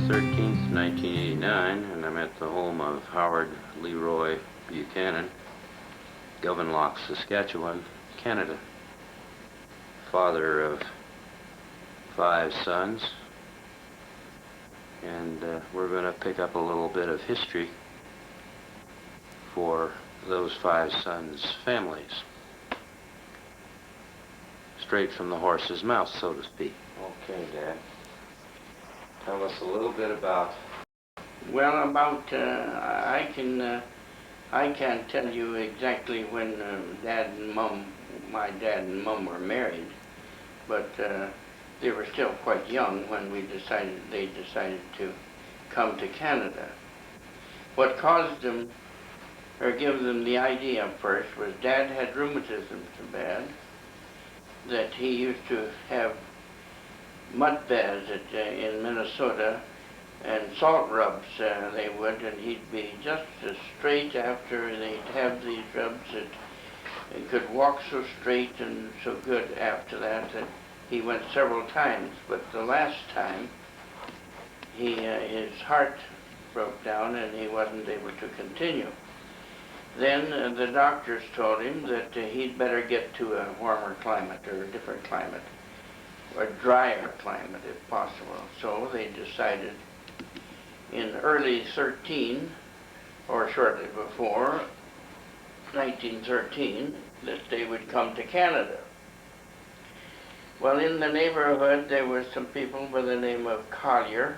13th, 1989, and I'm at the home of Howard Leroy Buchanan, Govenlock, Saskatchewan, Canada. Father of 5 sons, and we're going to pick up a little bit of history for those 5 sons' families. Straight from the horse's mouth, so to speak. Okay, Dad. Tell us a little bit about... Well, I can't tell you exactly when my dad and Mum were married, but they were still quite young when they decided to come to Canada. What caused them, or gave them the idea first, was Dad had rheumatism so bad that he used to have mud baths in Minnesota, and salt rubs they would, and he'd be just as straight after they'd have these rubs that he could walk so straight and so good after that he went several times. But the last time, his heart broke down and he wasn't able to continue. Then the doctors told him that he'd better get to a warmer climate or a different climate, or a drier climate if possible. So they decided in early 13, or shortly before, 1913, that they would come to Canada. Well, in the neighborhood there were some people by the name of Collier,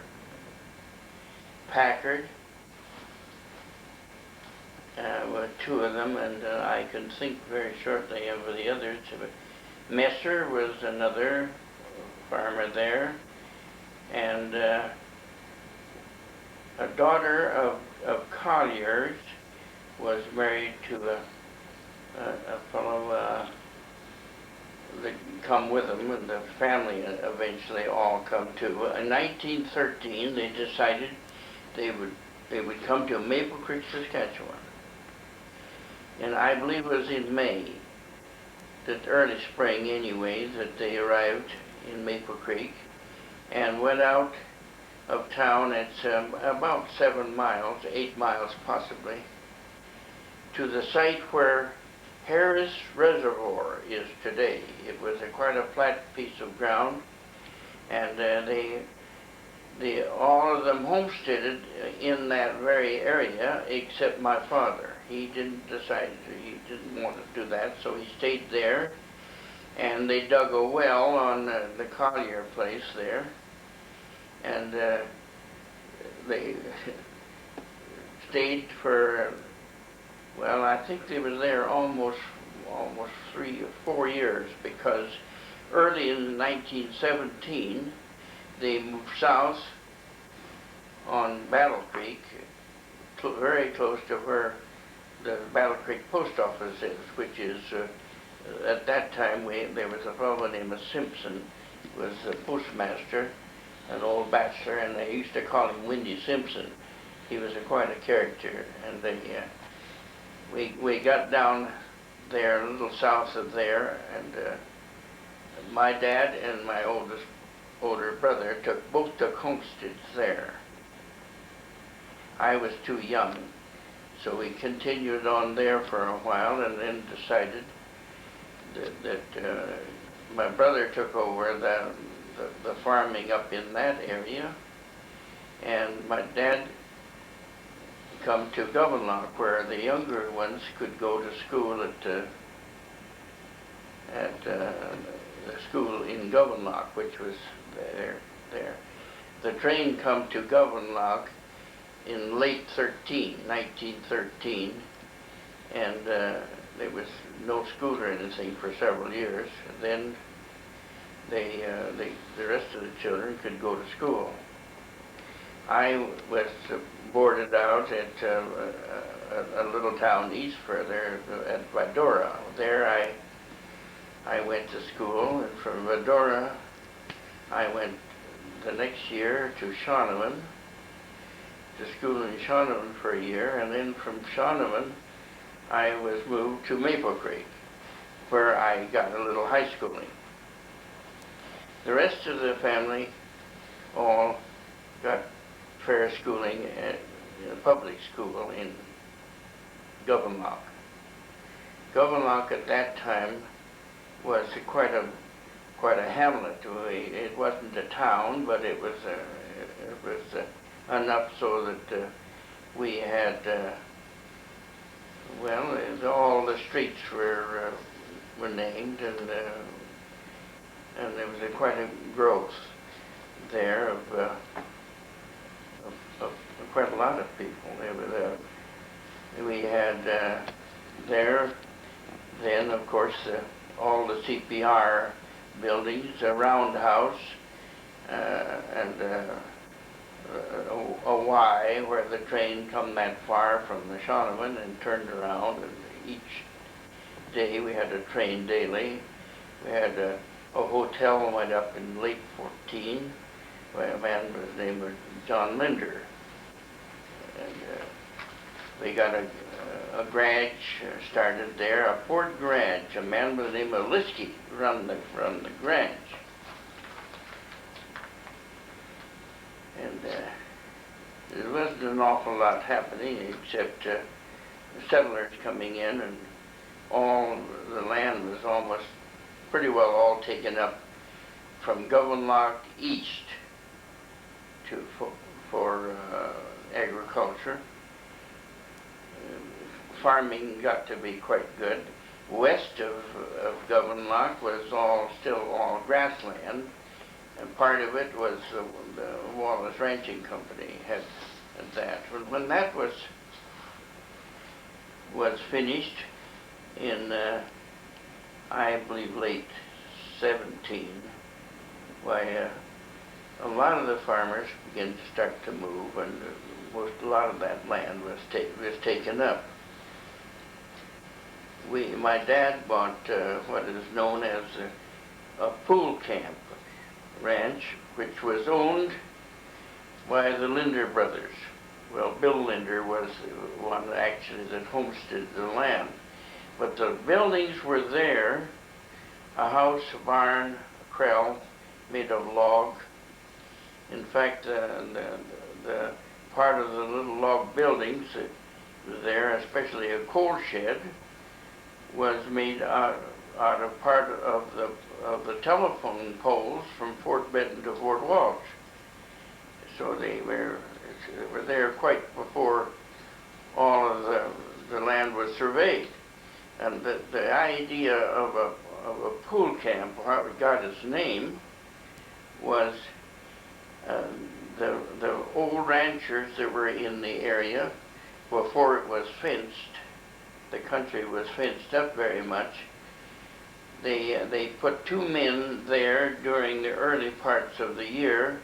Packard, were 2 of them, and I can think very shortly of the others. Messer was another farmer there, and a daughter of Collier's was married to a fellow that come with them, and the family eventually all come too. In 1913, they decided they would come to Maple Creek, Saskatchewan. And I believe it was in May, that early spring anyway, that they arrived in Maple Creek and went out of town at about 7 miles, 8 miles possibly, to the site where Harris Reservoir is today. It was quite a flat piece of ground, and all of them homesteaded in that very area except my father. He didn't want to do that, so he stayed there, and they dug a well on the Collier place there, and they stayed for, well, I think they were there almost 3 or 4 years, because early in 1917 they moved south on Battle Creek, very close to where the Battle Creek post office is, which is, at that time, there was a fellow named Simpson, who was the postmaster, an old bachelor, and they used to call him Windy Simpson. He was quite a character, and we got down there, a little south of there, and my dad and my older brother both took homesteads there. I was too young, so we continued on there for a while, and then decided that my brother took over the farming up in that area, and my dad come to Govenlock, where the younger ones could go to school at the school in Govenlock, which was there. The train come to Govenlock in late 1913, and there was no school or anything for several years. Then the rest of the children could go to school. I was boarded out at a little town east further, at Vadora. There I went to school, and from Vadora I went the next year to Shaunavon, to school in Shaunavon for a year, and then from Shaunavon I was moved to Maple Creek, where I got a little high schooling. The rest of the family all got fair schooling at a public school in Govenlock. Govenlock at that time was quite a hamlet. It wasn't a town, but it was enough so that we had well, all the streets were named, and there was quite a growth there of quite a lot of people. We had there then, of course, all the CPR buildings, a roundhouse, and a Y where the train come that far from the Shaunavon and turned around, and each day we had a train daily. We had a hotel went up in late 14 by a man by the name of John Linder. And we got a garage started there, a Ford garage. A man by the name of Liskey run the garage. And there wasn't an awful lot happening except settlers coming in, and all the land was almost pretty well all taken up from Govenlock east for agriculture. Farming got to be quite good. West of Govenlock was still all grassland, and part of it was the Wallace Ranching Company had that. When that was finished in, I believe, late 17, why a lot of the farmers began to start to move, and a lot of that land was taken up. My dad bought what is known as a pool camp ranch, which was owned by the Linder brothers. Well, Bill Linder was the one actually that homesteaded the land. But the buildings were there, a house, a barn, a corral made of log. In fact, the part of the little log buildings that were there, especially a coal shed, was made out of part of the telephone poles from Fort Benton to Fort Walsh. So they were there quite before all of the land was surveyed. And the idea of a pool camp, how it got its name, was the old ranchers that were in the area before it was fenced. The country was fenced up very much. They put 2 men there during the early parts of the year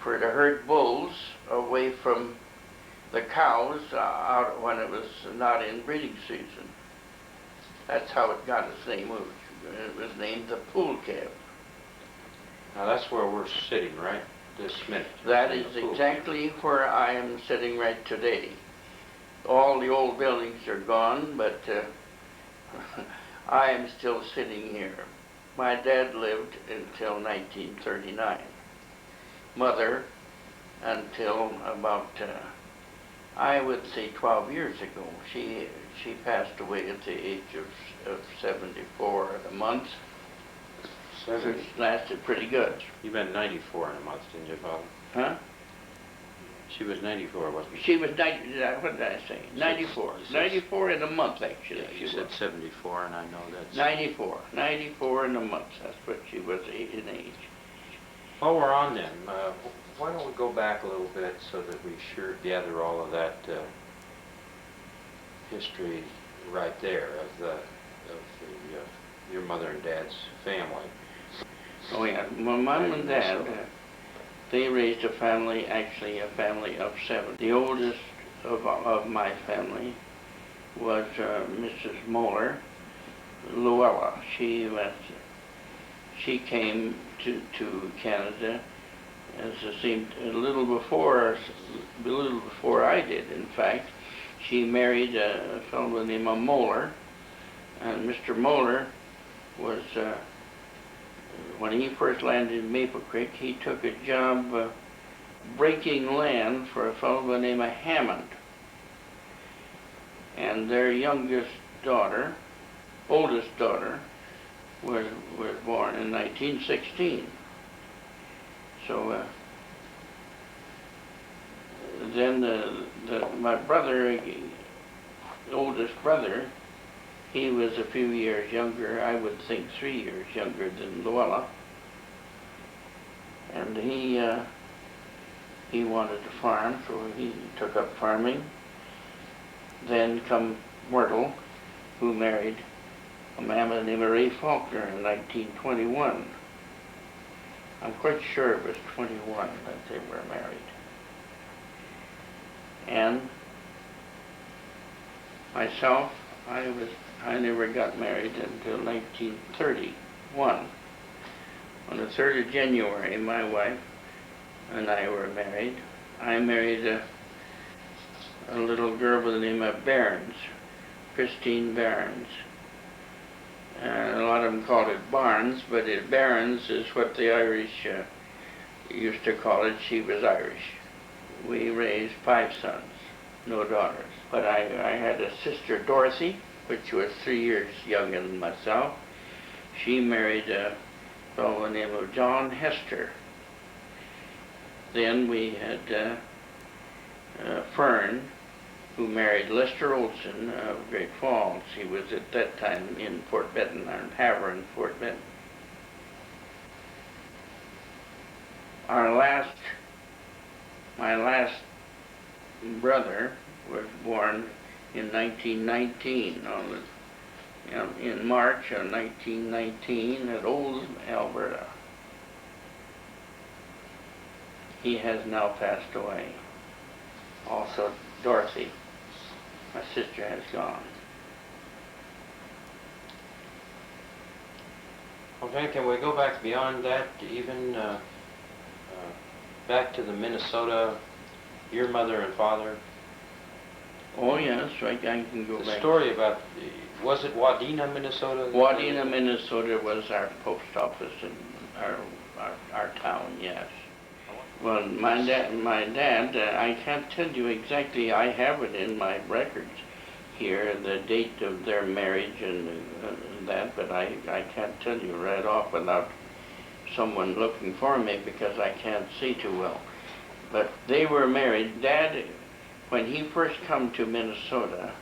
to herd bulls away from the cows out when it was not in breeding season. That's how it got its name. It was named the pool camp. Now that's where we're sitting, right? This minute. That is exactly where I am sitting right today. All the old buildings are gone, but I am still sitting here. My dad lived until 1939. Mother until about, I would say 12 years ago. She passed away at the age of 74 in a month. So it lasted pretty good. You been 94 in a month, didn't you, Father? Huh? She was 94, wasn't she? She was 90, what did I say? 94. 94 in a month, actually. Yeah, you said 74, and I know that's... 94. 94 in a month. That's what she was in age. While we're on them, why don't we go back a little bit so that we sure gather all of that history right there of your mother and dad's family. Oh yeah, my mom and dad, they raised a family, actually a family of 7. The oldest of my family was Mrs. Moeller, Luella. She came to Canada as it seemed a little before I did. In fact, she married a fellow named Moeller, and Mr. Moeller was. When he first landed in Maple Creek, he took a job breaking land for a fellow by the name of Hammond. And their youngest daughter, oldest daughter, was born in 1916. So then my brother, oldest brother, he was a few years younger, I would think 3 years younger than Luella. And he wanted to farm, so he took up farming. Then come Myrtle, who married a man by the name of Ray Faulkner in 1921. I'm quite sure it was 21 that they were married. And myself, I never got married until 1931. On the 3rd of January, my wife and I were married. I married a little girl by the name of Barnes, Christine Barnes. A lot of them called it Barnes, but Barnes is what the Irish used to call it. She was Irish. We raised 5 sons, no daughters. But I had a sister, Dorothy, which was 3 years younger than myself. She married a fellow by the name of John Hester. Then we had Fern, who married Lester Olson of Great Falls. He was at that time in Fort Benton, or Havre in Fort Benton. My last brother was born in 1919, in March of 1919 at Oldham, Alberta. He has now passed away. Also, Dorothy, my sister, has gone. Okay, can we go back beyond that, even back to the Minnesota, your mother and father? Oh yes, I can go back. The story about, was it Wadena, Minnesota? Wadena, Minnesota was our post office in our town, yes. Well, my dad, I can't tell you exactly, I have it in my records here, the date of their marriage and that, but I can't tell you right off without someone looking for me because I can't see too well. But they were married. Dad, when he first come to Minnesota,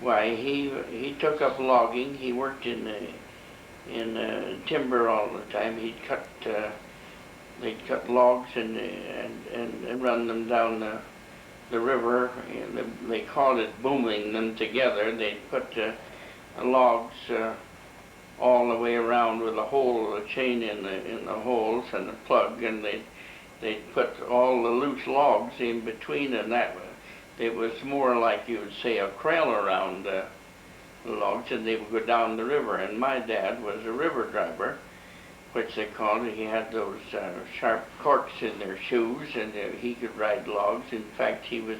why, he took up logging. He worked in timber all the time. They'd cut logs and run them down the river. They called it booming them together. They'd put logs all the way around with a chain in the holes and a plug, and they'd put all the loose logs in between, and it was more like you would say a krail around the logs, and they would go down the river. And my dad was a river driver, which they called it. He had those sharp corks in their shoes, and he could ride logs. In fact, he was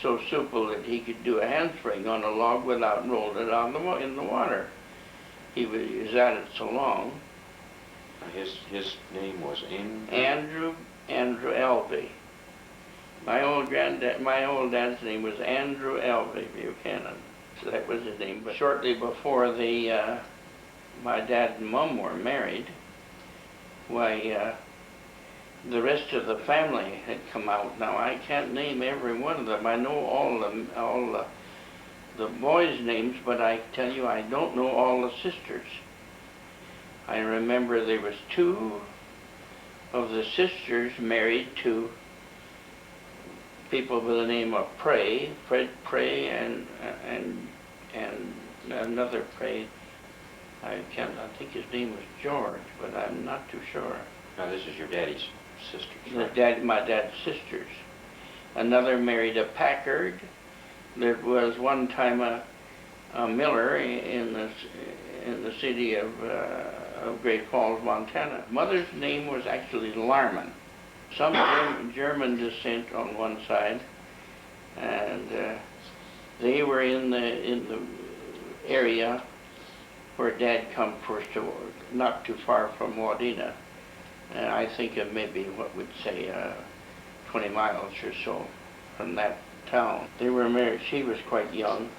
so supple that he could do a handspring on a log without rolling it in the water. He was at it so long. His name was Andrew Elvey. My old dad's name was Andrew Elvey Buchanan. So that was his name. But shortly before my dad and mom were married, why, the rest of the family had come out. Now I can't name every one of them. I know all the boys' names, but I tell you I don't know all the sisters. I remember there was 2 of the sisters married to people by the name of Prey, Fred Prey, and another Prey. I think his name was George, but I'm not too sure. Now this is your daddy's sisters, right? My dad's sisters. Another married a Packard. There was one time a miller in the city of Great Falls, Montana. Mother's name was actually Larman. Some German descent on one side, and they were in the area where Dad come first, not too far from Wadena, I think of maybe what we'd say 20 miles or so from that town. They were married. She was quite young.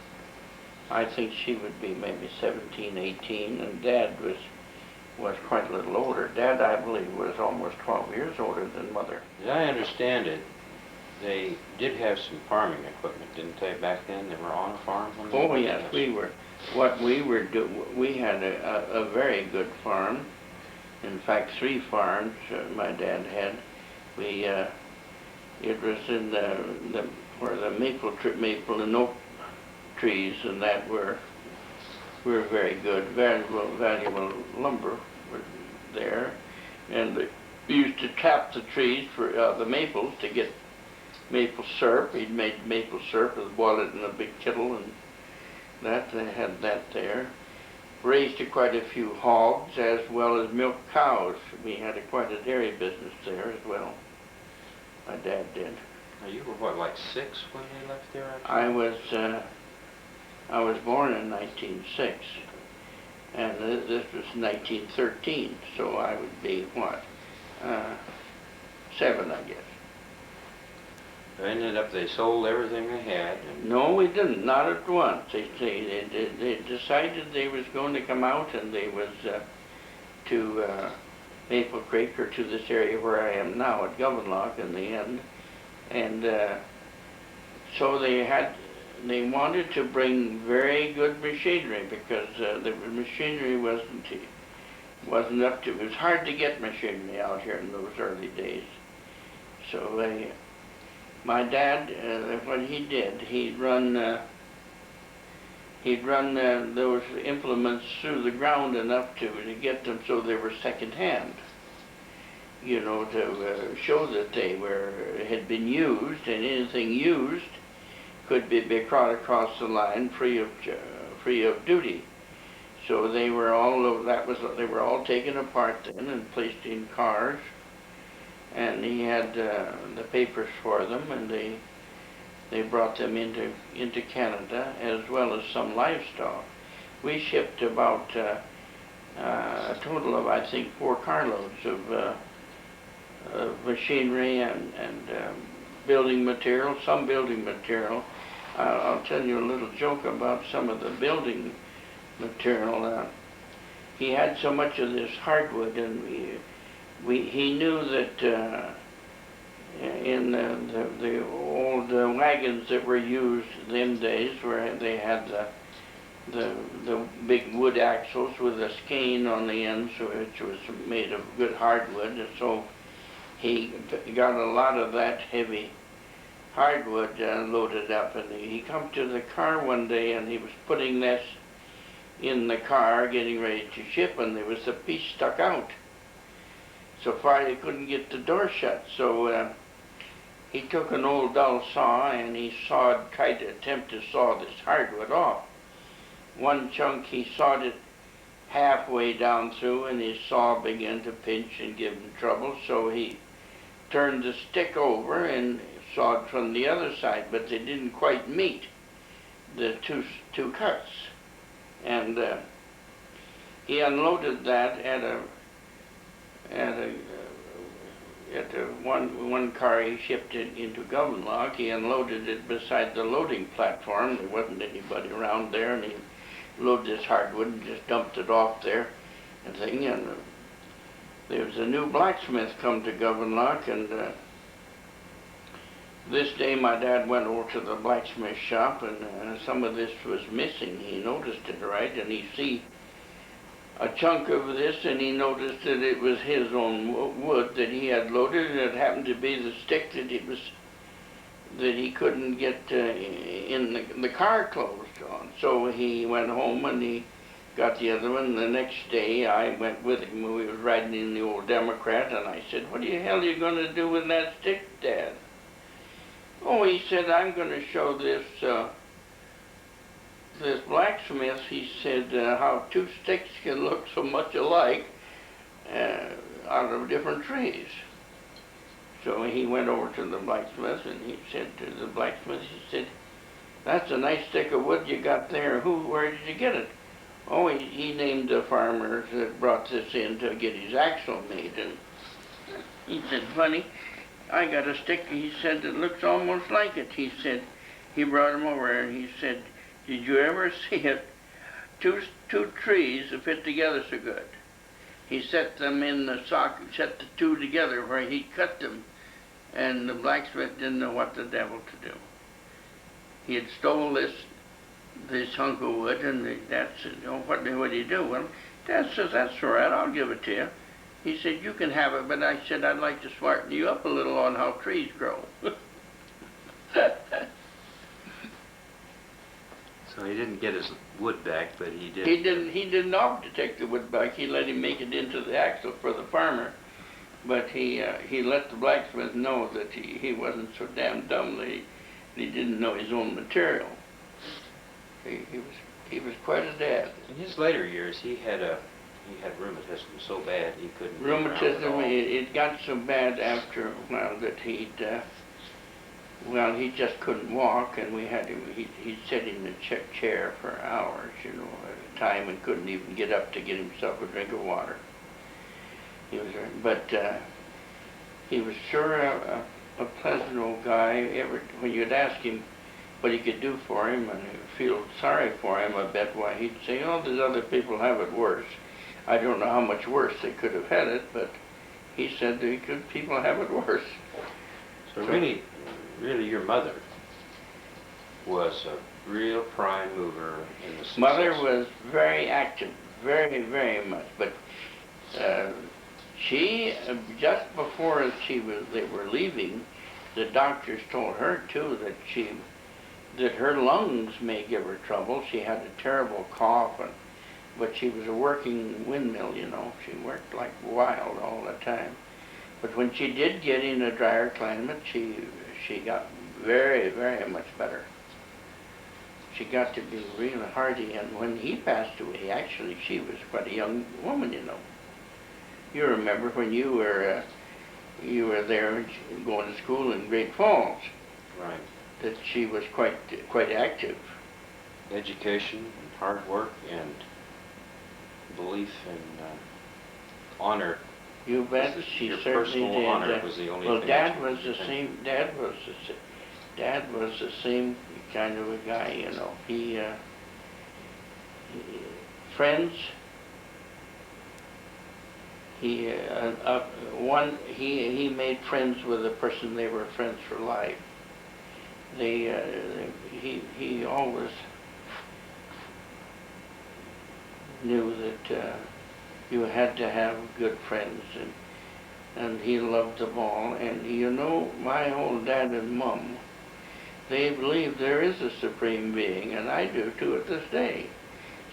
I think she would be maybe 17, 18, and Dad was quite a little older. Dad, I believe, was almost 12 years older than Mother. As I understand it, they did have some farming equipment, didn't they, back then? They were on a farm when they Oh yes, we were. What we were we had a very good farm. In fact, 3 farms my dad had. We it was in where the maple and oak trees and that were very good, valuable lumber were there, and they used to tap the trees for the maples to get maple syrup. He'd made maple syrup and boiled it in a big kettle, and that they had that there. Raised quite a few hogs as well as milk cows. We had quite a dairy business there as well. My dad did. Now, you were what, like 6 when they left there? I was born in 1906, and this was 1913, so I would be what, 7, I guess. They ended up, they sold everything they had. No, we didn't, not at once. They decided they was going to come out, and they was to Maple Creek, or to this area where I am now at Govenlock in the end. And so they wanted to bring very good machinery, because the machinery wasn't up to, it was hard to get machinery out here in those early days. So my dad, what he did, he'd run those implements through the ground enough to get them so they were second-hand, you know, to show that they had been used, and anything used could be brought across the line free of duty. So they were all taken apart then and placed in cars. And he had the papers for them, and they brought them into Canada, as well as some livestock. We shipped about a total of, I think, 4 carloads of machinery and building material, some building material. I'll tell you a little joke about some of the building material. He had so much of this hardwood, and he knew that in the old wagons that were used them days, where they had the big wood axles with a skein on the ends, which was made of good hardwood, and so he got a lot of that heavy hardwood loaded up, and he come to the car one day, and he was putting this in the car, getting ready to ship, and there was a piece stuck out. So far he couldn't get the door shut, so he took an old dull saw, and he tried to attempt to saw this hardwood off. One chunk he sawed it halfway down through, and his saw began to pinch and give him trouble, so he turned the stick over and sawed from the other side, but they didn't quite meet, the two cuts. And he unloaded that at one car he shipped it into Govenlock. He unloaded it beside the loading platform. There wasn't anybody around there, and he loaded this hardwood and just dumped it off there and thing. And there was a new blacksmith come to Govenlock, and this day my dad went over to the blacksmith shop, and some of this was missing. He noticed it, right, and he see a chunk of this, and he noticed that it was his own wood that he had loaded, and it happened to be the stick that he couldn't get in the car closed on. So he went home and he got the other one. The next day I went with him. We was riding in the old Democrat, and I said, "What the hell are you going to do with that stick, Dad?" "Oh," he said, "I'm going to show this blacksmith," he said, "how 2 sticks can look so much alike out of different trees." So he went over to the blacksmith, and he said to the blacksmith, he said, "That's a nice stick of wood you got there. Where did you get it?" "Oh," he named the farmers that brought this in to get his axle made. And He said, funny, I got a stick, he said, that looks almost like it. He said, he brought him over and he said, did you ever see it? Two trees that fit together so good. He set them in the socket, set the two together where he cut them, and the blacksmith didn't know what the devil to do. He had stole this hunk of wood, and the dad said, oh, what do you do? Well, Dad says, that's all right, I'll give it to you. He said, you can have it, but I said, I'd like to smarten you up a little on how trees grow. So he didn't get his wood back, but he did. He didn't offer to take the wood back. He let him make it into the axle for the farmer. But he let the blacksmith know that he wasn't so damn dumb that he didn't know his own material. He was quite a dad. In his later years, he had rheumatism so bad he couldn't. Rheumatism. It got so bad after a while that he just couldn't walk, and we had him. He'd sit in a chair for hours, at a time, and couldn't even get up to get himself a drink of water. He was sure a pleasant old guy. When you'd ask him what he could do for him, and feel sorry for him a bit, why he'd say, "Oh, there's other people have it worse." I don't know how much worse they could have had it, but he said people have it worse. So really, your mother was a real prime mover in the success. Mother was very active, very, very much. But she, just before they were leaving, the doctors told her too that her lungs may give her trouble. She had a terrible cough, but she was a working windmill. She worked like wild all the time. But when she did get in a drier climate, she got very, very much better. She got to be really hardy, and when he passed away, actually, she was quite a young woman, You remember when you were there going to school in Great Falls. Right. That she was quite active. Education, and hard work, and belief and honor. You bet. She Your certainly personal did. honor was the only thing. Well, Dad was the same. Dad was the same kind of a guy. He friends. He made friends with a person. They were friends for life. He always knew that you had to have good friends, and he loved them all. And my old dad and mom, they believe there is a supreme being, and I do too at this day.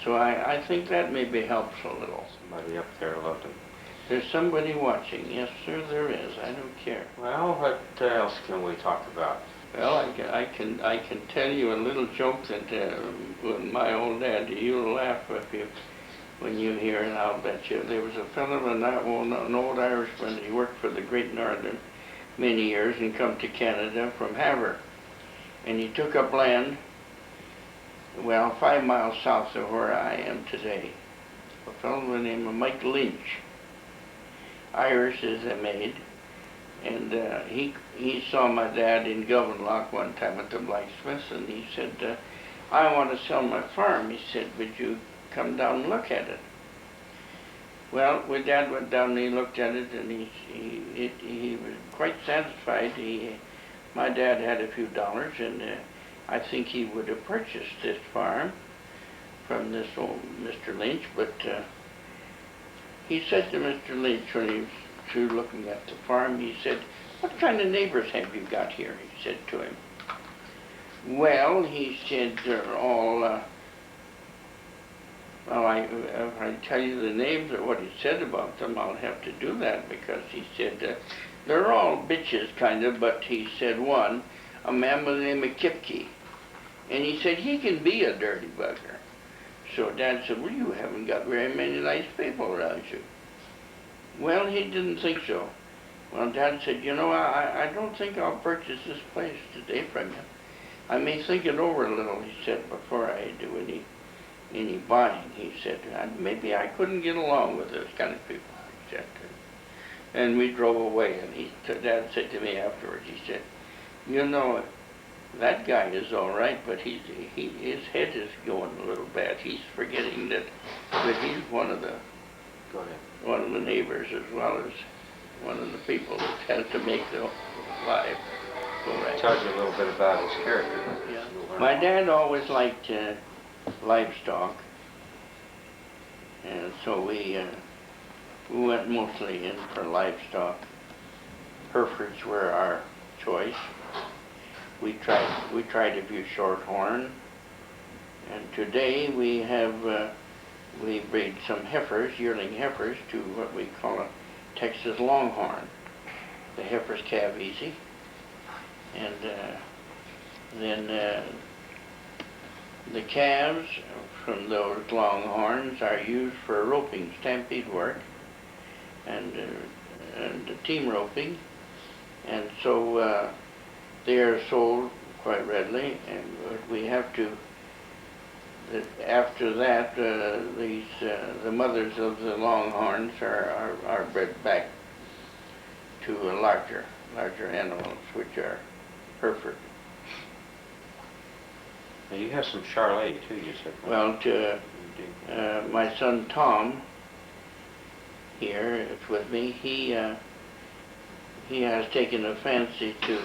So I think that maybe helps a little. Somebody up there loved him. There's somebody watching. Yes, sir, there is. I don't care. Well, what else can we talk about? Well, I can tell you a little joke that with my old dad. You'll laugh when you hear it. I'll bet you. There was a fellow, an old Irishman. He worked for the Great Northern many years and come to Canada from Havre, and he took up land. 5 miles south of where I am today. A fellow by the name of Mike Lynch. Irish as they made. And he saw my dad in Gowanlock one time at the blacksmith's, and he said, I want to sell my farm. He said, would you come down and look at it? Well, my dad went down and he looked at it, and he was quite satisfied. My dad had a few dollars, and I think he would have purchased this farm from this old Mr. Lynch, but he said to Mr. Lynch when he was through looking at the farm, he said, what kind of neighbors have you got here? He said to him. Well, he said, they're all, if I tell you the names or what he said about them, I'll have to do that, because he said, they're all bitches, kind of, but he said one, a man by the name of Kipke. And he said, he can be a dirty bugger. So Dad said, well, you haven't got very many nice people around you. Well, he didn't think so. Well, Dad said, I don't think I'll purchase this place today from you. I may think it over a little, he said, before I do any buying. He said, maybe I couldn't get along with those kind of people, he said. And we drove away, and Dad said to me afterwards, he said, you know, that guy is all right, but his head is going a little bad. He's forgetting that he's one of the Go ahead. one of the neighbors as well as one of the people that has to make the life go right. Tells you a little bit about his character. Yeah. My dad always liked livestock, and so we went mostly in for livestock. Herefords were our choice. We tried a few shorthorn, and today we breed some heifers, yearling heifers, to what we call a Texas Longhorn. The heifers calve easy, and then the calves from those Longhorns are used for roping, stampede work, and team roping, and so they are sold quite readily, and we have to. After that, the mothers of the Longhorns are bred back to larger animals, which are Hereford. Now you have some Charolais too, you said. Well, my son Tom here is with me. He has taken a fancy to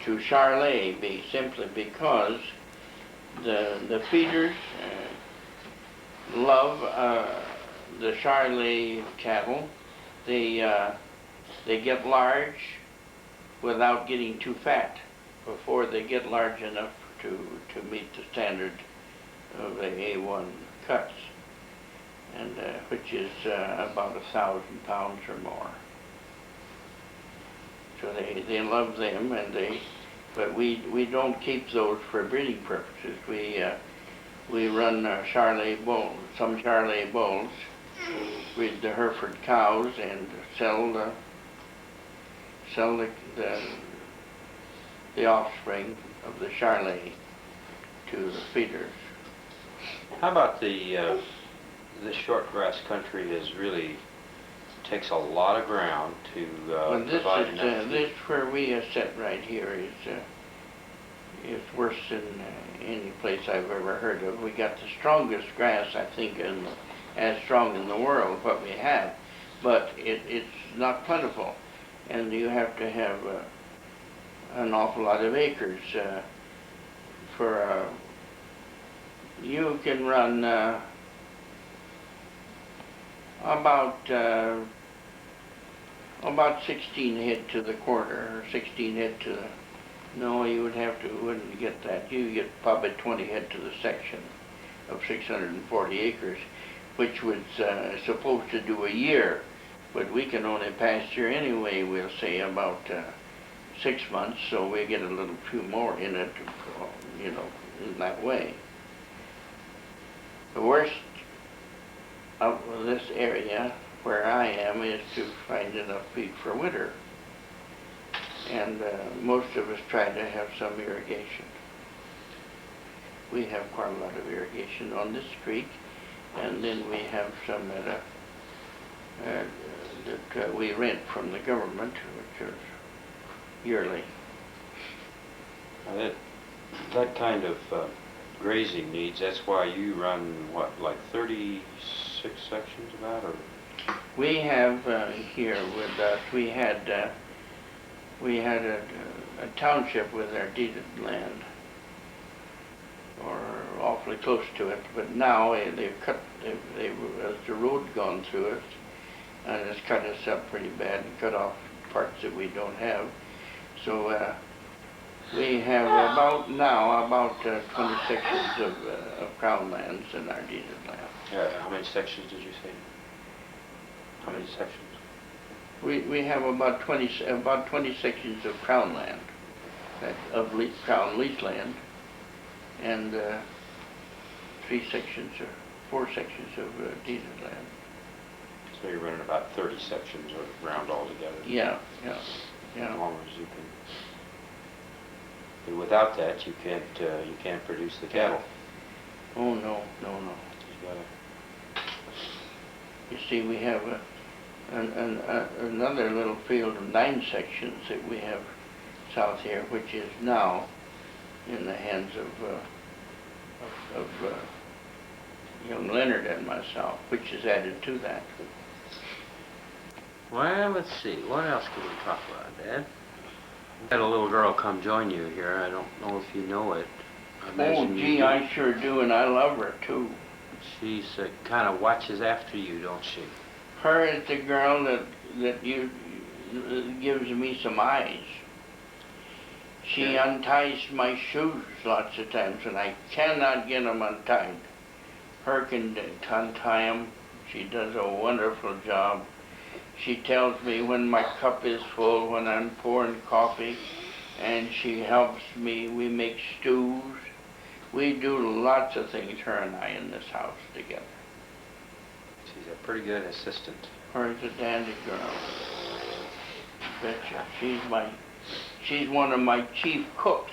Charolais, simply because the feeders love the Charolais cattle. They get large without getting too fat before they get large enough to meet the standard of the A1 cuts, and which is about 1,000 pounds or more. So they love them, and but we don't keep those for breeding purposes. We run Charolais bulls, some Charolais bulls, with the Hereford cows, and sell the offspring of the Charolais to the feeders. How about the short grass country takes a lot of ground to provide enough feed? This where we are set right here is worse than any place I've ever heard of. We got the strongest grass, I think, as strong in the world, what we have, but it's not plentiful, and you have to have an awful lot of acres you can run about 16 head to the quarter, or 16 head to the, no, you wouldn't get that. You get probably 20 head to the section of 640 acres, which was supposed to do a year, but we can only pasture anyway, we'll say about 6 months, so we get a little few more in it, in that way. The worst of this area where I am is to find enough feed for winter. And most of us try to have some irrigation. We have quite a lot of irrigation on this creek, and then we have some that we rent from the government, which is yearly. That kind of grazing needs, that's why you run, what, like 36 sections about, or? We have here with us, we had a township with our deeded land, or awfully close to it, but now as the road gone through it, and it's cut us up pretty bad and cut off parts that we don't have. So we have about 20 sections of crown lands in our deeded land. How many sections did you say? How many sections? We have about 20 sections of crown land, crown lease land, and 4 sections of deeded land. So you're running about 30 sections of ground altogether. Yeah. As long as you can. But without that, you can't produce the cattle. Oh no. You gotta. You see, we have another little field of 9 sections that we have south here, which is now in the hands of young Leonard and myself, which is added to that. Well, let's see. What else can we talk about, Dad? We had a little girl come join you here. I don't know if you know it. Oh, gee, I sure do, and I love her, too. She's kind of watches after you, don't she? Her is the girl that gives me some eyes. She unties my shoes lots of times, and I cannot get them untied. Her can untie them. She does a wonderful job. She tells me when my cup is full, when I'm pouring coffee, and she helps me. We make stews. We do lots of things, her and I, in this house together. She's a pretty good assistant. Her's a dandy girl. Betcha. She's one of my chief cooks.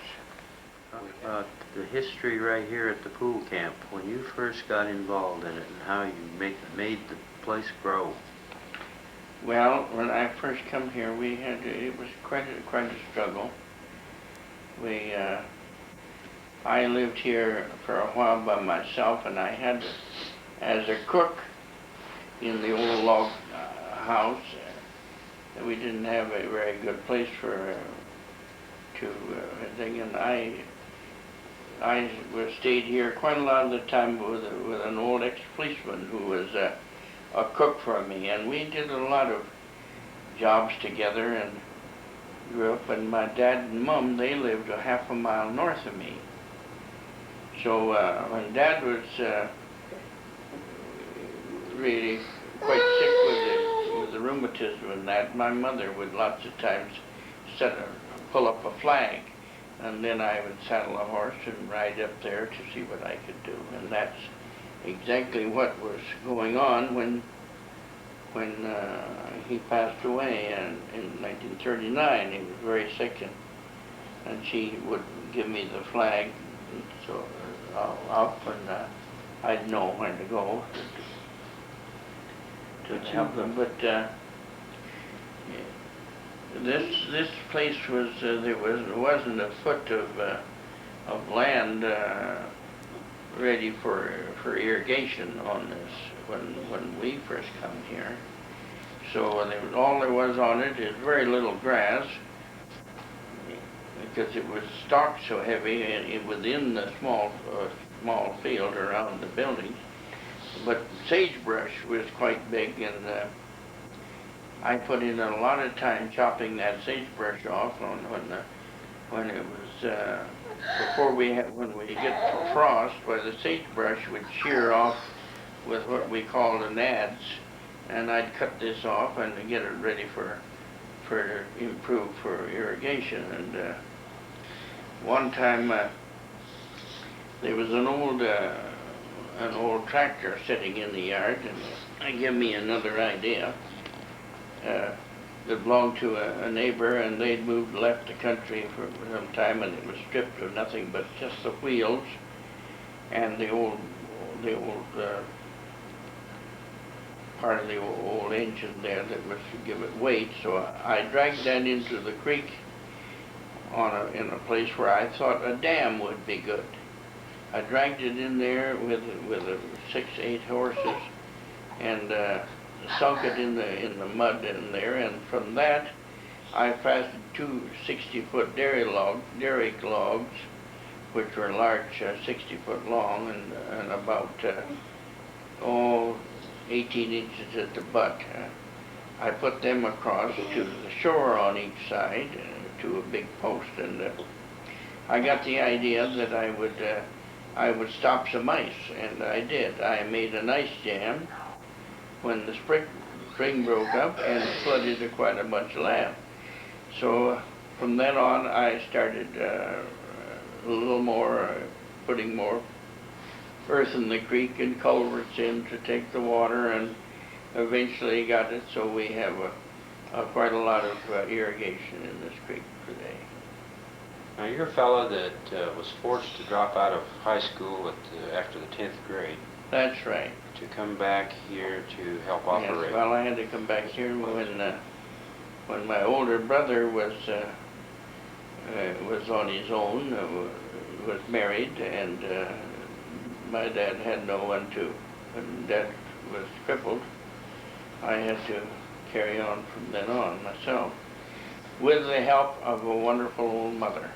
About the history right here at the pool camp, when you first got involved in it and how you made the place grow. Well, when I first come here, it was quite a struggle. I lived here for a while by myself, and I had, as a cook in the old log house, we didn't have a very good place to thing, and I stayed here quite a lot of the time with an old ex-policeman who was a cook for me, and we did a lot of jobs together and grew up. And my dad and mom, they lived a half a mile north of me. So when Dad was really quite sick with the rheumatism and that, my mother would lots of times pull up a flag, and then I would saddle a horse and ride up there to see what I could do. And that's exactly what was going on when he passed away in 1939. He was very sick, and she would give me the flag, so up, and I'd know when to go to help them. But this place was there wasn't a foot of land ready for irrigation on this when we first come here. So all there was on it is very little grass, because it was stocked so heavy within the small field around the building. But sagebrush was quite big, and I put in a lot of time chopping that sagebrush off when it was when we get frost, where the sagebrush would shear off with what we called an adze, and I'd cut this off and get it ready for improve for irrigation. And one time there was an old tractor sitting in the yard, and it gave me another idea. It belonged to a neighbor, and they'd left the country for some time, and it was stripped of nothing but just the wheels and the old part of the old engine there that was to give it weight. So I dragged that into the creek in a place where I thought a dam would be good. I dragged it in there with 6-8 horses, and sunk it in the mud in there, and from that I fastened 2 60-foot derrick logs, which were large, 60 foot long, and about 18 inches at the butt. I put them across to the shore on each side to a big post, and I got the idea that I would stop some ice, and I did. I made an ice jam when the spring broke up and flooded quite a bunch of land. So from then on, I started a little more, putting more earth in the creek and culverts in to take the water, and eventually got it so we have quite a lot of irrigation in this creek today. Now, you're a fellow that was forced to drop out of high school after the 10th grade. That's right. to come back here to help Yes, operate. well, I had to come back here when my older brother was on his own, was married, and my dad had no one to. When Dad was crippled, I had to carry on from then on myself, with the help of a wonderful old mother.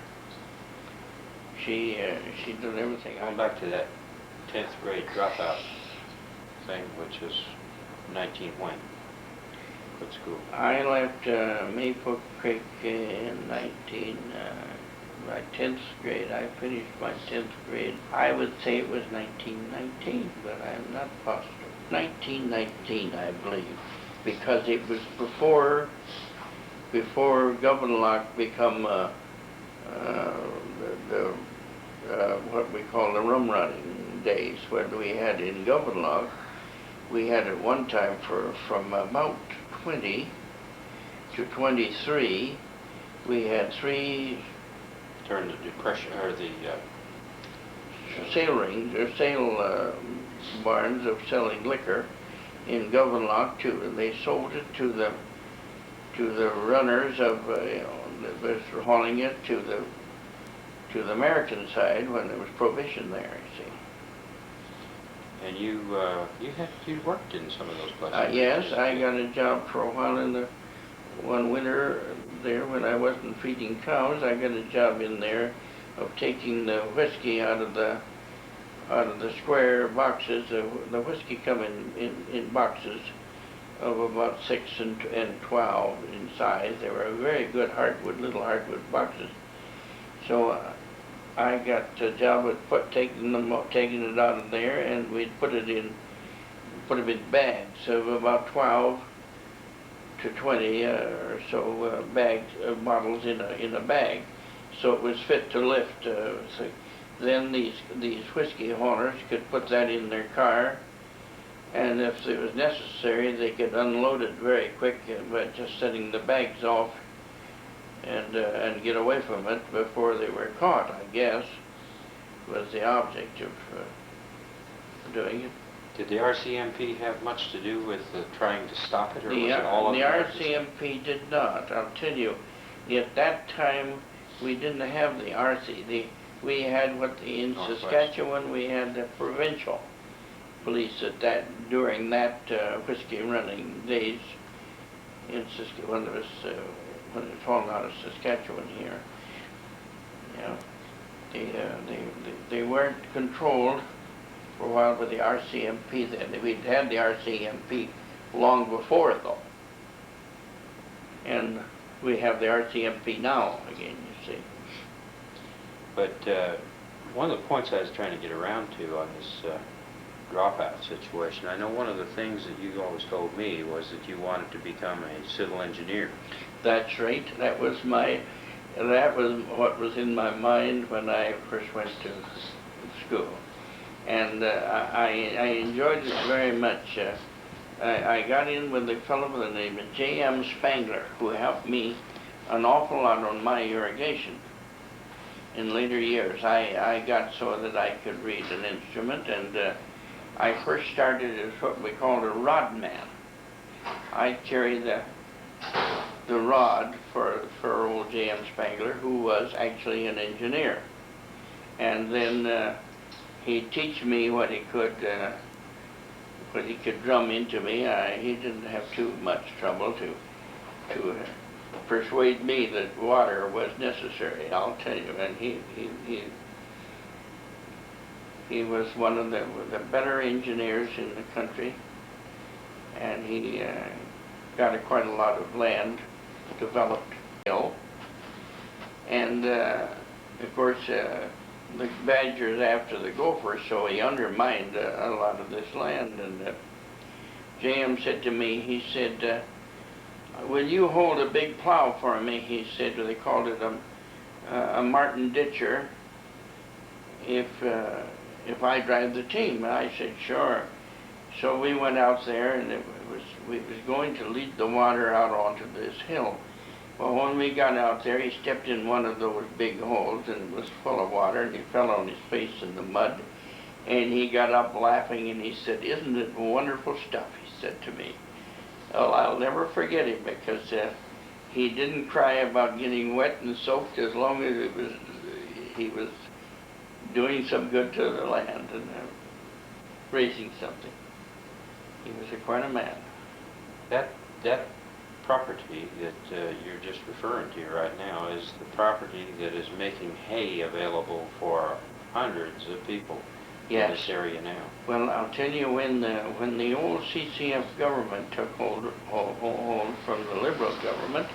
She did everything. Going back to that 10th grade dropout thing, which is 19 when? What school? I left Maple Creek in my 10th grade. I finished my 10th grade. I would say it was 1919, but I'm not positive. 1919, I believe, because it was before Governorlock become what we call the rum running days, when we had in Governorlock, we had at one time from about 20 to 23, we had 3 During the Depression, or the... sale rings, or sale barns of selling liquor in Governorlock too, and they sold it to the runners of, that was hauling it to the American side when there was prohibition there, you see. And you worked in some of those places? Yes, I got a job for a while in the one winter there when I wasn't feeding cows. I got a job in there of taking the whiskey out of the square boxes. The whiskey come in boxes of about 6 and 12 in size. They were very good little hardwood boxes. So I got a job at taking it out of there, and we'd put them in bags of about 12 to 20 or so bottles in a bag, so it was fit to lift. So then these whiskey haulers could put that in their car, and if it was necessary, they could unload it very quick by just setting the bags off and get away from it before they were caught, I guess, was the object of doing it. Did the RCMP have much to do with trying to stop it, or was it all of the RCMP did not. I'll tell you, at that time we didn't have the RC. We had in Northwest. Saskatchewan we had the provincial police during that whiskey running days in Saskatchewan. When it was falling out of Saskatchewan here. They weren't controlled for a while by the RCMP then. We'd had the RCMP long before though. And we have the RCMP now again, you see. But one of the points I was trying to get around to on this dropout situation, I know one of the things that you always told me was that you wanted to become a civil engineer. That's right. That was what was in my mind when I first went to school. And I enjoyed it very much. I got in with a fellow by the name of J.M. Spangler, who helped me an awful lot on my irrigation. In later years, I got so that I could read an instrument, and I first started as what we called a rod man. I carried the rod for old J.M. Spangler, who was actually an engineer. And then he'd teach me what he could drum into me. He didn't have too much trouble to persuade me that water was necessary, I'll tell you. And he was one of the better engineers in the country, and he got quite a lot of land developed. And of course the badgers after the gophers, so he undermined a lot of this land. And J.M. said to me, he said, will you hold a big plow for me? He said, they called it a Martin Ditcher, if I drive the team. And I said, sure. So we went out there, and we was going to lead the water out onto this hill. Well, when we got out there, he stepped in one of those big holes, and it was full of water, and he fell on his face in the mud. And he got up laughing and he said, "Isn't it wonderful stuff?" he said to me. Well, I'll never forget him because he didn't cry about getting wet and soaked as long as he was doing some good to the land and raising something. He was quite a man. That property that you're just referring to right now is the property that is making hay available for hundreds of people in this area now. Well, I'll tell you, when the old CCF government took hold from the Liberal government,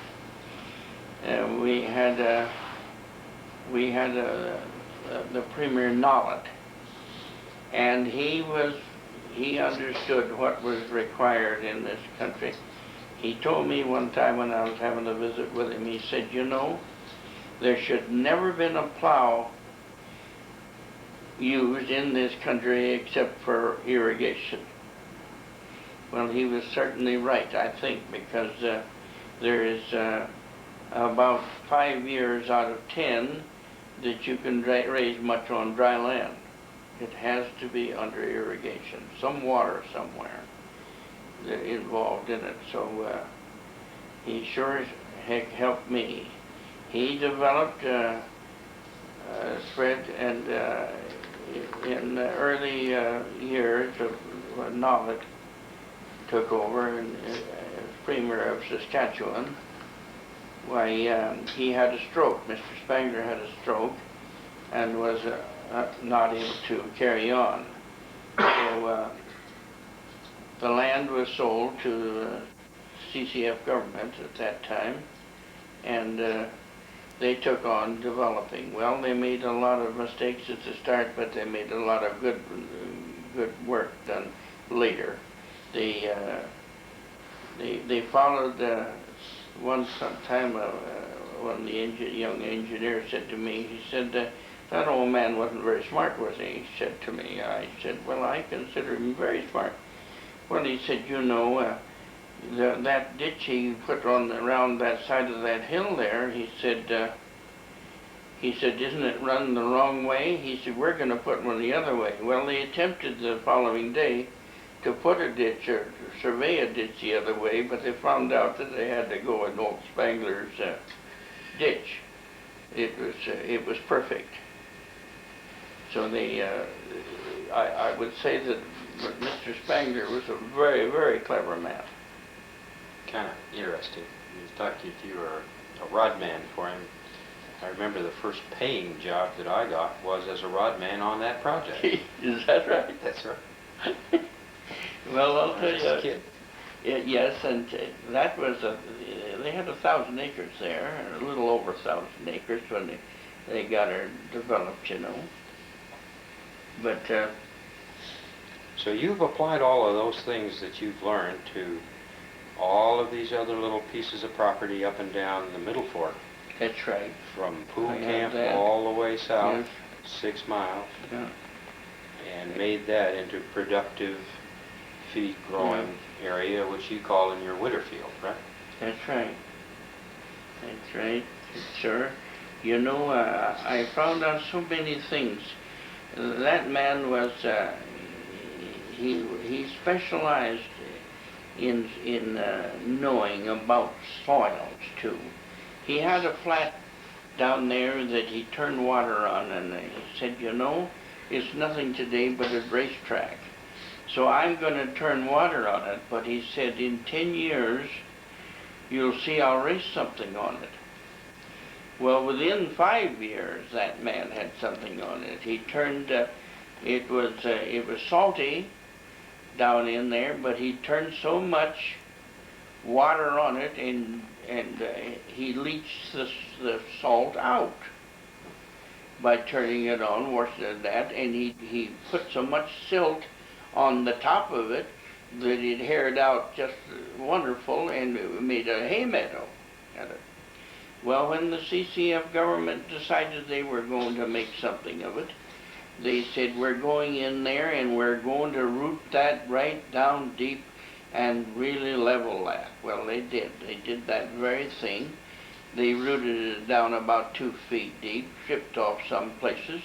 we had the Premier Nollet, and he understood what was required in this country. He told me one time when I was having a visit with him, he said, "You know, there should never been a plow used in this country except for irrigation." Well, he was certainly right, I think, because there is about 5 years out of 10 that you can raise much on dry land. It has to be under irrigation, some water somewhere involved in it. So he sure as heck helped me. He developed thread, and in the early years of Nollet took over and as Premier of Saskatchewan, why he had a stroke. Mr. Spangler had a stroke and was not able to carry on. So the land was sold to the CCF government at that time, and they took on developing. Well, they made a lot of mistakes at the start, but they made a lot of good work done later. They followed one time when the young engineer said to me, he said, "That old man wasn't very smart, was he?" He said to me. I said, "Well, I consider him very smart." Well, he said, "You know, that ditch he put on around that side of that hill there," he said, "isn't it run the wrong way?" He said, "We're going to put one the other way." Well, they attempted the following day to put a ditch or survey a ditch the other way, but they found out that they had to go in old Spangler's ditch. It was perfect. So I would say that Mr. Spangler was a very, very clever man. Kind of interesting. You thought you were a rod man for him. I remember the first paying job that I got was as a rod man on that project. Is that right? That's right. Well, I'll tell you. Just a kid. Yes, and that was they had 1,000 acres there, a little over 1,000 acres when they got her developed, you know. But so you've applied all of those things that you've learned to all of these other little pieces of property up and down the Middle Fork. that's right. From Pool I Camp have that. all the way south, Yes. 6 miles, Yeah. and made that into productive feed growing area, which you call in your winter field, right? That's right. That's right, sir. You know, I found out so many things. That man was, he specialized in knowing about soils too. He had a flat down there that he turned water on, and he said, "You know, it's nothing today but a racetrack. So I'm going to turn water on it," but he said, "In 10 years, you'll see I'll race something on it." Well, within 5 years, that man had something on it. He turned, it was salty down in there, but he turned so much water on it, and he leached the salt out by turning it on, worse than that, and he put so much silt on the top of it that it haired out just wonderful and made a hay meadow out of it. Well, when the CCF government decided they were going to make something of it, they said, "We're going in there and we're going to root that right down deep and really level that." Well, they did. They did that very thing. They rooted it down about 2 feet deep, chipped off some places,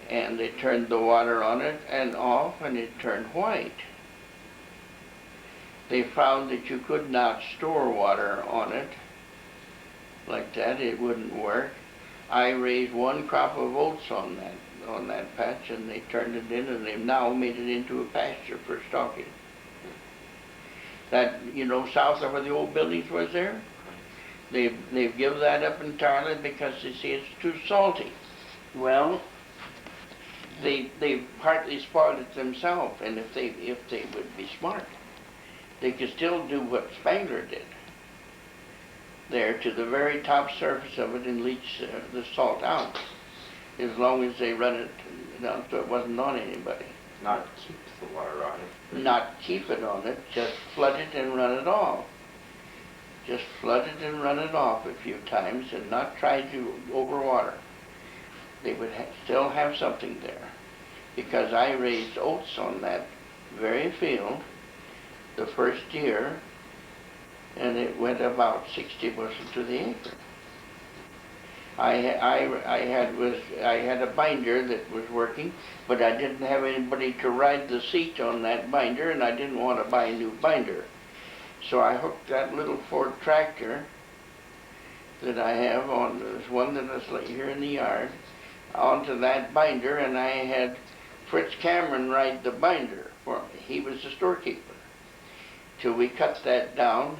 and they turned the water on it and off, and it turned white. They found that you could not store water on it like that. It wouldn't work. I raised one crop of oats on that patch, and they turned it in, and they've now made it into a pasture for stocking. That, you know, south of where the old buildings was there, they've given that up entirely because they say it's too salty. Well, they partly spoiled it themselves, and if they would be smart, they could still do what Spangler did there to the very top surface of it and leach the salt out, as long as they run it down so it wasn't on anybody. Not keep the water on it. Not keep it on it, just flood it and run it off. Just flood it and run it off a few times and not try to overwater. They would still have something there. Because I raised oats on that very field the first year, and it went about 60 bushels to the acre. I had a binder that was working, but I didn't have anybody to ride the seat on that binder, and I didn't want to buy a new binder. So I hooked that little Ford tractor that I have on, there's one that is here in the yard, onto that binder, and I had Fritz Cameron ride the binder for me. He was the storekeeper. Till we cut that down,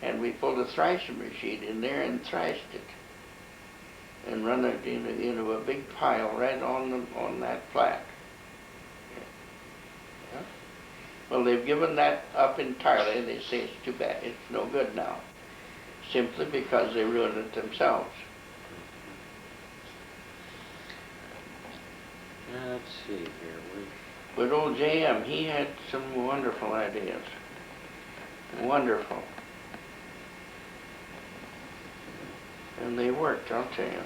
and we pulled a thresher machine in there and thrashed it, and run it into a big pile right on that flat. Yeah. Well, they've given that up entirely. They say it's too bad. It's no good now, simply because they ruined it themselves. Let's see here. But old J.M., he had some wonderful ideas. Wonderful. And they worked, I'll tell you.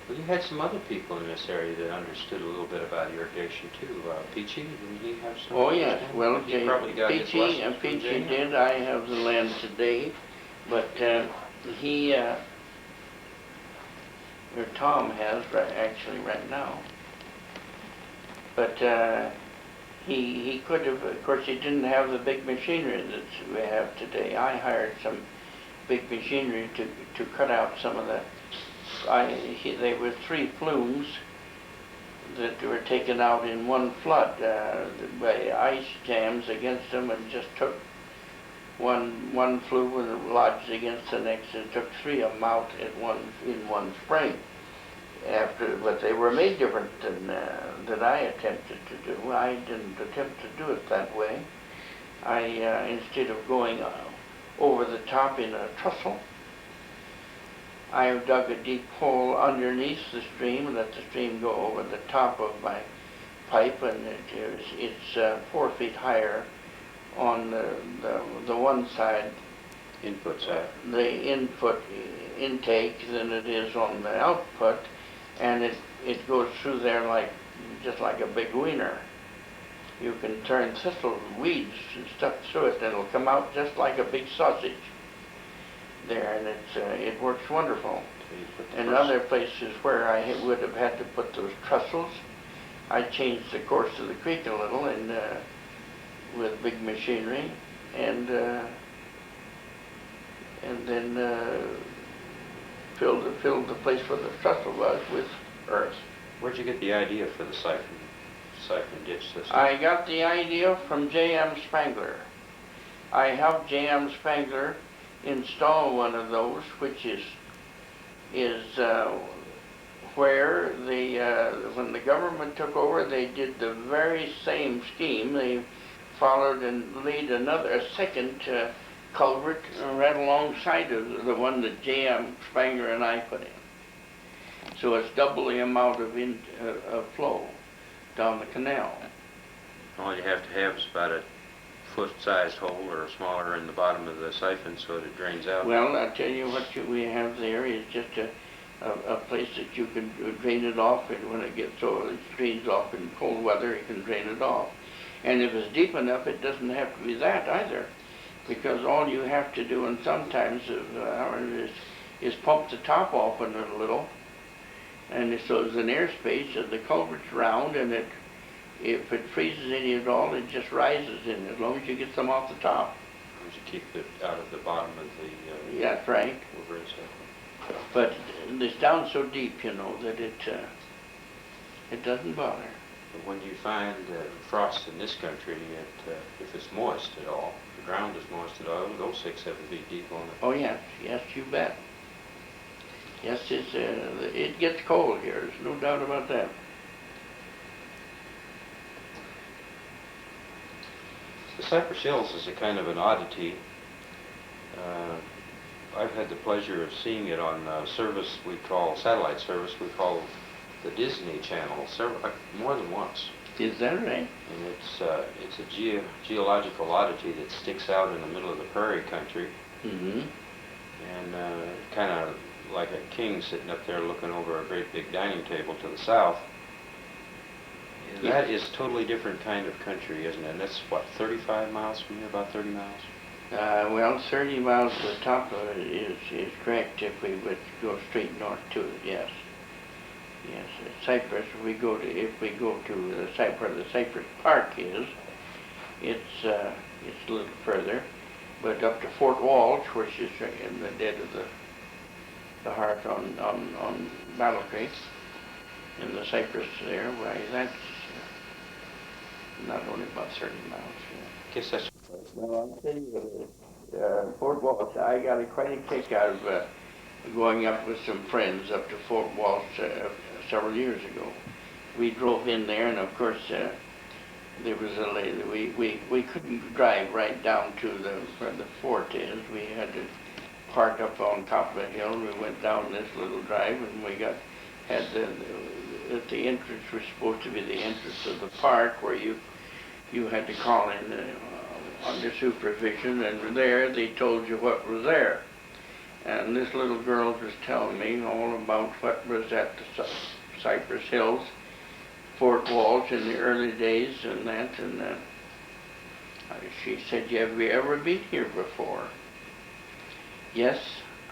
Well, you had some other people in this area that understood a little bit about irrigation too. Peachy, didn't he have some? Oh yes, well, Peachy did. I have the land today, but he, or Tom has actually right now. But he could have. Of course, he didn't have the big machinery that we have today. I hired some big machinery to cut out some of the. They were 3 flumes that were taken out in one flood by ice jams against them, and just took one flume and lodged against the next, and took 3 of them out in one spring. But they were made different than I attempted to do. I didn't attempt to do it that way. I instead of going over the top in a trestle, I dug a deep hole underneath the stream and let the stream go over the top of my pipe, and it's 4 feet higher on the one side, input side, the input intake, than it is on the output, and it goes through there just like a big wiener. You can turn thistle, weeds and stuff through it, and it'll come out just like a big sausage there, and it works wonderful. And other places where I would have had to put those trussels, I changed the course of the creek a little, and with big machinery, and then filled the place where the trestle was with earth. Where'd you get the idea for the siphon ditch system? I got the idea from J.M. Spangler. I helped J.M. Spangler install one of those, which is where when the government took over, they did the very same scheme. They followed and laid a second culvert right alongside of the one that J.M. Spangler and I put in. So it's double the amount of flow down the canal. All you have to have is about a foot-sized hole or smaller in the bottom of the siphon so that it drains out. Well, I'll tell you what we have there is just a place that you can drain it off, and when it gets so it drains off in cold weather, you can drain it off. And if it's deep enough, it doesn't have to be that either, because all you have to do, and sometimes is pump the top off a little, And so there's an airspace, and the culvert's round, and if it freezes any at all, it just rises in as long as you get some off the top. As you keep it out of the bottom of the Yeah, that's right. over itself. But it's down so deep, you know, that it doesn't bother. But when you find frost in this country, if it's moist at all, the ground is moist at all, it'll go 6, 7 feet deep on it. Oh yes, yes, you bet. Yes, it gets cold here. There's no doubt about that. The Cypress Hills is a kind of an oddity. I've had the pleasure of seeing it on service we call satellite service. We call the Disney Channel more than once. Is that right? And it's a geological oddity that sticks out in the middle of the prairie country. Mm-hmm. And kind of like a king sitting up there looking over a great big dining table to the south. And that is a totally different kind of country, isn't it? And that's, what, 35 miles from here, about 30 miles? Well, 30 miles to the top of it is correct if we would go straight north to it, yes. Yes, Cypress, if we go to the site where the Cypress Park is, it's a little further. But up to Fort Walsh, which is in the dead of the heart on Battle Creek, in the Cypress there, why that's not only about 30 miles. I guess that's... Well, I'll tell you, Fort Walsh, I got quite a kick out of going up with some friends up to Fort Walsh several years ago. We drove in there, and of course, there was a lady. We couldn't drive right down to where the fort is. We had to park up on top of a hill. We went down this little drive, and had the entrance was supposed to be the entrance of the park, where you had to call in under supervision, and there they told you what was there. And this little girl was telling me all about what was at the Cypress Hills, Fort Walsh in the early days and that, and she said, have you ever been here before? Yes,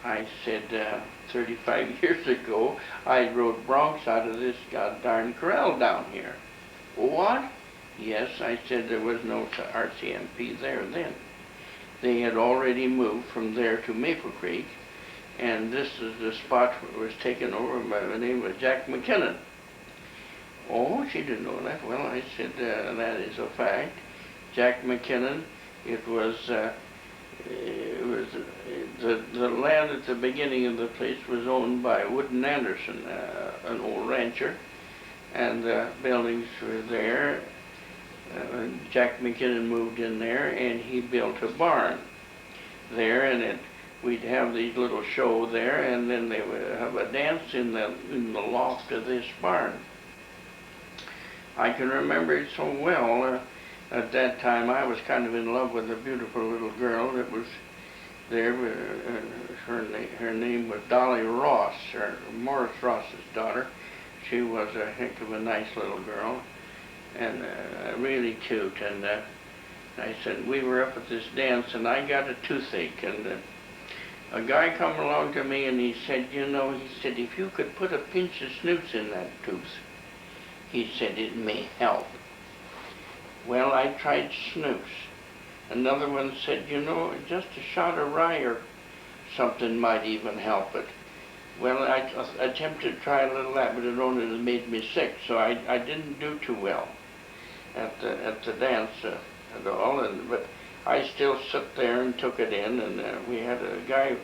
I said, 35 years ago, I rode broncs out of this goddamn corral down here. What? Yes, I said, there was no RCMP there then. They had already moved from there to Maple Creek, and this is the spot that was taken over by the name of Jack McKinnon. Oh, she didn't know that. Well, I said, that is a fact. Jack McKinnon, it was the land at the beginning of the place was owned by Woodin Anderson, an old rancher, and the buildings were there. Jack McKinnon moved in there, and he built a barn there, and we'd have these little show there, and then they would have a dance in the loft of this barn. I can remember it so well. At that time, I was kind of in love with a beautiful little girl that was there. Her name was Dolly Ross, or Morris Ross's daughter. She was a heck of a nice little girl, and really cute. And I said, we were up at this dance, and I got a toothache, and a guy come along to me, and he said, if you could put a pinch of snooze in that tooth, he said, it may help. Well, I tried snooze. Another one said, just a shot of rye or something might even help it. Well, I attempted to try a little of that, but it only made me sick, so I didn't do too well at the dance at all. But I still sat there and took it in, and we had a guy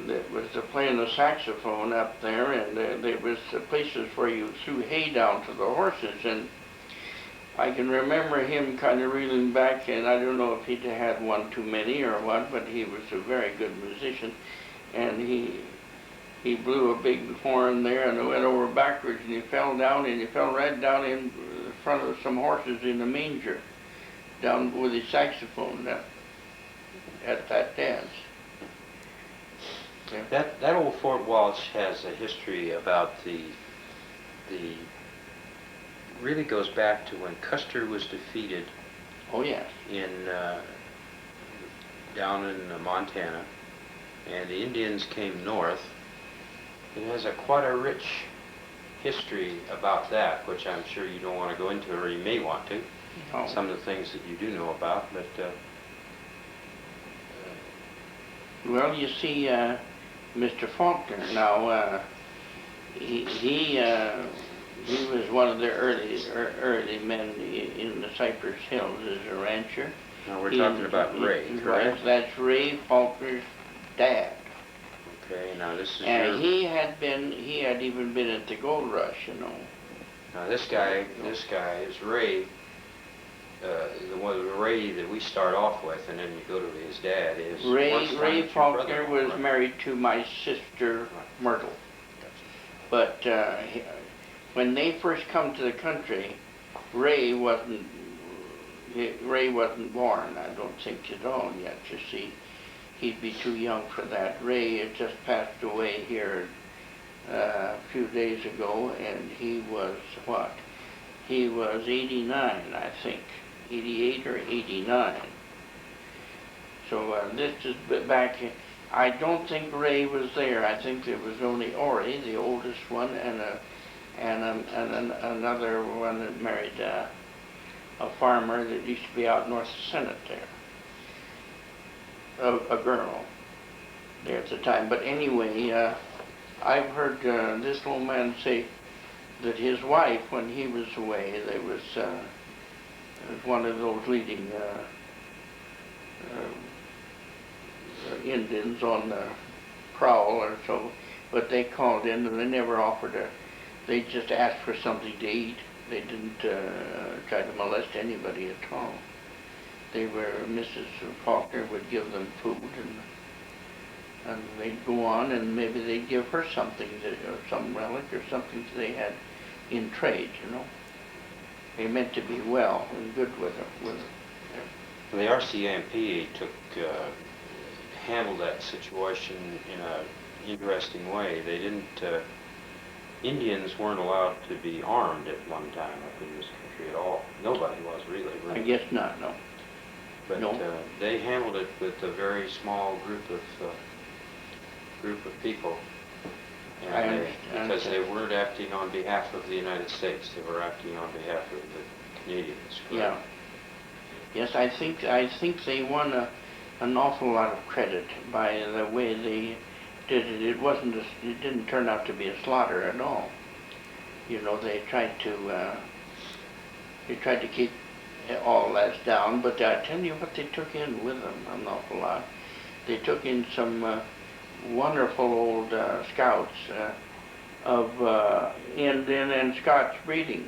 that was playing the saxophone up there, and there was places where you threw hay down to the horses, and I can remember him kind of reeling back, and I don't know if he'd had one too many or what, but he was a very good musician, and he blew a big horn there, and it went over backwards, and he fell down, and he fell right down in front of some horses in the manger, down with his saxophone at that dance. Yeah. That old Fort Walsh has a history about the really goes back to when Custer was defeated. Oh yes. Down in Montana, and the Indians came north. It has quite a rich history about that, which I'm sure you don't want to go into, or you may want to. No. Some of the things that you do know about, but Well, you see, Mr. Faulkner, now, he was one of the early men in the Cypress Hills as a rancher. now we're talking about Ray, correct? That's Ray Faulkner's dad. Okay, now this is And your... he had even been at the gold rush, you know. Now this guy is Ray, the Ray that we start off with, and then you go to his dad is... Ray Faulkner was married to my sister Myrtle. But when they first come to the country, Ray wasn't born, I don't think, at all yet, you see. He'd be too young for that. Ray had just passed away here a few days ago, and he was what? He was 89, I think. 88 or 89. So this is back, I don't think Ray was there. I think there was only Ori, the oldest one, and another one that married a farmer that used to be out north of Senate there. A girl there at the time. But anyway, I've heard this old man say that his wife, when he was away, there was one of those leading Indians on the prowl or so, but they called in and they never offered they just asked for something to eat. They didn't try to molest anybody at all. They were, Mrs. Faulkner would give them food, and they'd go on, and maybe they'd give her something, or some relic or something that they had in trade, you know. They meant to be well and good with her. The RCMP handled that situation in an interesting way. They didn't, Indians weren't allowed to be armed at one time up in this country at all. Nobody was really. I guess not, no. But no. They handled it with a very small group of people, and because they weren't acting on behalf of the United States, they were acting on behalf of the Canadians. Correct? Yeah. Yes, I think they won an awful lot of credit by the way they did it. It didn't turn out to be a slaughter at all. You know, they tried to keep all that down, but I tell you what they took in with them an awful lot. They took in some wonderful old scouts of Indian and Scotch breeding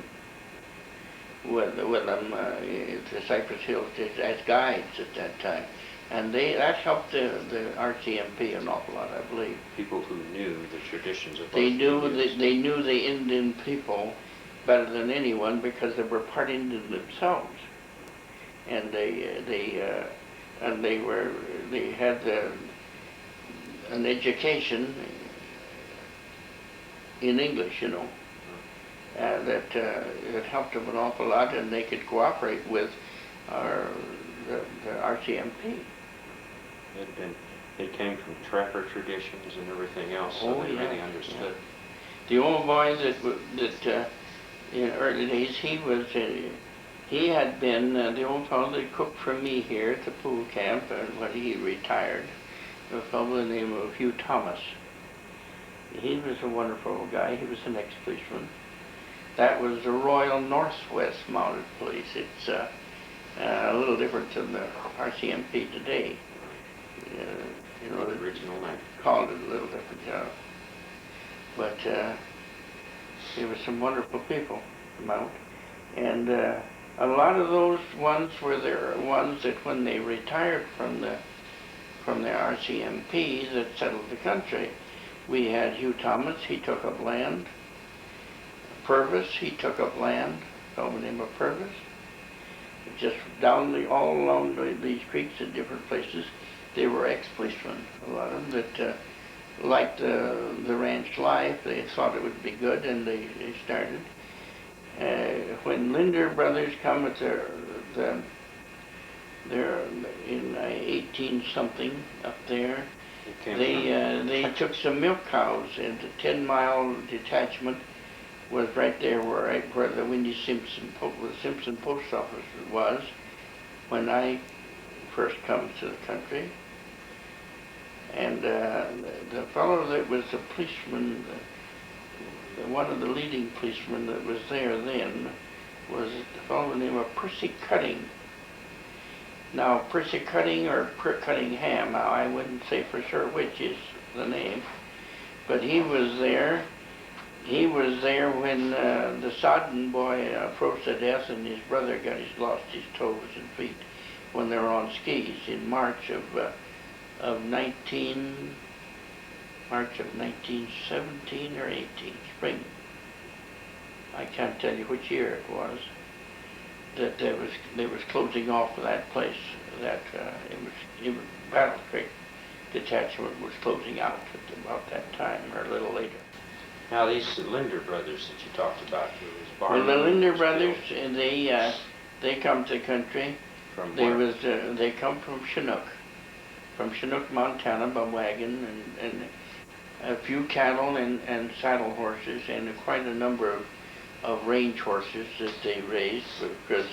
with them the Cypress Hills as guides at that time, and that helped the RCMP an awful lot, I believe. People who knew the traditions of both. They knew the Indian people better than anyone because they were part Indian themselves. And they had an education in English, you know, that helped them an awful lot, and they could cooperate with the RCMP. It came from trapper traditions and everything else, so they really understood. Yeah. The old boy that in early days, he had been the old fellow that cooked for me here at the pool camp when he retired, a fellow by the name of Hugh Thomas. He was a wonderful old guy. He was an ex-policeman. That was the Royal Northwest Mounted Police. It's a little different than the RCMP today. You know, the original name. Called it a little different, yeah. But there were some wonderful people out, and a lot of those ones were the ones that when they retired from the RCMP that settled the country. We had Hugh Thomas, he took up land. Purvis, he took up land, a fellow by the name of Purvis. Just all along these creeks at different places, they were ex-policemen, a lot of them that liked the ranch life. They thought it would be good, and they started. When Linder Brothers come at they're in 18-something up there, they took some milk cows into 10-mile detachment was right there where the Simpson post office was when I first come to the country. And the fellow that was the policeman, one of the leading policemen that was there then, was a fellow named Percy Cutting. Now, Percy Cutting or Cuttingham, now I wouldn't say for sure which is the name, but he was there. He was there when the Sodden boy froze to death, and his brother lost his toes and feet when they were on skis in March of 1917 or 18, spring. I can't tell you which year it was. That they was closing off that place. That it was Battle Creek detachment was closing out at about that time or a little later. Now these Linder brothers that you talked about, Well, the Linder brothers, they come to the country. From where? They come from Chinook, Montana, by wagon and a few cattle and saddle horses and quite a number of range horses that they raised because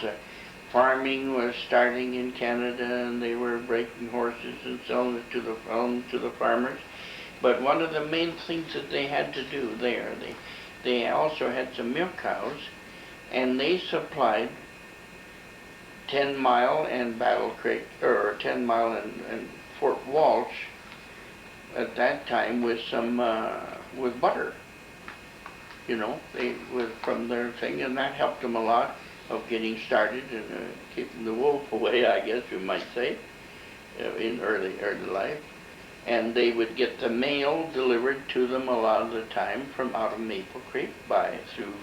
farming was starting in Canada and they were breaking horses and selling it to the farmers. But one of the main things that they had to do there, they also had some milk cows, and they supplied 10 Mile and Battle Creek, or 10 Mile and Fort Walsh at that time with some with butter. You know, from their thing, and that helped them a lot of getting started and keeping the wolf away, I guess you might say, in early life. And they would get the mail delivered to them a lot of the time from out of Maple Creek through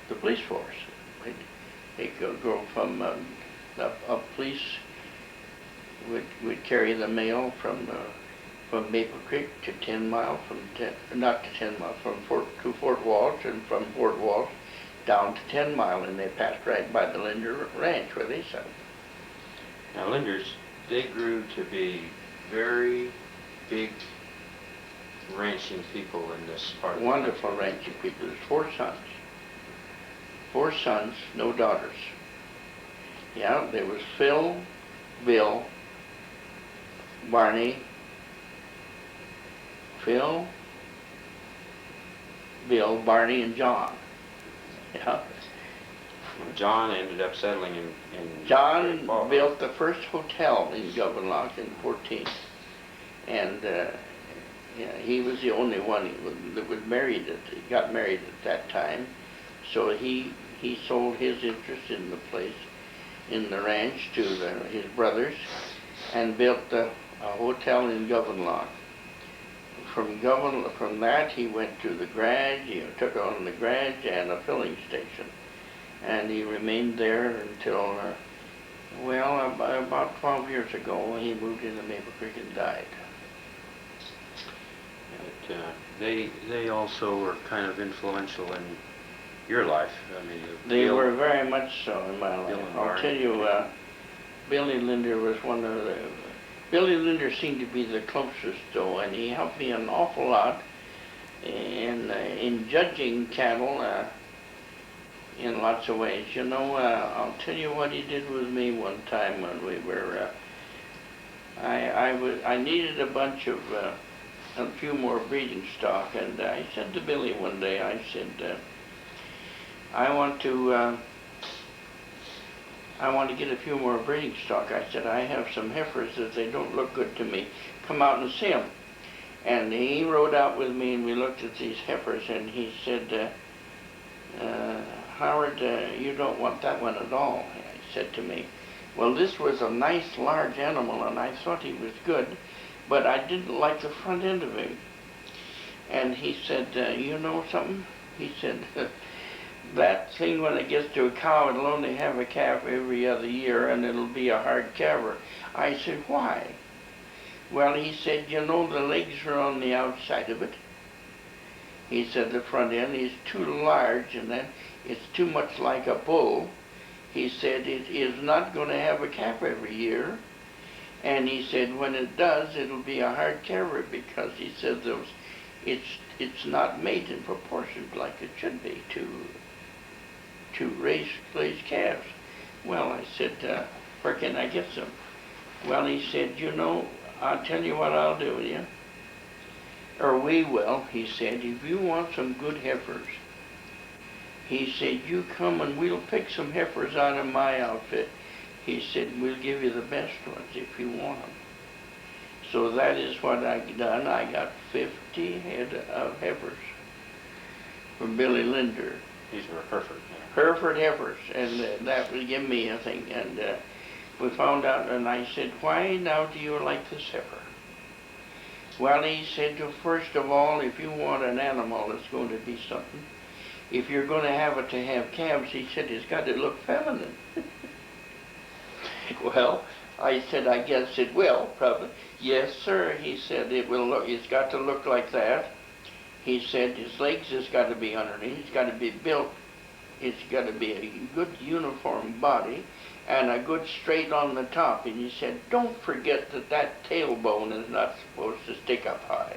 the police force. They'd go from a police would carry the mail from Maple Creek to 10 Mile, not to 10 Mile, to Fort Walsh, and from Fort Walsh down to 10 Mile, and they passed right by the Linder Ranch where they settled. Now Linders, they grew to be very big ranching people in this part of the country. Wonderful ranching people. There's 4 sons. 4 sons, no daughters. Yeah, there was Phil, Bill, Barney, Phil, Bill, Barney, and John. Yeah. John ended up settling in John built the first hotel in Gouverneur in 14. And yeah, he was the only one that was married. He got married at that time. So he sold his interest in the place, in the ranch, to his brothers, and built a hotel in Gouverneur. From that, he went to the garage. He took on the garage and a filling station, and he remained there until, about 12 years ago, he moved into Maple Creek and died. But, they also were kind of influential in your life. I mean, they were very much so in my life. I'll tell you, Billy Linder was one of the. Billy Linder seemed to be the closest, though, and he helped me an awful lot in judging cattle in lots of ways. You know, I'll tell you what he did with me one time when we were. I needed a few more breeding stock, and I said to Billy one day, I said, I want to get a few more breeding stock. I said, I have some heifers that they don't look good to me. Come out and see them. And he rode out with me, and we looked at these heifers, and he said, Howard, you don't want that one at all, he said to me. Well, this was a nice large animal, and I thought he was good, but I didn't like the front end of him. And he said, you know something? He said, that thing, when it gets to a cow, it'll only have a calf every other year, and it'll be a hard calver. I said, why? Well, he said, you know, the legs are on the outside of it. He said the front end is too large, and then it's too much like a bull. He said it is not going to have a calf every year. And he said when it does, it'll be a hard calver, because he said those it's not made in proportion like it should be to raise calves. Well, I said, where can I get some? Well, he said, you know, I'll tell you what I'll do with you. Or we will, he said, if you want some good heifers, he said, you come and we'll pick some heifers out of my outfit. He said, we'll give you the best ones if you want them. So that is what I done. I got 50 head of heifers from Billy Linder. These were Hereford. Hereford heifers, and that would give me a thing. And we found out, and I said, why now do you like this heifer? Well, he said, first of all, if you want an animal that's going to be something, if you're going to have it to have calves, he said, it's got to look feminine. Well, I said, I guess it will, probably. Yes, sir, he said, it will look, it's got to look like that. He said, his legs has got to be underneath, it's got to be built, it's got to be a good uniform body, and a good straight on the top. And he said, don't forget that that tailbone is not supposed to stick up high.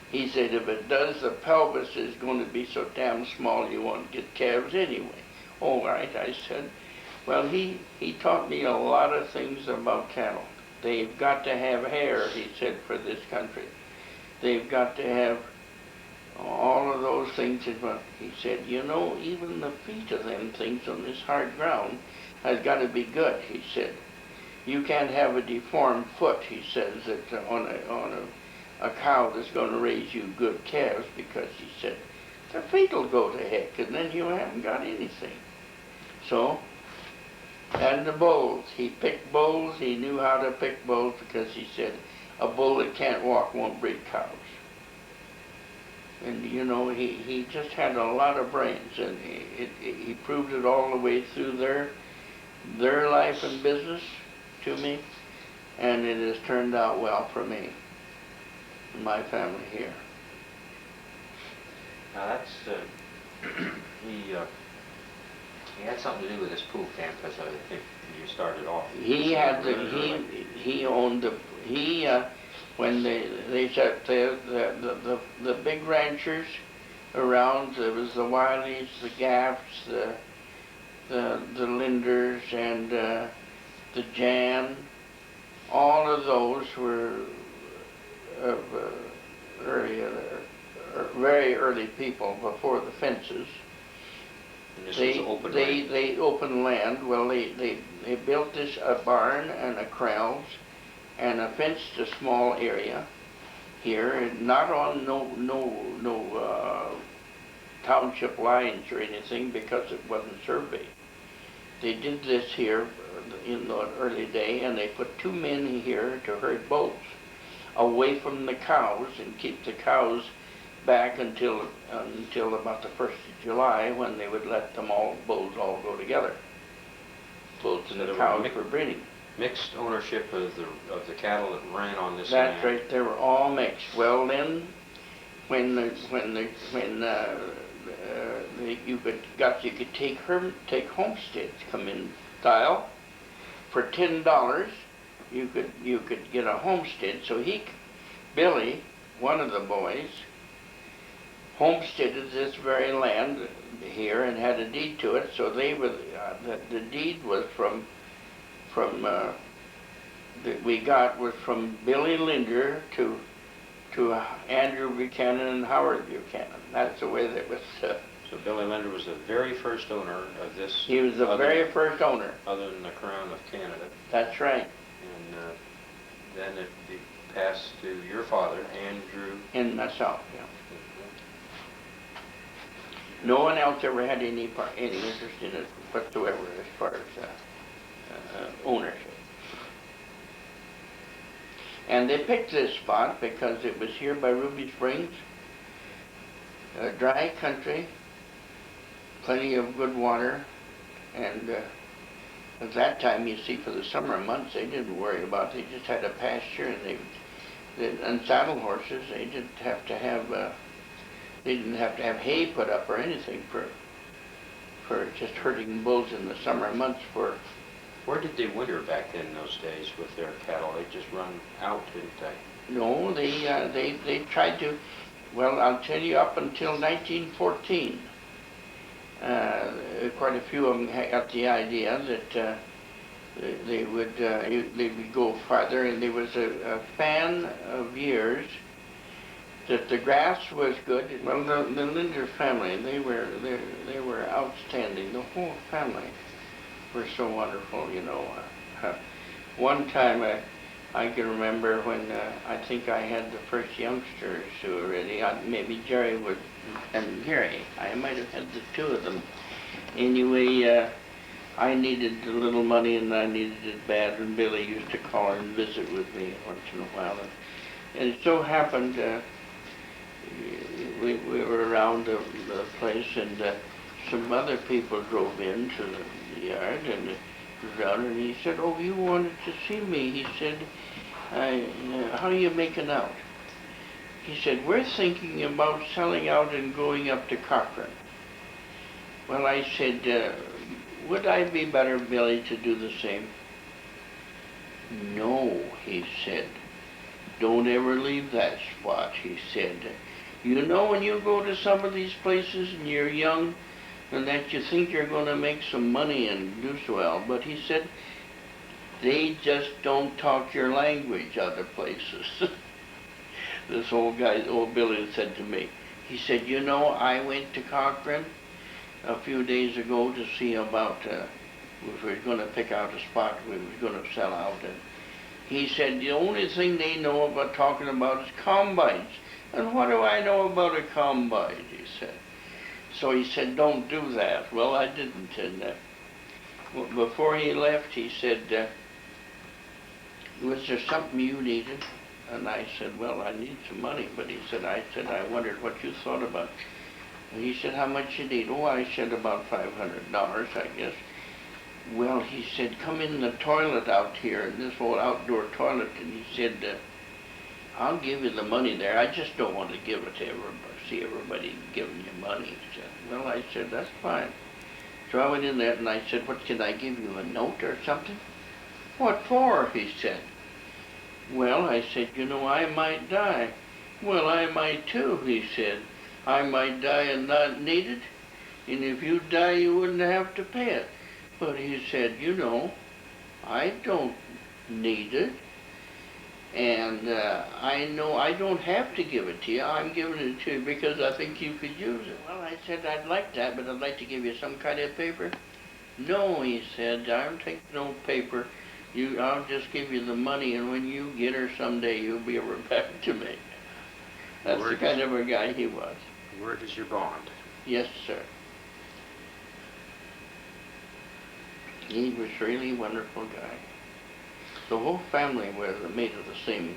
He said, if it does, the pelvis is going to be so damn small you won't get calves anyway. All right, I said. Well, he taught me a lot of things about cattle. They've got to have hair, he said, for this country. They've got to have all of those things. He said, you know, even the feet of them things on this hard ground has got to be good, he said. You can't have a deformed foot, he says, that on a cow that's going to raise you good calves, because he said, the feet will go to heck, and then you haven't got anything. So, and the bulls. He picked bulls. He knew how to pick bulls because he said, a bull that can't walk won't breed cows. And, you know, he just had a lot of brains, and he proved it all the way through their life and business to me, and it has turned out well for me and my family here. Now that's, he had something to do with this pool camp, because I think you started off. He owned the, when they said the big ranchers around, there was the Wileys, the Gaffs, the Linders, and the Jan. All of those were of very early people before the fences. And this was open land. They open land. Well, they built this a barn and a corrals and a fenced a small area here, not on no township lines or anything, because it wasn't surveyed. They did this here in the early day, and they put 2 men here to herd bulls away from the cows and keep the cows back until about the 1st of July, when they would let them bulls all go together. Bulls and the cows for breeding. Mixed ownership of the cattle that ran on this land. That's right. They were all mixed. Well, then, when you could take homesteads, come in style, for $10, you could get a homestead. So Billy, one of the boys, homesteaded this very land here and had a deed to it. So they were the deed was was from Billy Linder to Andrew Buchanan and Howard Buchanan. That's the way that was. So Billy Linder was the very first owner of this. He was the very first owner. Other than the Crown of Canada. That's right. And then it passed to your father, Andrew. In myself, yeah. No one else ever had any interest in it whatsoever as far as ownership. And they picked this spot because it was here by Ruby Springs, a dry country, plenty of good water, and at that time, you see, for the summer months, they didn't worry about it. They just had a pasture, and saddle horses. They didn't have to have hay put up or anything for just herding bulls in the summer months. Where did they winter back then in those days with their cattle? They just run out, didn't they? No, they tried to. well, I'll tell you, up until 1914, quite a few of them got the idea that they would go farther, and there was a span of years that the grass was good. Well, the Linder family, they were outstanding. The whole family were so wonderful, you know. One time I can remember when I think I had the first youngsters who were ready. Maybe Jerry would, and Gary. I might have had the two of them. Anyway, I needed a little money, and I needed it bad, and Billy used to call and visit with me once in a while. And it so happened we were around the place, and some other people drove into the yard, and and he said, "Oh, you wanted to see me?" He said, "How are you making out?" He said, "We're thinking about selling out and going up to Cochrane." Well, I said, "Would I be better, Billy, to do the same?" "No," he said. "Don't ever leave that spot," he said. "You know, when you go to some of these places and you're young, and that you think you're going to make some money and do so well," but he said, "they just don't talk your language other places." This old Billy said to me, he said, "You know, I went to Cochrane a few days ago to see about, we were going to pick out a spot we were going to sell out, and he said, the only thing they know about talking about is combines. And what do I know about a combine?" he said. So he said, "Don't do that." Well, I didn't. And before he left, he said, "Was there something you needed?" And I said, "Well, I need some money." But he said, I wondered what you thought about." And he said, "How much you need?" "Oh," I said, "about $500, I guess." "Well," he said, "come in the toilet out here, in this old outdoor toilet." And he said, "I'll give you the money there. I just don't want to give it to everybody, see everybody giving you money." He said, "Well," I said, "that's fine." So I went in there and I said, "What, can I give you a note or something?" "What for?" he said. "Well," I said, "you know, I might die." "Well, I might too," he said. "I might die and not need it, and if you die, you wouldn't have to pay it." But he said, "You know, I don't need it. And I know I don't have to give it to you. I'm giving it to you because I think you could use it." Well, I said, "I'd like that, but I'd like to give you some kind of paper." "No," he said, "I'll take no paper. I'll just give you the money, and when you get her someday, you'll be over back to me." That's the kind of a guy he was. Word is your bond. Yes, sir. He was really a wonderful guy. The whole family was made of the same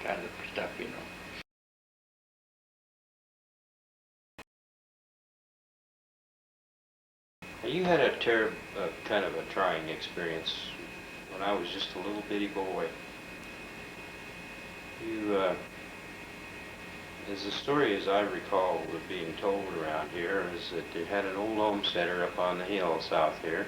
kind of stuff, you know. Now, you had a kind of a trying experience when I was just a little bitty boy. You, as the story as I recall was being told around here, is that they had an old homesteader up on the hill south here,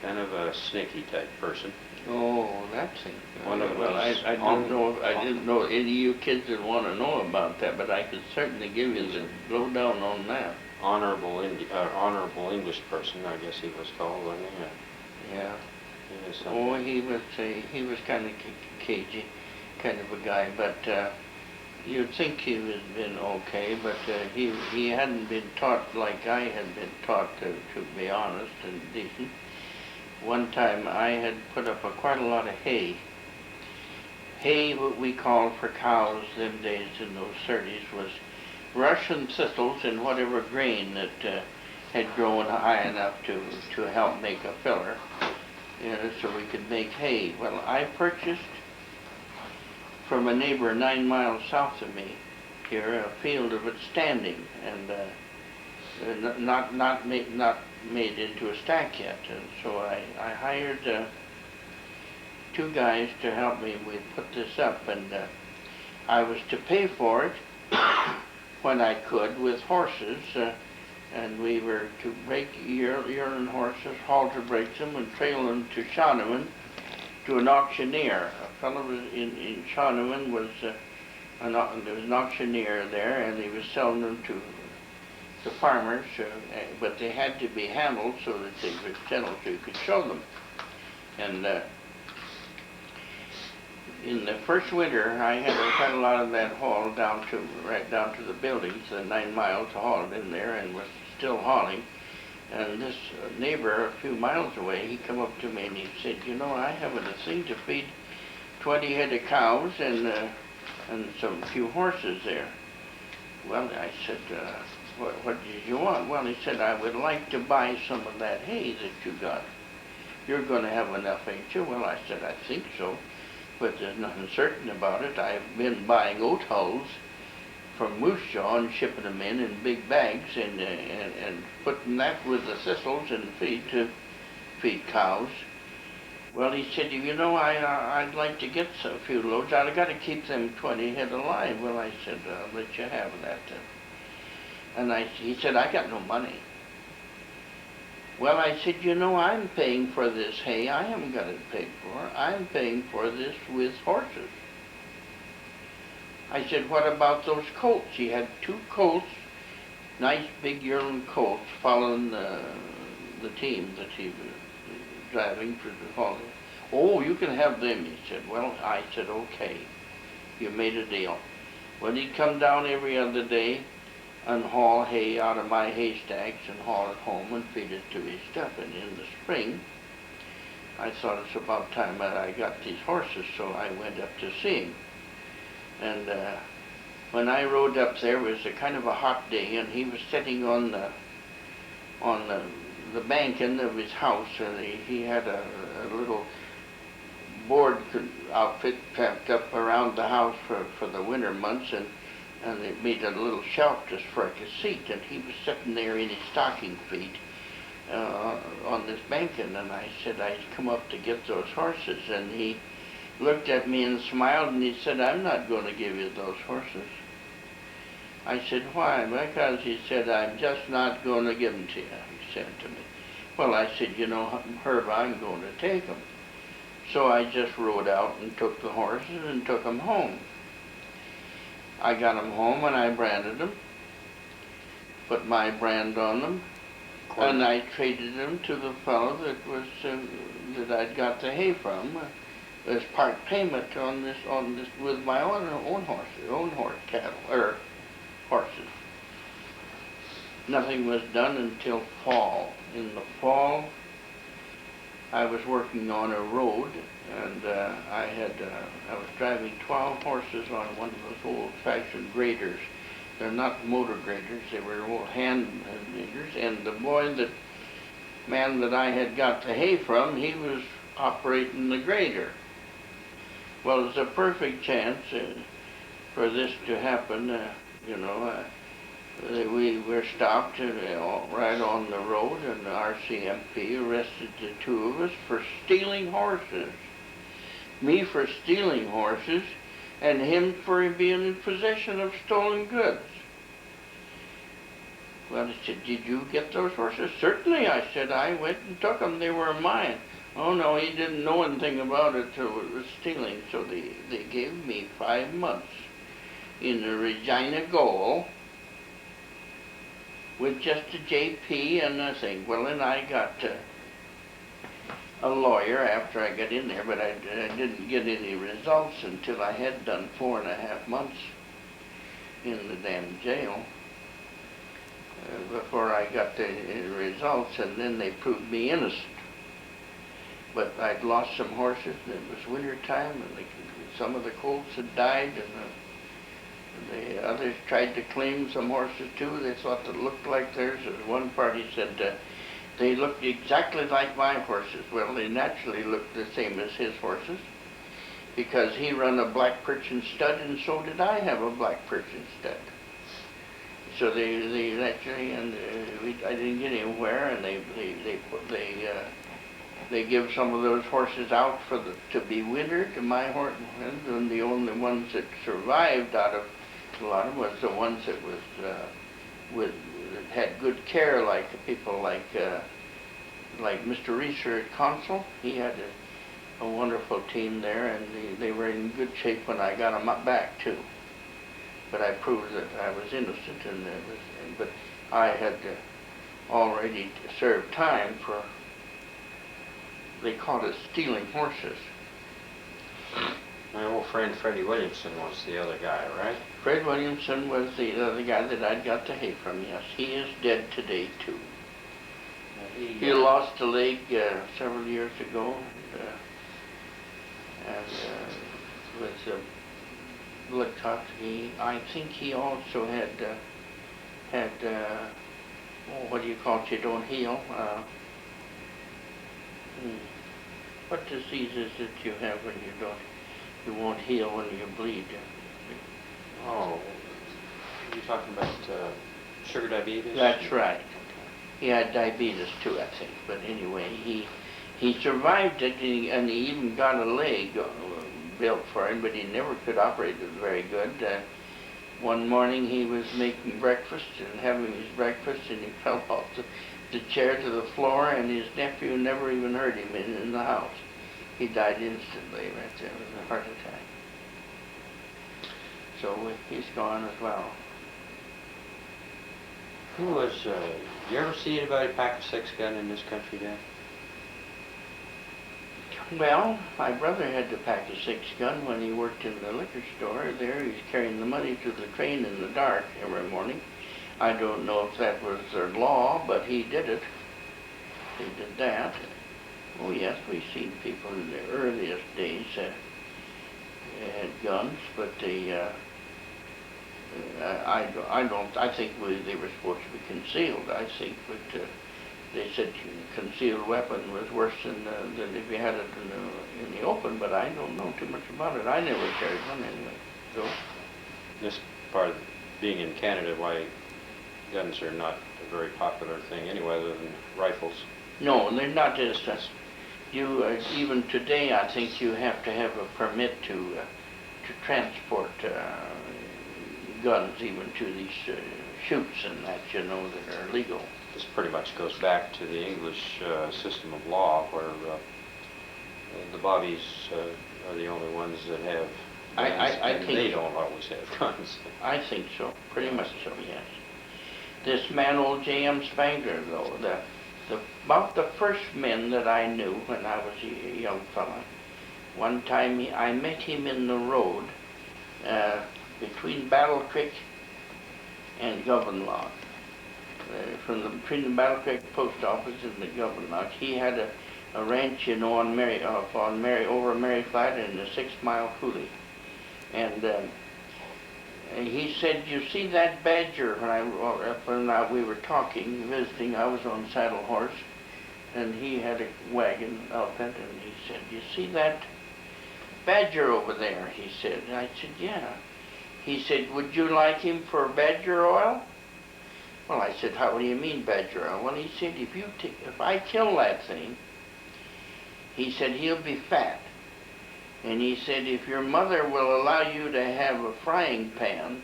kind of a sneaky type person. Oh, that's it. One of Well, I didn't know any of you kids would want to know about that, but I could certainly give you the lowdown on that. Honorable English person, I guess he was called, wasn't he? Yeah. He was Oh, he was kind of cagey, kind of a guy, but you'd think he was been okay, but he hadn't been taught like I had been taught, to be honest and decent. One time I had put up quite a lot of hay. Hay, what we called for cows them days in those 30s, was Russian thistles and whatever grain that had grown high enough to help make a filler, you know, so we could make hay. Well, I purchased from a neighbor 9 miles south of me here a field of it standing, and not made into a stack yet. And so I hired 2 guys to help me. We put this up, and I was to pay for it when I could with horses, and we were to break yearling horses, halter break them, and trail them to Shawneman to an auctioneer. A fellow in Shawneman was there was an auctioneer there, and he was selling them to the farmers, but they had to be handled so that they could settle so you could show them. And in the first winter, I had quite a lot of that hauled right down to the buildings, the 9 miles hauled in there, and was still hauling. And this neighbor a few miles away, he come up to me and he said, you know, I haven't a thing to feed 20 head of cows and some few horses there. Well, I said, what did you want? Well, he said, I would like to buy some of that hay that you got. You're going to have enough, ain't you? Well, I said, I think so, but there's nothing certain about it. I've been buying oat hulls from Moose Jaw and shipping them in big bags and putting that with the thistles and feed to feed cows. Well, he said, you know, I'd like to get a few loads. I've got to keep them 20 head alive. Well, I said, I'll let you have that then. And he said, I got no money. Well, I said, you know, I'm paying for this hay. I haven't got it paid for. I'm paying for this with horses. I said, what about those colts? He had 2 colts, nice big yearling colts, following the team that he was driving for the holiday. Oh, you can have them, he said. Well, I said, okay, you made a deal. Well, he'd come down every other day and haul hay out of my haystacks and haul it home and feed it to his stuff. And in the spring, I thought it's about time that I got these horses, so I went up to see him. And when I rode up there, it was a kind of a hot day, and he was sitting on the banking of his house, and he had a little board outfit packed up around the house for the winter months, and they made a little shelf just for like a seat, and he was sitting there in his stocking feet on this banking, and I said I'd come up to get those horses, and he looked at me and smiled, and he said, I'm not going to give you those horses. I said, why? Because he said, I'm just not going to give them to you, he said to me. Well, I said, you know, Herb, I'm going to take them. So I just rode out and took the horses and took them home. I got them home and I branded them, put my brand on them, and I traded them to the fellow that I'd got the hay from as part payment on this with my own horses. Nothing was done until fall. In the fall, I was working on a road, and I was driving 12 horses on one of those old-fashioned graders. They're not motor graders; they were old hand graders. And the man that I had got the hay from, he was operating the grader. Well, it's a perfect chance for this to happen. We were stopped right on the road, and the RCMP arrested the 2 of us for stealing horses. Me for stealing horses, and him for being in possession of stolen goods. Well, he said, did you get those horses? Certainly, I said. I went and took them. They were mine. Oh, no, he didn't know anything about it till it was stealing, so they gave me 5 months in the Regina Gaol with just a JP and nothing. Well, then I got a lawyer after I got in there, but I didn't get any results until I had done 4.5 months in the damn jail before I got the results, and then they proved me innocent. But I'd lost some horses, and it was winter time, and some of the colts had died, and the others tried to claim some horses too. They thought that looked like theirs. One party said they looked exactly like my horses. Well, they naturally looked the same as his horses, because he run a black Persian stud, and so did I have a black Persian stud. So they naturally, and I didn't get anywhere, and they give some of those horses out to be wintered to my horses, and the only ones that survived out of a lot of them was the ones that that had good care, like people like Mr. Reeser at Consul. He had a wonderful team there, and they were in good shape when I got them up back too. but I proved that I was innocent, but I had already served time for, they called it stealing horses. My old friend Freddie Williamson was the other guy, right? Fred Williamson was the other guy that I'd got the hay from, yes. He is dead today, too. He lost a leg several years ago, and was blood clot. I think he also had what do you call it? You don't heal. What disease is it you have when you won't heal when you bleed? Oh, you're talking about sugar diabetes? That's right. He had diabetes too, I think. But anyway, he survived it, and he even got a leg built for him, but he never could operate it very good. One morning he was making breakfast and having his breakfast, and he fell off the chair to the floor, and his nephew never even heard him in the house. He died instantly right there. It was a heart attack. So he's gone as well. Who was, you ever see anybody pack a 6-gun in this country, Dan? Well, my brother had to pack a 6-gun when he worked in the liquor store. There, he's carrying the money to the train in the dark every morning. I don't know if that was their law, but he did it. He did that. Oh yes, we've seen people in the earliest days had guns, but I think they were supposed to be concealed, I think, but they said concealed weapon was worse than if you had it in the open, but I don't know too much about it. I never carried one anyway. So This part of being in Canada, why guns are not a very popular thing anyway, other than rifles. no, they're not just you. Even today, I think you have to have a permit to transport guns, even to these shoots and that, you know, that are legal. This pretty much goes back to the English system of law, where the bobbies are the only ones that have guns, I and think they so. don't always have guns. I think so, pretty much so, yes. This man, old J.M. Spangler, though, about the first men that I knew when I was a young fella, one time I met him in the road between Battle Creek and Govan between the Battle Creek post office and the Govan Lodge. He had a ranch, you know, over Mary Flat in the 6 Mile Coulee. And he said, "You see that badger?" When we were talking, visiting, I was on Saddle Horse, and he had a wagon outfit, and he said, "You see that badger over there?" He said. And I said, "Yeah." He said, "Would you like him for badger oil?" Well, I said, "How do you mean badger oil?" Well, he said, if I kill that thing, he said, he'll be fat. And he said, if your mother will allow you to have a frying pan,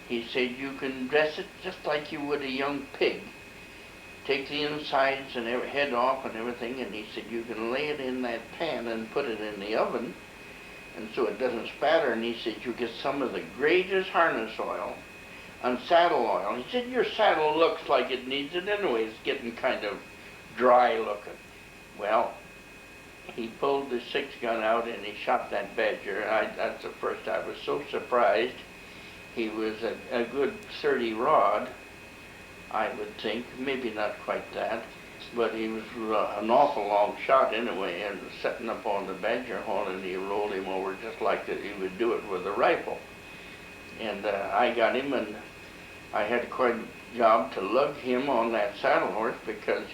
he said, you can dress it just like you would a young pig. Take the insides and head off and everything, and he said, you can lay it in that pan and put it in the oven, and so it doesn't spatter. And he said, you get some of the greatest harness oil and saddle oil. He said, your saddle looks like it needs it anyway. It's getting kind of dry looking. Well, he pulled the 6-gun out and he shot that badger. That's the first. I was so surprised. He was a good 30 rod, I would think. Maybe not quite that, but he was an awful long shot anyway, and setting up on the badger horn, and he rolled him over just like that he would do it with a rifle. And I got him, and I had quite a job to lug him on that saddle horse, because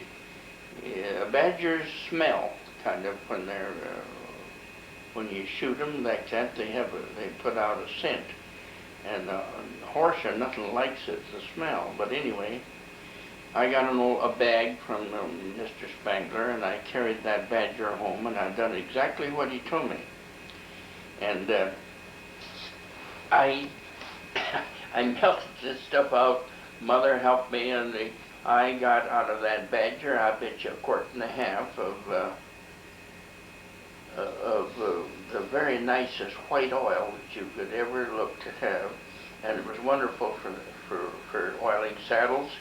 badgers smell kind of when you shoot them like that. They put out a scent, and the horse or nothing likes it, the smell. But anyway, I got a bag from Mr. Spangler, and I carried that badger home, and I done exactly what he told me. And I melted this stuff out. Mother helped me, and I got out of that badger, I bet you, 1.5 quarts of the very nicest white oil that you could ever look to have. and it was wonderful for oiling saddles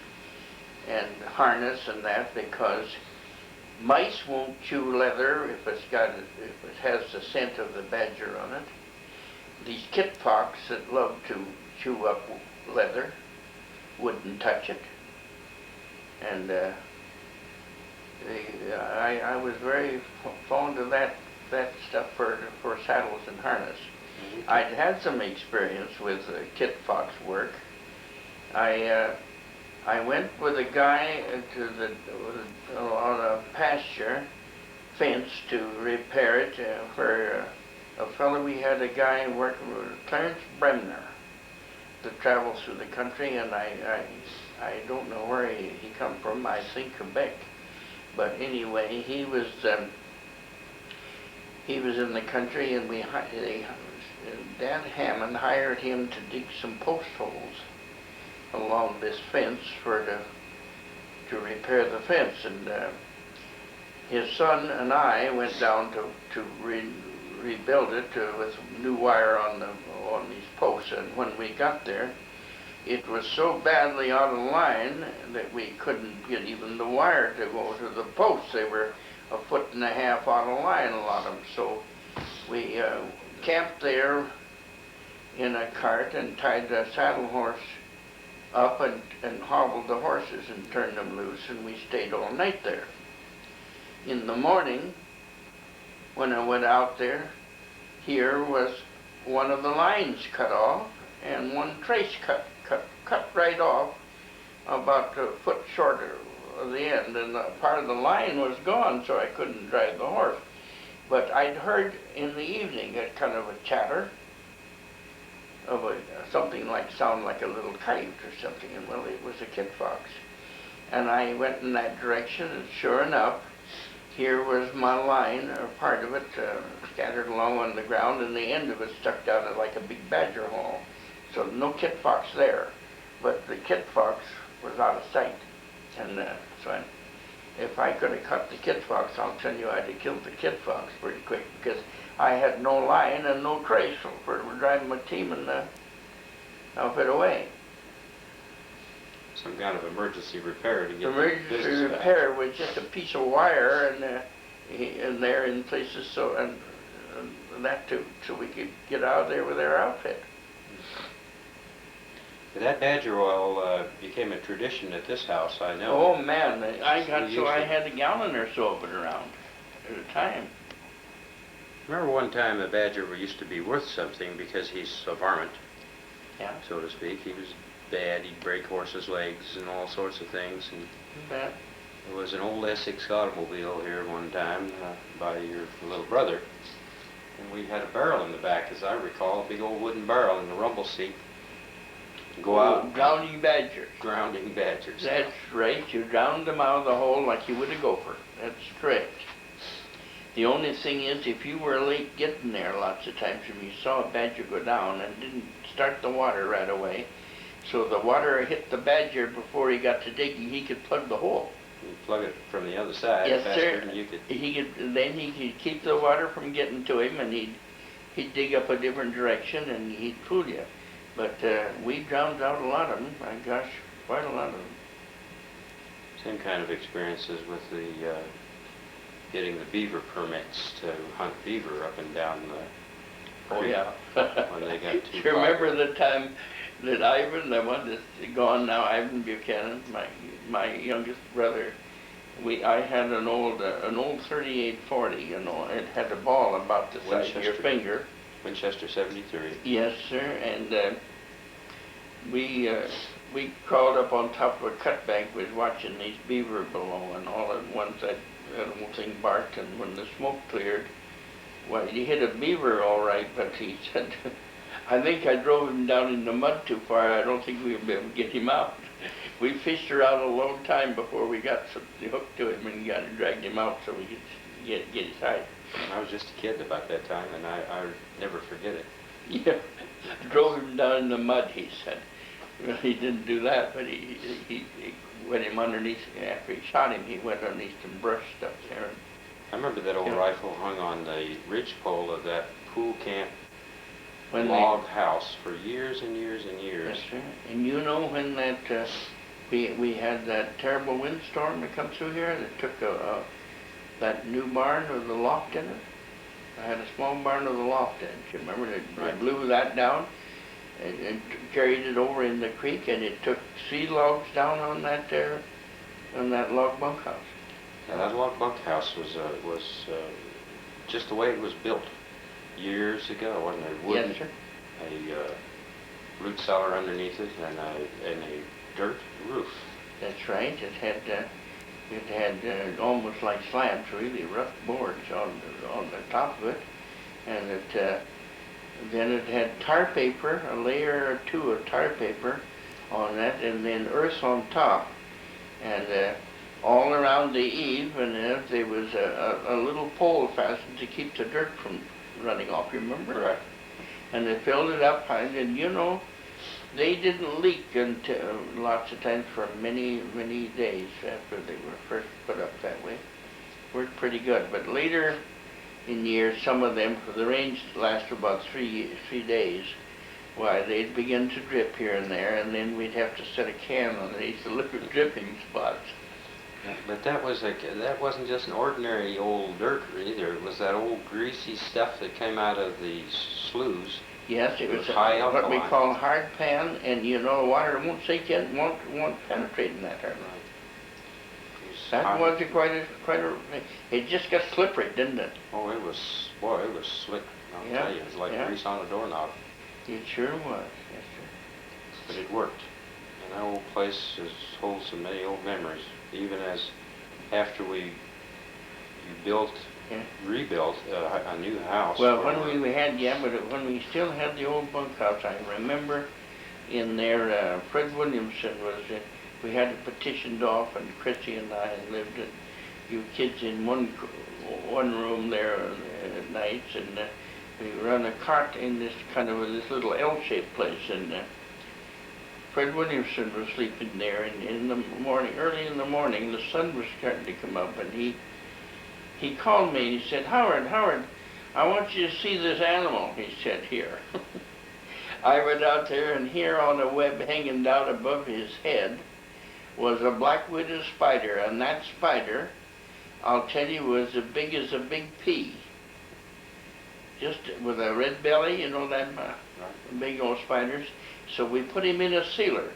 and harness and that, because mice won't chew leather if it has the scent of the badger on it. These kit fox that love to chew up leather wouldn't touch it, and I was very fond of that stuff for saddles and harness. I'd had some experience with kit fox work. I went with a guy on a pasture fence to repair it for a fellow. We had a guy working with Clarence Bremner that travels through the country, and I don't know where he come from. I think Quebec, but anyway, he was in the country, and Dan Hammond hired him to dig some post holes along this fence to repair the fence, and his son and I went down to rebuild it with new wire on these posts. And when we got there, it was so badly out of line that we couldn't get even the wire to go to the posts. They were 1.5 feet out of line, a lot of them. So we camped there in a cart and tied the saddle horse up and hobbled the horses and turned them loose, and we stayed all night there. In the morning, when I went out there, here was one of the lines cut off and one trace cut right off, about 1 foot short of the end, and part of the line was gone, so I couldn't drive the horse. But I'd heard in the evening a kind of a chatter of something sound like a little kite or something, and well, it was a kit fox. And I went in that direction, and sure enough, here was my line, or part of it, scattered along on the ground, and the end of it stuck down like a big badger hole. So no kit fox there, but the kit fox was out of sight. And so if I could have cut the kit fox, I'll tell you I'd have killed the kit fox pretty quick, because I had no line and no trace for driving my team and outfit away. Some kind of emergency repair to get emergency repair back. Was just a piece of wire and there in places, so and that too, so we could get out of there with our outfit. That badger oil became a tradition at this house, I know. Oh man, I had a gallon or so of it around at a time. Remember one time a badger used to be worth something because he's a varmint, yeah, so to speak. He was bad. He'd break horses' legs and all sorts of things. And there was an old Essex automobile here one time by your little brother, and we had a barrel in the back, as I recall, a big old wooden barrel in the rumble seat. Go out. Drowning badgers. Drowning badgers. That's right. You drowned them out of the hole like you would a gopher. That's correct. The only thing is, if you were late getting there lots of times, if you saw a badger go down and didn't start the water right away, so the water hit the badger before he got to digging, he could plug the hole. You'd plug it from the other side faster than you could. Then he could keep the water from getting to him, and he'd dig up a different direction, and he'd fool you. But we drowned out a lot of them. My gosh, quite a lot of them. Same kind of experiences with the getting the beaver permits to hunt beaver up and down the creek. Oh yeah. When they got too Do you remember the time that Ivan, the one that's gone now, Ivan Buchanan, my youngest brother, I had an old 3840, you know, it had a ball about the size of your finger. Winchester 73. Yes, sir, and we crawled up on top of a cut bank, was watching these beaver below, and all at once that little thing barked, and when the smoke cleared, well, he hit a beaver all right, but he said, I think I drove him down in the mud too far. I don't think we'll be able to get him out. We fished around a long time before we got the hook to him and dragged him out so we could get his hide. I was just a kid about that time, and I never forget it. Yeah, drove him down in the mud, he said. Well, he didn't do that, but he went him underneath. After he shot him, he went underneath some brush stuff there. I remember that old rifle hung on the ridgepole of that pool camp when log house for years and years and years. Yes, sir. And you know when that we had that terrible windstorm that come through here that took that new barn with the loft in it? I had a small barn with a loft in it. You remember? They blew that down and carried it over in the creek, and it took 3 logs down on that log bunkhouse. Yeah, that log bunkhouse was just the way it was built years ago, wasn't it? Wooden, Yes, sir. A root cellar underneath it, and a dirt roof. That's right. It had almost like slabs, really rough boards on the top of it, and then it had tar paper, a layer or 2 of tar paper on that, and then earth on top, and all around the eave, and there was a little pole fastened to keep the dirt from running off. You remember? Right. And they filled it up, and you know, they didn't leak until lots of times for many, many days after they were first put up that way. Worked pretty good, but later in years, some of them, for the rains lasted about 3 days, why, they'd begin to drip here and there, and then we'd have to set a can underneath the liquid dripping spots. Yeah, but that wasn't just an ordinary old dirt either. It was that old greasy stuff that came out of the sloughs. Yes, it was high what we alkaline. call hard pan, and you know, water won't sink in, won't penetrate in that hard. That was quite a. It just got slippery, didn't it? Oh, it was slick. I'll Yeah, tell you, it was like yeah. grease on a doorknob. It sure was. Yes, sir. But it worked. And that old place holds so many old memories. Even as after you rebuilt a new house. Well, when we still had the old bunkhouse, I remember in there, Fred Williamson we had it petitioned off, and Chrissy and I lived it, you kids in one room there at nights, and we run a cart in this little L-shaped place, and Fred Williamson was sleeping there, and in the morning, early in the morning, the sun was starting to come up, and he called me and he said, Howard, I want you to see this animal, he said, here. I went out there, and here on a web hanging down above his head was a black-widow spider, and that spider, I'll tell you, was as big as a big pea. Just with a red belly, you know, that big old spiders. So we put him in a sealer.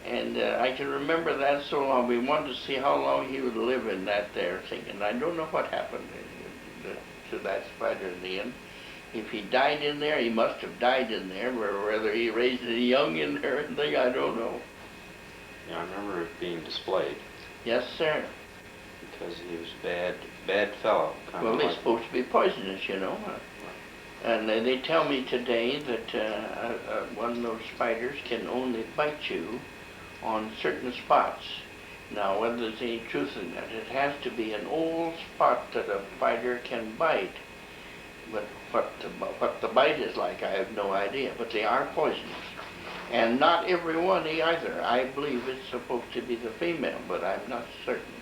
And I can remember that so long. We wanted to see how long he would live in that there thing. And I don't know what happened to that spider in the end. If he died in there, he must have died in there. Whether he raised a young in there and thing, I don't know. Yeah, I remember it being displayed. Yes, sir. Because he was a bad fellow. Well, they're supposed to be poisonous, you know. And they tell me today that one of those spiders can only bite you on certain spots. Now, whether there's any truth in that, it has to be an old spot that a spider can bite. But what the bite is like, I have no idea. But they are poisonous. And not every one either. I believe it's supposed to be the female, but I'm not certain.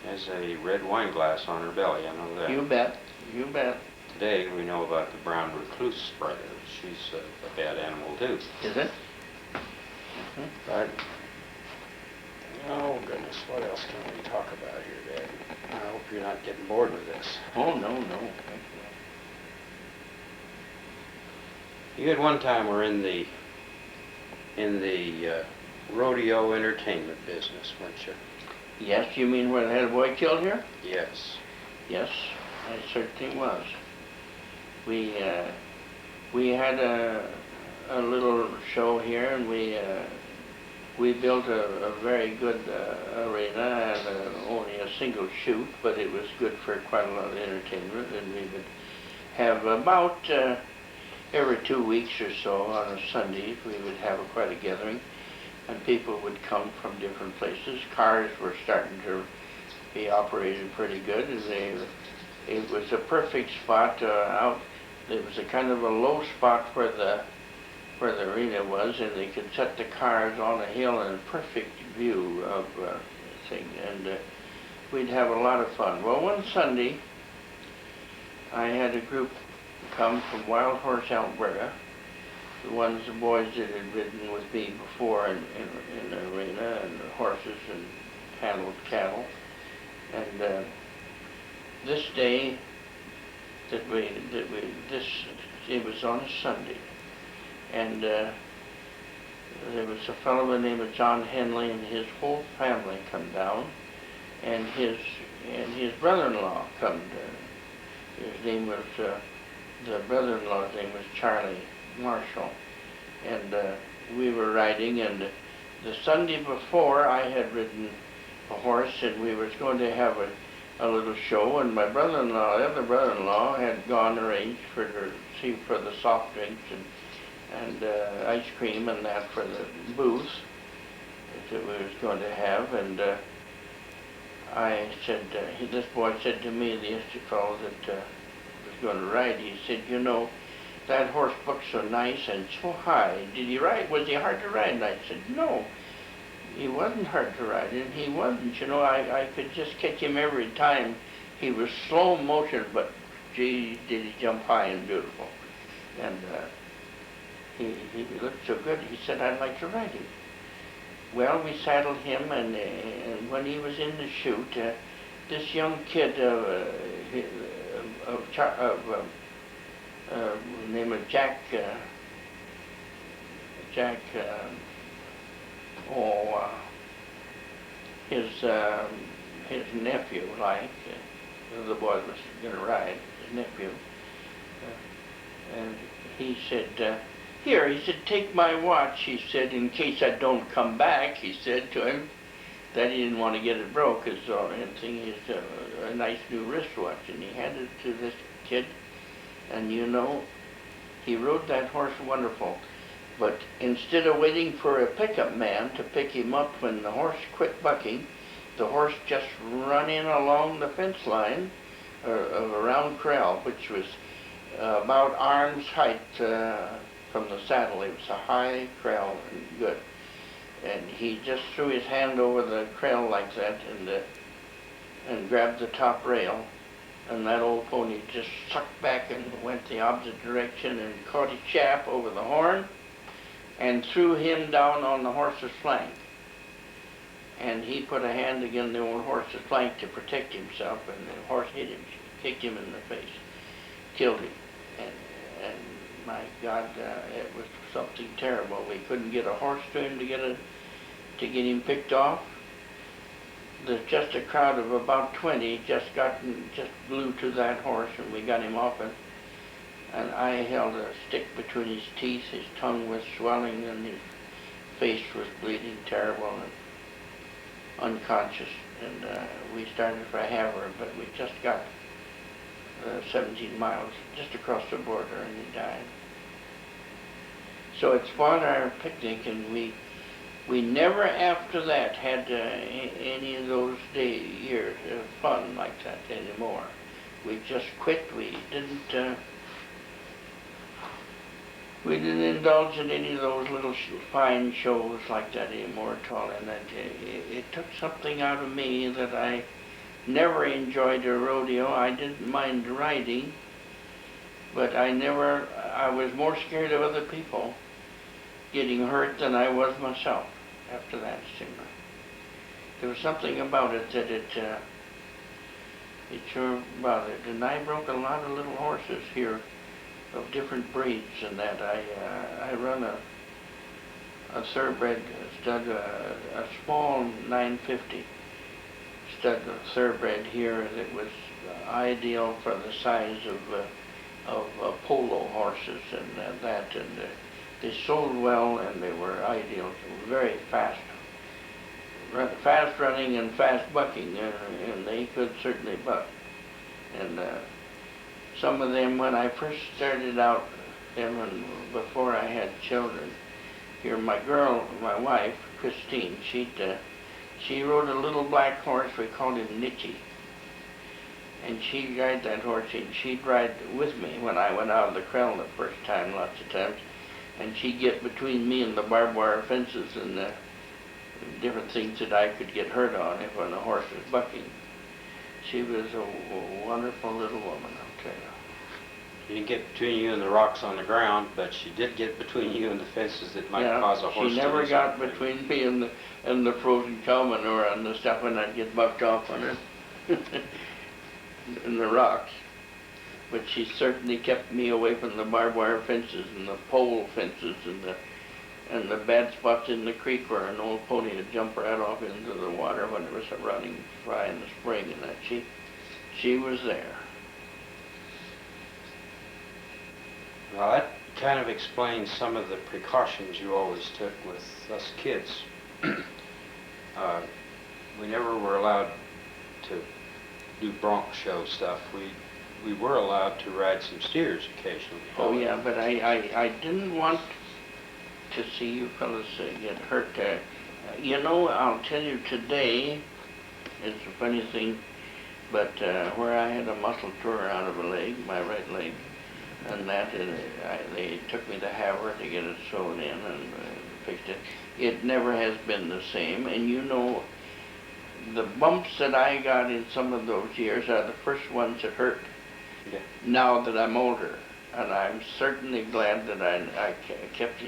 Has a red wine glass on her belly, I know that. You bet. You bet. Today we know about the brown recluse spider. She's a bad animal too. Is it? But, oh goodness, what else can we talk about here, Dad? I hope you're not getting bored with this. Oh, no. You at one time were in the rodeo entertainment business, weren't you? Yes, you mean where they had a boy killed here? Yes. Yes, I certainly was. We had a little show here, and we built a very good arena, and only a single shoot, but it was good for quite a lot of entertainment, and we would have about every 2 weeks or so on a Sunday, we would have quite a gathering, and people would come from different places. Cars were starting to be operated pretty good, and it was a perfect spot out. It was a kind of a low spot where the arena was, and they could set the cars on a hill in a perfect view of the thing, and we'd have a lot of fun. Well, one Sunday, I had a group come from Wild Horse, Alberta. The boys that had ridden with me before in the arena, and the horses and handled cattle. And this day it was on a Sunday, and there was a fellow by the name of John Henley, and his whole family come down, and his brother-in-law come. His name was the brother-in-law's name was Charlie Marshall, and we were riding. And the Sunday before, I had ridden a horse, and we was going to have a little show. And my brother-in-law, the other brother-in-law, had gone arranged for the soft drinks and ice cream and that for the booth that we was going to have. And I said, this boy said to me, the Easter fellow that was going to ride, he said, you know, that horse looks so nice and so high. Did he ride? Was he hard to ride? And I said, no, he wasn't hard to ride, and he wasn't. You know, I could just catch him every time. He was slow motion, but gee, did he jump high and beautiful. And he looked so good. He said, I'd like to ride him. Well, we saddled him, and when he was in the chute, this young kid name of Jack, his nephew, the boy was going to ride, his nephew, and he said, here, he said, take my watch, he said, in case I don't come back, he said to him, that he didn't want to get it broke, his thing is a nice new wristwatch, and he handed it to this kid. And you know, he rode that horse wonderful. But instead of waiting for a pickup man to pick him up when the horse quit bucking, the horse just run in along the fence line of a round corral, which was about arm's height from the saddle. It was a high corral and good. And he just threw his hand over the corral like that and grabbed the top rail. And that old pony just sucked back and went the opposite direction and caught his chap over the horn and threw him down on the horse's flank. And he put a hand against the old horse's flank to protect himself, and the horse hit him, kicked him in the face, killed him. And my God, it was something terrible. We couldn't get a horse to him to get him picked off. There's just a crowd of about 20 just blew to that horse, and we got him off, and I held a stick between his teeth. His tongue was swelling, and his face was bleeding terrible and unconscious. And we started for Havre, but we just got 17 miles just across the border, and he died. So it spoiled our picnic, and we never after that had any of those years of fun like that anymore. We just quit. We didn't indulge in any of those little fine shows like that anymore at all. And it took something out of me that I never enjoyed a rodeo. I didn't mind riding, but I was more scared of other people getting hurt than I was myself. After that, there was something about it that it sure bothered. And I broke a lot of little horses here of different breeds, and that I run a thoroughbred stud, a small 950 stud thoroughbred here that was ideal for the size of polo horses and that. They sold well, and they were ideal. They were very fast running and fast bucking, and they could certainly buck. And some of them, when I first started out, and before I had children, here my wife, Christine, she rode a little black horse. We called him Nitchy. And she'd ride that horse, and she'd ride with me when I went out of the corral the first time, lots of times. And she'd get between me and the barbed wire fences and different things that I could get hurt on when the horse was bucking. She was a wonderful little woman, I'll tell you. She didn't get between you and the rocks on the ground, but she did get between you and the fences that might Yeah, cause a horse to she never do got something. between me and the frozen cow manure and the stuff, and I'd get bucked off on it. And the rocks. But she certainly kept me away from the barbed wire fences and the pole fences and the bad spots in the creek where an old pony would jump right off into the water when it was running dry in the spring, and that she was there. Well, that kind of explains some of the precautions you always took with us kids. We never were allowed to do bronc show stuff. We were allowed to ride some steers occasionally. Oh yeah, but I didn't want to see you fellas get hurt. You know, I'll tell you today, it's a funny thing, but where I had a muscle tore out of a leg, my right leg, and that, they took me to Havre to get it sewn in and fixed it. It never has been the same, and you know, the bumps that I got in some of those years are the first ones that hurt. Yeah. Now that I'm older, and I'm certainly glad that I kept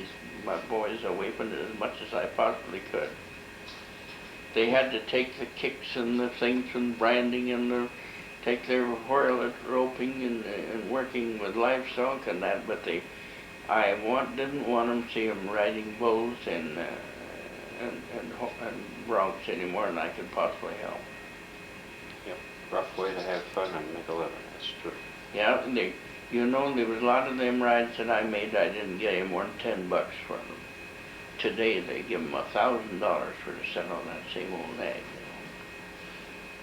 my boys away from it as much as I possibly could. They had to take the kicks and the things and branding and take their whirl at roping and working with livestock and that, but didn't want them to see them riding bulls and broncs any more than I could possibly help. Yep. Rough way to have fun and make a living, that's true. Yeah, you know, there was a lot of them rides that I made, I didn't get any more than $10 for them. Today they give them $1,000 for to set on that same old nag.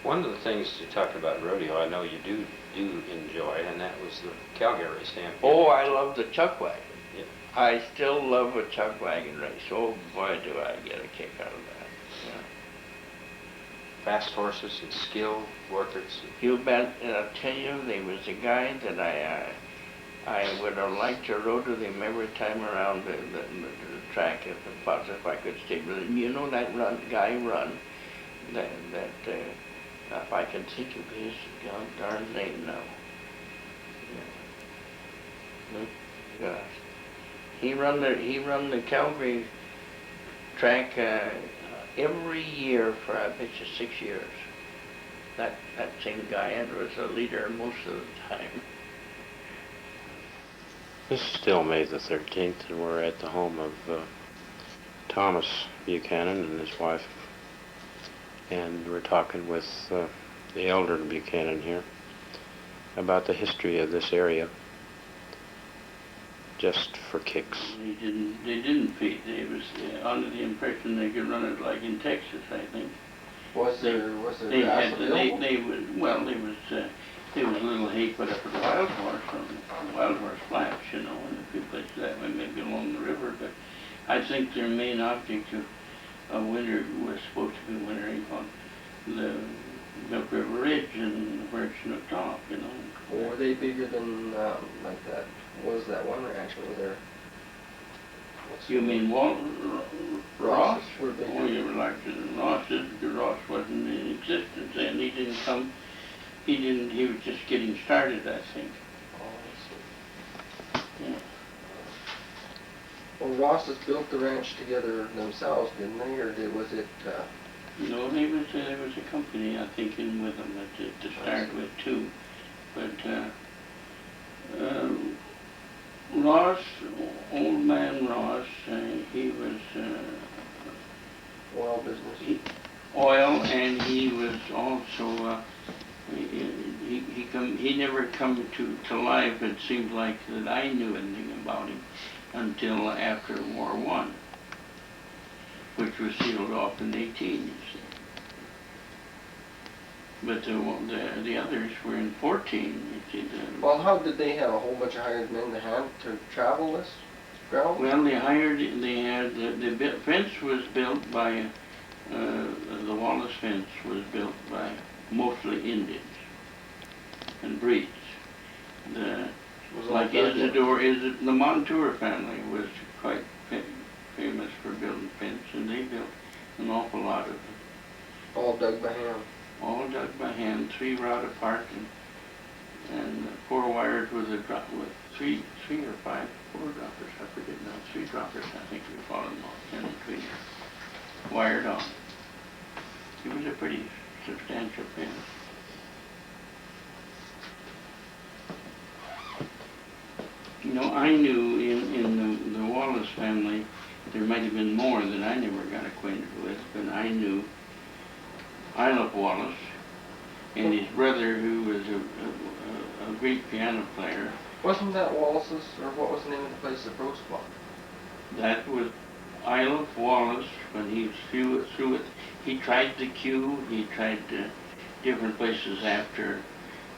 One of the things you talked about rodeo, I know you do enjoy, and that was the Calgary Stampede. Oh, I love the chuck wagon. Yeah. I still love a chuck wagon race. Oh boy, do I get a kick out of that. Yeah. Fast horses and skilled workers. You bet. I'll tell you, there was a guy that I would have liked to rode with him every time around the track if I could stay with him. You know that guy that if I can think of his darn name now. Yeah. Gosh. He run the Calgary track every year for I bet you 6 years. That same guy, and was a leader most of the time. This is still May the 13th, and we're at the home of Thomas Buchanan and his wife, and we're talking with the elder Buchanan here about the history of this area, just for kicks. They didn't feed. They was under the impression they could run it like in Texas, I think. Was there grass available? There was a little hay put up for the wild horse on Wild Horse Flats, you know, and a few places that way, maybe along the river. But I think their main object of winter was supposed to be wintering on the Milk River Ridge and where it snooked off, you know. Or were they bigger than like that? Was that one ranch over there? You mean Ross? Ross were bigger. Oh, you were like Ross. Ross wasn't in existence then. He didn't come. He was just getting started, I think. Oh, I see. Yeah. Well, Ross's built the ranch together themselves, didn't they? Or was it? No, there was a company, I think, in with them to start with too. But Ross, old man Ross, he was Oil business. Oil, and he was also he never come to life. It seemed like that I knew anything about him until after War I, which was sealed off in 18. You see. But the others were in 14. You see. Well, how did they have a whole bunch of hired men to travel this ground? Well, they had the fence was built by the Wallace fence was built by mostly Indians and breeds. Like the Montour family was quite famous for building fence, and they built an awful lot of them. All dug by hand. All dug by hand, 3 rod apart, and 4 wires with a drop, with three or five, 4 droppers, I forget now, 3 droppers, I think we call them all, in between there, wired on. It was a pretty substantial fence. You know, I knew in the Wallace family, there might have been more that I never got acquainted with, but I knew Isla Wallace and his brother, who was a great piano player. Wasn't that Wallace's, or what was the name of the place that Bruce bought? That was Isla Wallace. When he threw it, he tried the Q, he tried different places after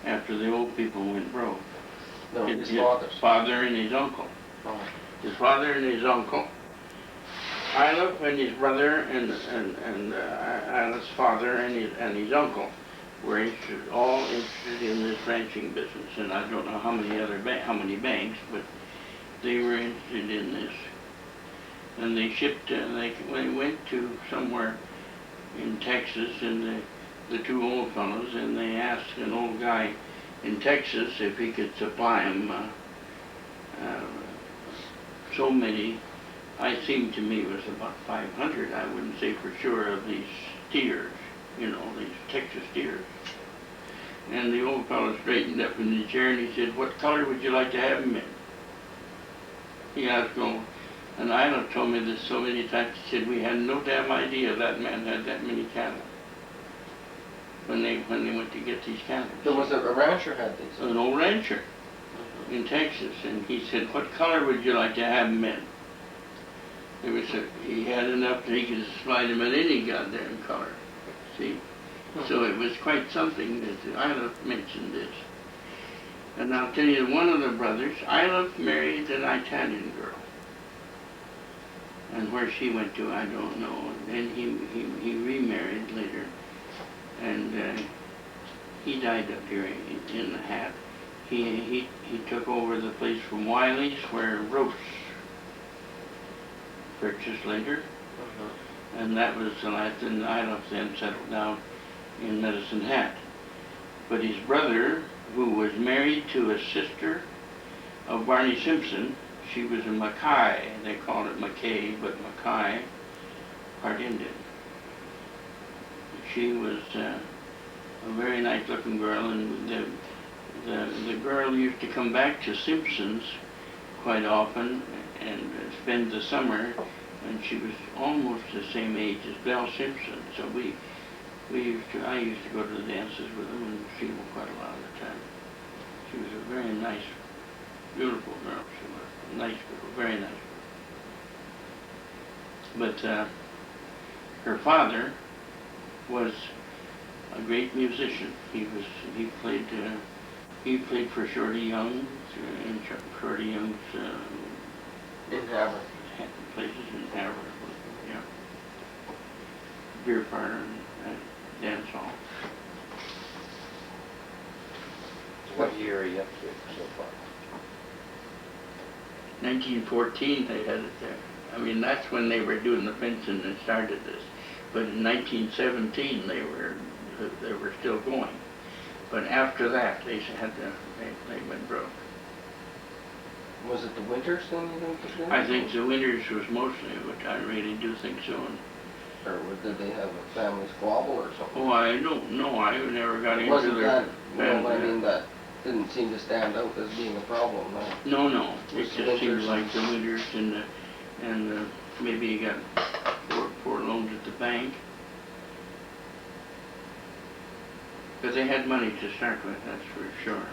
the old people went broke. No, his His father and his uncle. Oh. His father and his uncle. Isla and his brother and Isla's father and his uncle were all interested in this ranching business, and I don't know how many banks, but they were interested in this. And they shipped. They went to somewhere in Texas, and the 2 old fellows, and they asked an old guy in Texas if he could supply them so many. I seemed to me it was about 500. I wouldn't say for sure, of these steers, you know, these Texas steers. And the old fellow straightened up in the chair and he said, "What color would you like to have them in?" He asked me, and Isla told me this so many times. He said, "We had no damn idea that man had that many cattle when they went to get these cattle." There was a rancher had these. An old rancher in Texas, and he said, "What color would you like to have them in?" He had enough that he could slide them in any goddamn color. See? So it was quite something that Isla mentioned this. And I'll tell you, one of the brothers, Isla married an Italian girl. And where she went to, I don't know. And then he remarried later. And he died up here in the Hat. He took over the place from Wiley's, where Roche purchased later. And that was the last, and Isla then settled down in Medicine Hat. But his brother, who was married to a sister of Barney Simpson, she was a Mackay. They called it Mackay, but Mackay, part Indian. She was a very nice-looking girl, and the girl used to come back to Simpson's quite often and spend the summer, and she was almost the same age as Belle Simpson. So I used to go to the dances with them and see them quite a lot of the time. She was a very nice, beautiful girl. She was a nice girl, very nice girl. But her father was a great musician. He played for Shorty Young in Shorty Young's In Havre. places in Havre, yeah. Beer parlor and dance hall. What year are you up to so far? 1914 they had it there. I mean, that's when they were doing the fencing and started this. But in 1917 they were still going. But after that they went broke. Was it the winters then you think? I think the winters was mostly, which I really do think so. Or did they have a family squabble or something? Oh, I don't know. I never got into Wasn't their that, family. I mean, that didn't seem to stand out as being a problem, no. No. It Was the just seemed winters like the winters and maybe you got four loans at the bank. But they had money to start with, that's for sure.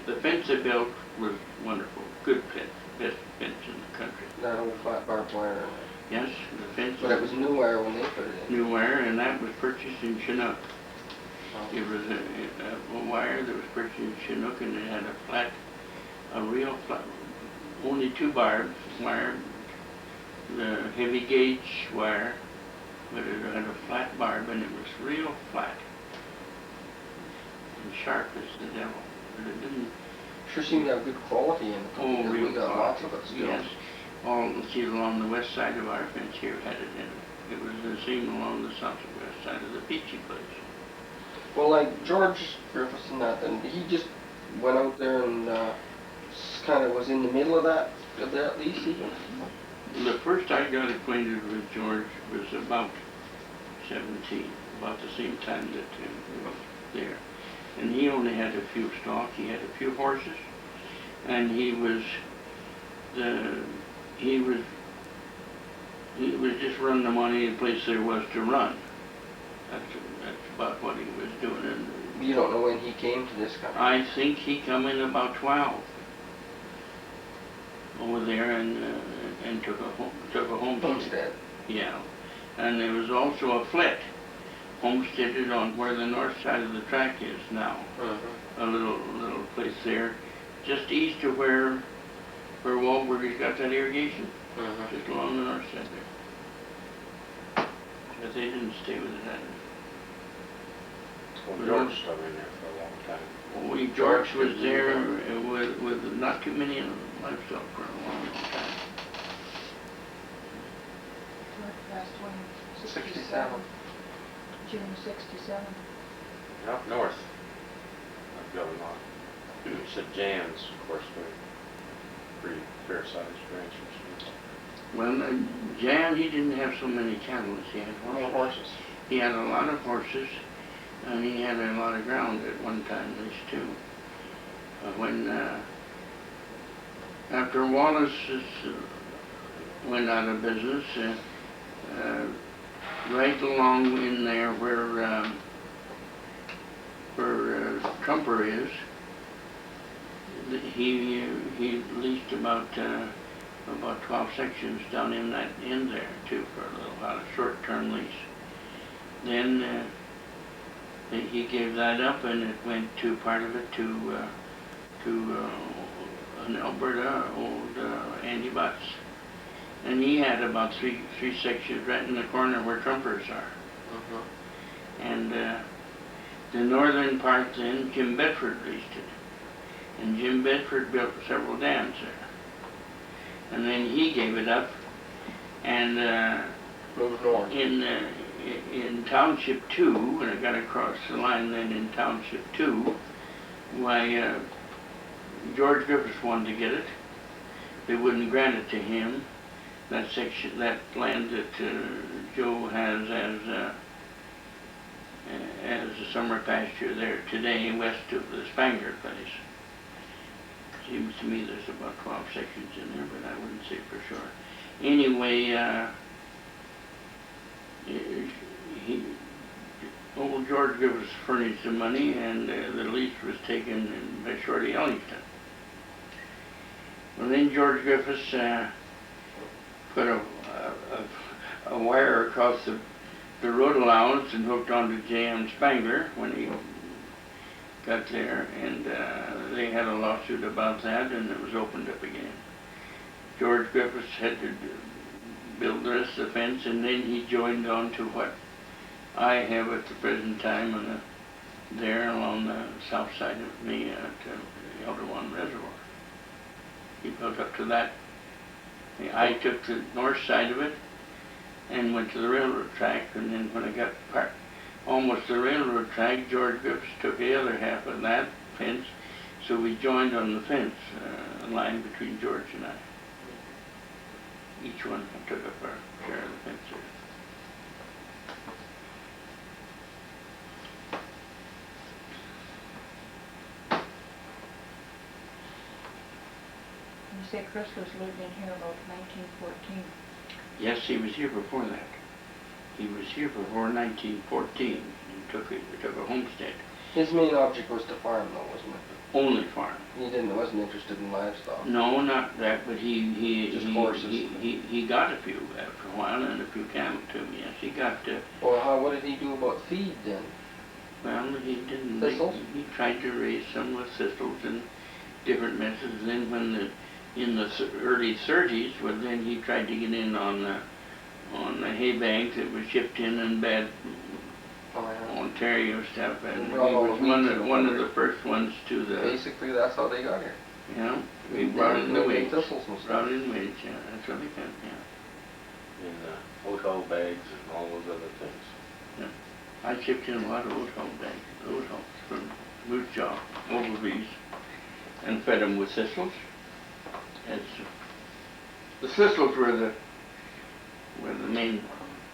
The fence they built was wonderful. Good fence. Best fence in the country. That old flat barbed wire. Yes, the fence. But it was new wire when they put it in. New wire, and that was purchased in Chinook. It was a wire that was purchased in Chinook, and it had a real flat, only 2 barbs wire, the heavy gauge wire, but it had a flat barb, and it was real flat and sharp as the devil. But it didn't. Sure seemed to have good quality in it. Oh, because real we got quality. lots of it still. Yes. All see along the west side of our fence here had it in it. It was the same along the southwest side of the Peachy place. Well, like George Griffiths and that, then he just went out there and kind of was in the middle of that lease even. The first I got acquainted with George was about 17, about the same time that he was there. And he only had a few stock, he had a few horses, and he was just running them on any place there was to run. That's about what he was doing. And You don't know when he came to this country? I think he come in about 12 over there and took a homestead. Homestead. Yeah, and there was also a flat homesteaded on where the north side of the track is now. A little place there, just east of where Wahlberg's got that irrigation, just along the north side there. But they didn't stay with it that. Well, George stuck in there for a long time. Well, George was there with not too many livestock for a long time. Last one, 67. June 67. Up north, I've got a lot. Said Jan's, of course, were pretty fair-sized ranchers. Well, Jan, he didn't have so many cattle as he had horses. Horses. He had a lot of horses, and he had a lot of ground at one time, at least too. When after Wallace went out of business, right along in there where Trumper is, he leased about 12 sections down in there too for a little while, a short-term lease. Then he gave that up, and it went to part of it to an Alberta, old Andy Butts. And he had about three sections right in the corner where Trumpers are. And the northern part then, Jim Bedford leased it. And Jim Bedford built several dams there. And then he gave it up, and Moved north. in Township 2, when it got across the line then in Township 2, why, George Griffiths wanted to get it. They wouldn't grant it to him. That section, that land that Joe has as a summer pasture there today, west of the Spangler place. Seems to me there's about 12 sections in there, but I wouldn't say for sure. Anyway, old George Griffiths furnished the money, and the lease was taken by Shorty Ellington. Well, then George Griffiths put a wire across the road allowance and hooked onto J.M. Spangler when he got there, and they had a lawsuit about that, and it was opened up again. George Griffiths had to build the rest of the fence, and then he joined on to what I have at the present time there along the south side of me at the Elder One Reservoir. He built up to that. I took the north side of it and went to the railroad track, and then when I got almost the railroad track, George Griffiths took the other half of that fence, so we joined on the fence, line between George and I. Each one took up our share of the fence there. You say Chris was lived in here about 1914. Yes, he was here before that. He was here before 1914 and took a homestead. His main object was to farm, though, wasn't it? Only farm. He wasn't interested in livestock. No, not that, but Just horses. he got a few after a while, and a few cattle too. Yes, he got. Well, what did he do about feed then? Well, he didn't. Thistles? He tried to raise some with thistles and different methods. Then in the early 30s, well, then he tried to get in on the hay bank that was shipped in bad Ontario stuff, and he was one of the first ones to the. Basically, that's how they got here. Yeah, we brought in the They weeds. thistles and stuff. Brought in weeds, yeah, that's what they got, yeah. in hotel bags and all those other things. I chipped in a lot of oat hulls from moose jaw, overbees, and fed them with thistles. The thistles were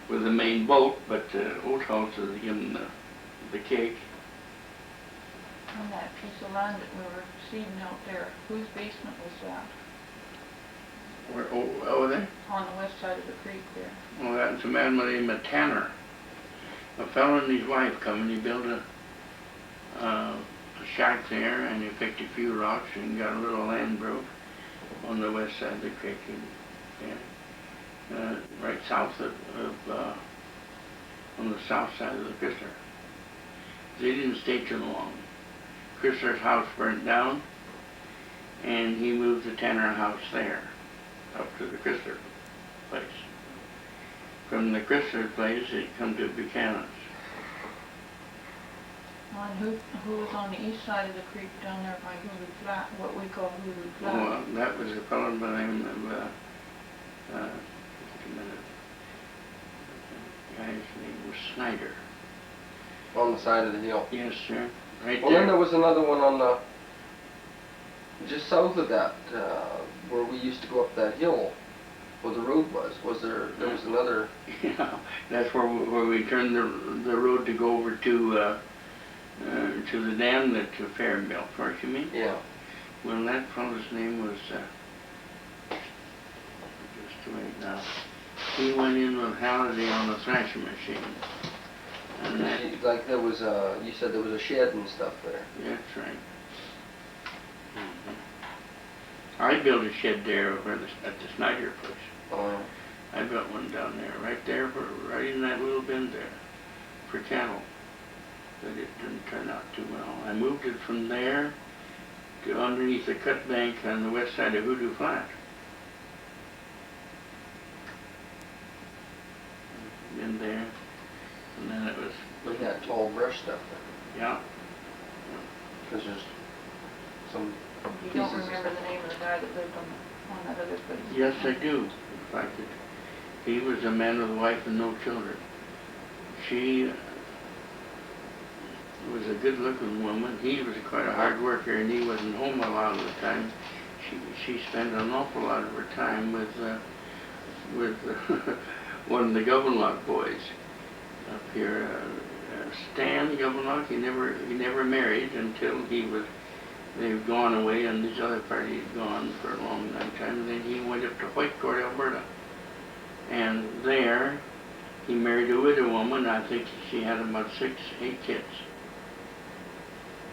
the main bulk, but oat hulls are the cake. On that piece of land that we were seeding out there, whose basement was that? Where, over there? On the west side of the creek there. Well, that's a man named Tanner. A fellow and his wife come and he built a shack there, and he picked a few rocks and got a little land broke on the west side of the creek, right south on the south side of the Chrysler. They didn't stay too long. Chrysler's house burnt down, and he moved the Tanner house there, up to the Chrysler place. From the Chrysler place, it come to Buchanan's. And who was on the east side of the creek down there by Hoodoo Flat, what we call Hoodoo Flat? Well, that was a fellow by the name of, just a minute, the guy's name was Snyder. On the side of the hill. Yes, sir, right Well, then there. there was another one on the, just south of that, where we used to go up that hill, where the road was. There was another. Yeah, that's where we turned the road to go over to the dam that Fair built for us, you mean? Yeah. Well, that fellow's name was, just wait now. He went in with Halliday on the thrashing machine. And that, Like there was a, you said there was a shed and stuff there. that's right. I built a shed there over at the Snyder place. Oh, I built one down there, right there, right in that little bend there, for cattle. But it didn't turn out too well. I moved it from there to underneath the cut bank on the west side of Hoodoo Flat. In there, and then it was, with that tall brush stuff there. yeah. Because there's some You don't pieces. remember the name of the guy that lived on that other place? Yes, I do. In fact, he was a man with a wife and no children. She was a good-looking woman. He was quite a hard worker, and he wasn't home a lot of the time. She spent an awful lot of her time with one of the Govenlock boys up here, Stan Govenlock. He never married until they've gone away, and this other party had gone for a long time. And then he went up to Whitecourt, Alberta, and there he married a widow woman. I think she had about 6, 8 kids.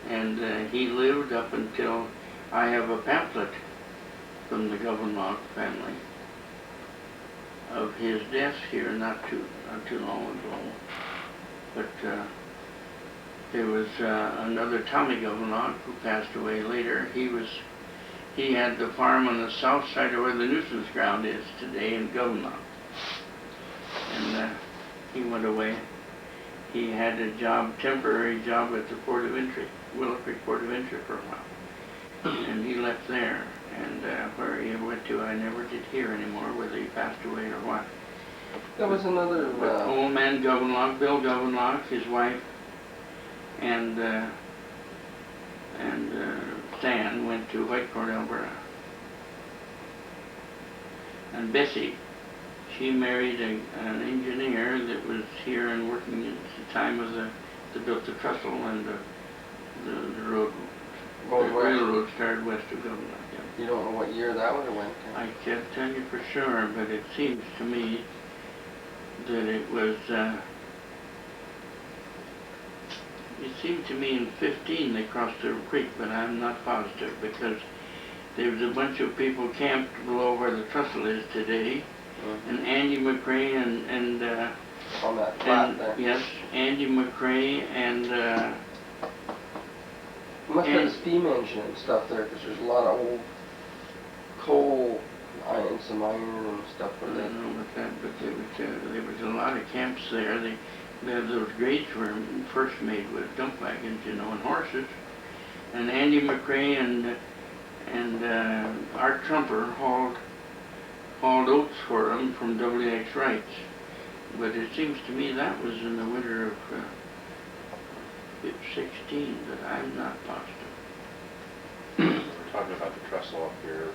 And he lived up until, I have a pamphlet from the Govenlock family of his death here not too long ago. But there was another Tommy Govenlock who passed away later. He had the farm on the south side of where the nuisance ground is today in Govenlock. And he went away. He had a temporary job at the Port of Entry, Willow Creek Port of Entry for a while. And he left there, and where he went to, I never did hear anymore, whether he passed away or what. There was another. But old man Govenlock, Bill Govenlock, his wife, and Stan went to Whitecourt, Alberta. And Bessie, she married an engineer that was here and working at the time of they built the trestle and the road. Going The west. railroad started west of Govenlock. Yeah. You don't know what year that would have went to. I can't tell you for sure, but it seems to me that it was, it seemed to me in 15 they crossed the creek, but I'm not positive because there was a bunch of people camped below where the trestle is today, and Andy McRae and On that flat there. yes, Andy McRae and It must have a steam engine and stuff there, because there's a lot of old coal, some iron and stuff I where they. don't know about that, but there was a lot of camps there. Those grades were first made with dump wagons, and horses. And Andy McRae and Art Trumper hauled oats for him from WX Wright's. But it seems to me that was in the winter of 16, but I'm not positive. We're talking about the trestle up here.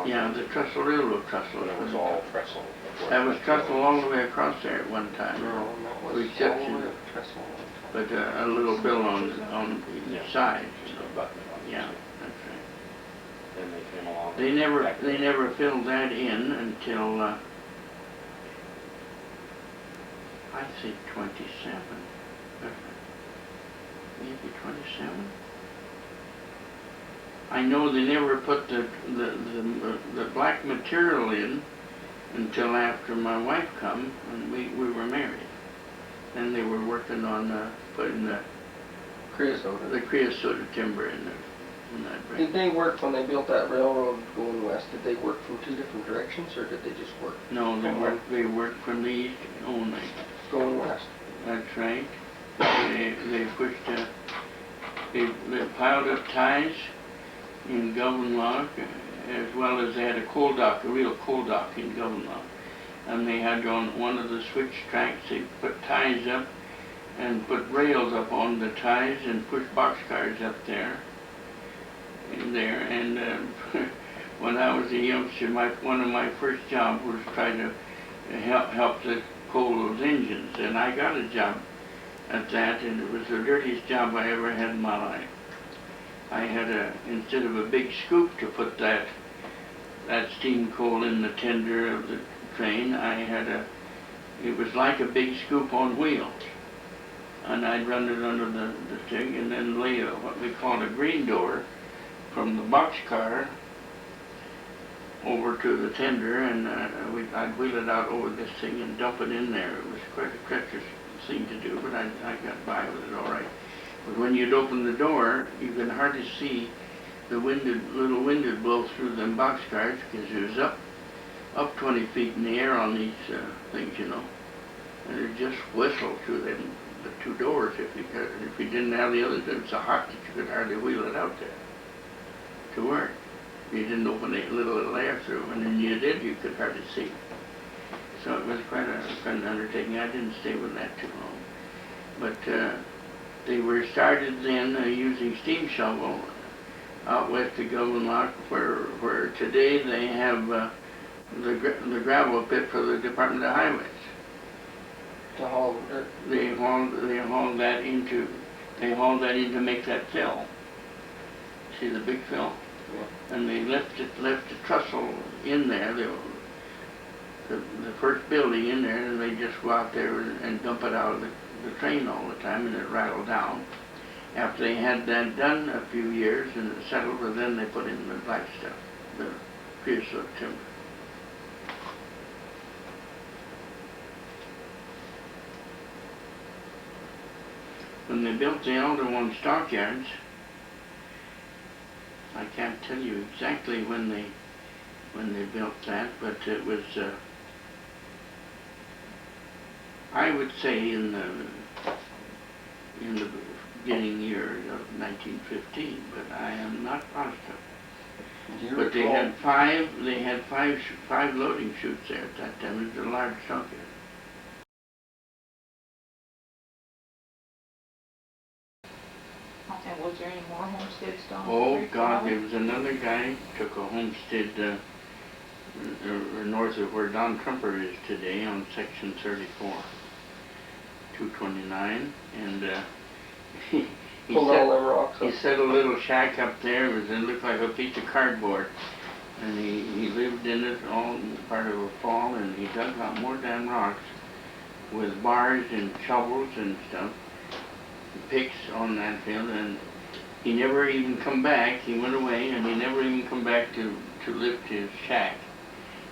Yeah, the trestle, railroad trestle. That was all trestle. That was trestle all the way across there at one time. No, that was With all the exception, way to Trestle. but a little bill on Yeah. each side. Just So, a button on it. yeah, that's right. Then they came along. They never filled that in until I think 27. Maybe 27. I know they never put the black material in until after my wife come and we were married. And they were working on putting the Creosote. creosote timber in there. In that ring. Did they work when they built that railroad going west? Did they work from two different directions, or did they just work No, they worked from the east only. going west? That's right. They pushed, they piled up ties in Govan as well as they had a coal dock, a real coal dock in Govan. And they had on one of the switch tracks, they put ties up and put rails up on the ties and pushed boxcars up there. And when I was a youngster, one of my first jobs was trying to help to coal those engines, and I got a job at that, and it was the dirtiest job I ever had in my life. I had instead of a big scoop to put that steam coal in the tender of the train, it was like a big scoop on wheels. And I'd run it under the thing and then lay what we called a green door from the boxcar over to the tender, and I'd wheel it out over this thing and dump it in there. It was quite a treacherous thing to do, but I got by with it all right. But when you'd open the door, you could hardly see the little wind would blow through them boxcars because it was up 20 feet in the air on these things, you know, and it just whistled through the two doors. If you didn't have the others, it was so hot that you could hardly wheel it out there to work. You didn't open a little air through, and then you did, you could hardly see. So it was quite an undertaking. I didn't stay with that too long. But they were started then using steam shovel out west of Govan, where today they have the gravel pit for the Department of Highways. To haul dirt. They hauled that in to make that fill. See the big fill? Yeah. And they left the trestle in there, the first building in there, and they just go out there and dump it out of the train all the time, and it rattled down. After they had that done a few years and it settled, well, then they put in the black stuff, the creosote timber. When they built the older one stockyards, I can't tell you exactly when they built that, but it was I would say in the beginning year of 1915, but I am not positive. But they had five loading chutes there at that time. It was a large stockyard. And was there any more homesteads down Oh Creek God, Valley? there was another guy took a homestead north of where Don Trumper is today on section 34, 229, and he Pulled all them rocks he up. set a little shack up there. It looked like a piece of cardboard, and he lived in it all part of a fall, and he dug out more damn rocks with bars and shovels and stuff, picks on that field, and he never even come back. He went away, and he never even come back to lift his shack.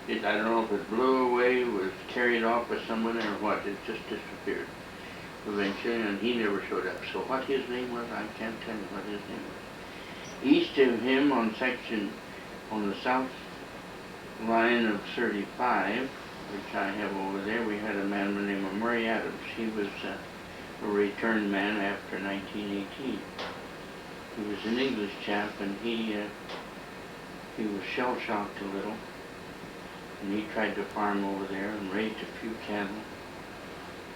I don't know if it blew away, was carried off by someone or what. It just disappeared eventually, and he never showed up. So what his name was, I can't tell you what his name was. East of him on the south line of 35, which I have over there, we had a man named Murray Adams. He was a returned man after 1918. He was an English chap, and he was shell-shocked a little. and he tried to farm over there and raised a few cattle.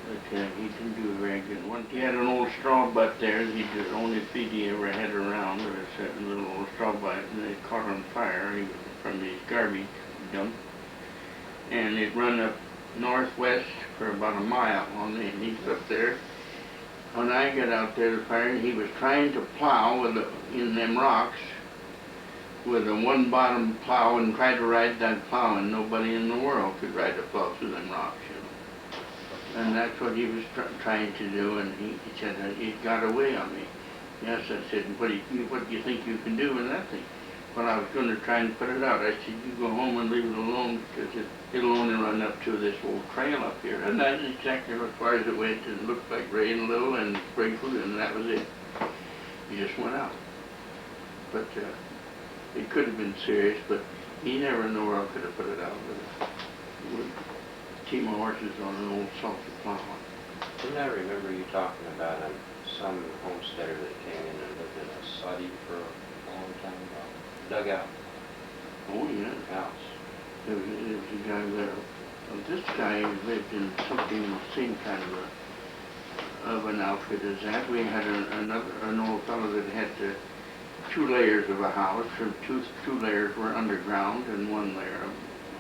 But he didn't do very good. He had an old straw butt there. He did the only feed he ever had around. There was a little old straw butt, and it caught on fire from his garbage dump. And it run up northwest for about a mile on the heath up there. When I got out there to fire, he was trying to plow in them rocks with a one bottom plow and try to ride that plow, and nobody in the world could ride a plow through them rocks, you know. And that's what he was trying to do, and he said, it got away on me. Yes, I said, what do you think you can do with that thing? Well, I was going to try and put it out. I said, you go home and leave it alone, because it'll only run up to this old trail up here. And that's exactly as far as it went. It looked like rain a little and sprinkled, and that was it. He just went out. But it could have been serious, but he never in the world could have put it out with a team of horses on an old salty plow. Didn't I remember you talking about some homesteader that came in and lived in a soddy for a long time ago? Dugout Oh, yeah. house. There was a guy there. This guy lived in something the same kind of an outfit as that. We had an old fellow that had 2 layers of a house. Two layers were underground and 1 layer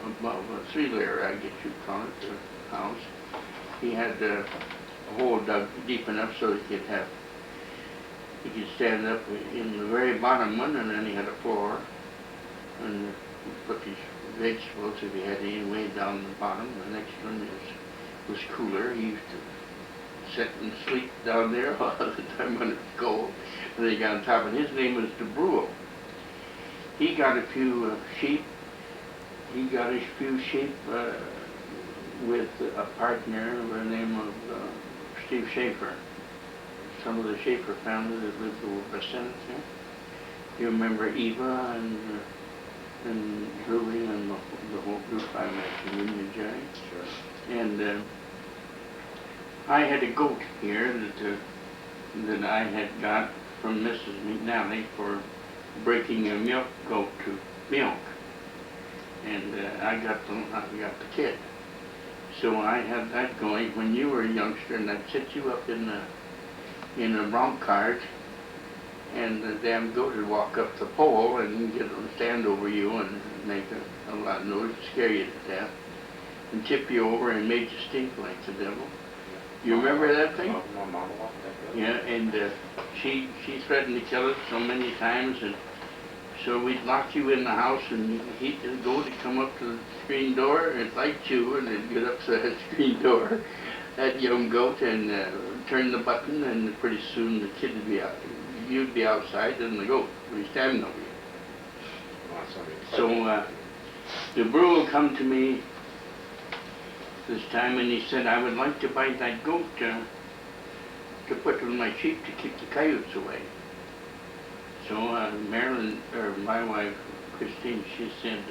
above, a 3-layer, I guess you'd call it, the house. He had a hole dug deep enough so he could stand up in the very bottom one, and then he had a floor, and he put his vegetables, if he had any, way down the bottom. The next one was cooler. He used to sit and sleep down there all the time when it was cold. And they got on top, and his name was DeBrule. He got a few sheep. He got his few sheep with a partner by the name of Steve Schaefer. Some of the Schaefer family that lived over by Senate there. You remember Eva and Julie and the whole group I mentioned, William and Jerry? Sure. And I had a goat here that I had got from Mrs. McNally for breaking a milk goat to milk. And I got the kid. So I had that going when you were a youngster, and I'd set you up in a bronc cart, and the damn goat would walk up the pole and get them to stand over you and make a lot of noise, scare you to death, and tip you over and make you stink like the devil. You remember that thing? My mama walked that goat. Yeah, and she threatened to kill it so many times, and so we'd lock you in the house, and he'd go to come up to the screen door, and it'd light you, and it'd get up to that screen door, that young goat, and turn the button, and pretty soon the kid would be out. You'd be outside, and the goat would be standing over you. So the brewer will come to me this time, and he said, I would like to buy that goat to put with my sheep to keep the coyotes away. So Marilyn, or my wife, Christine, she said,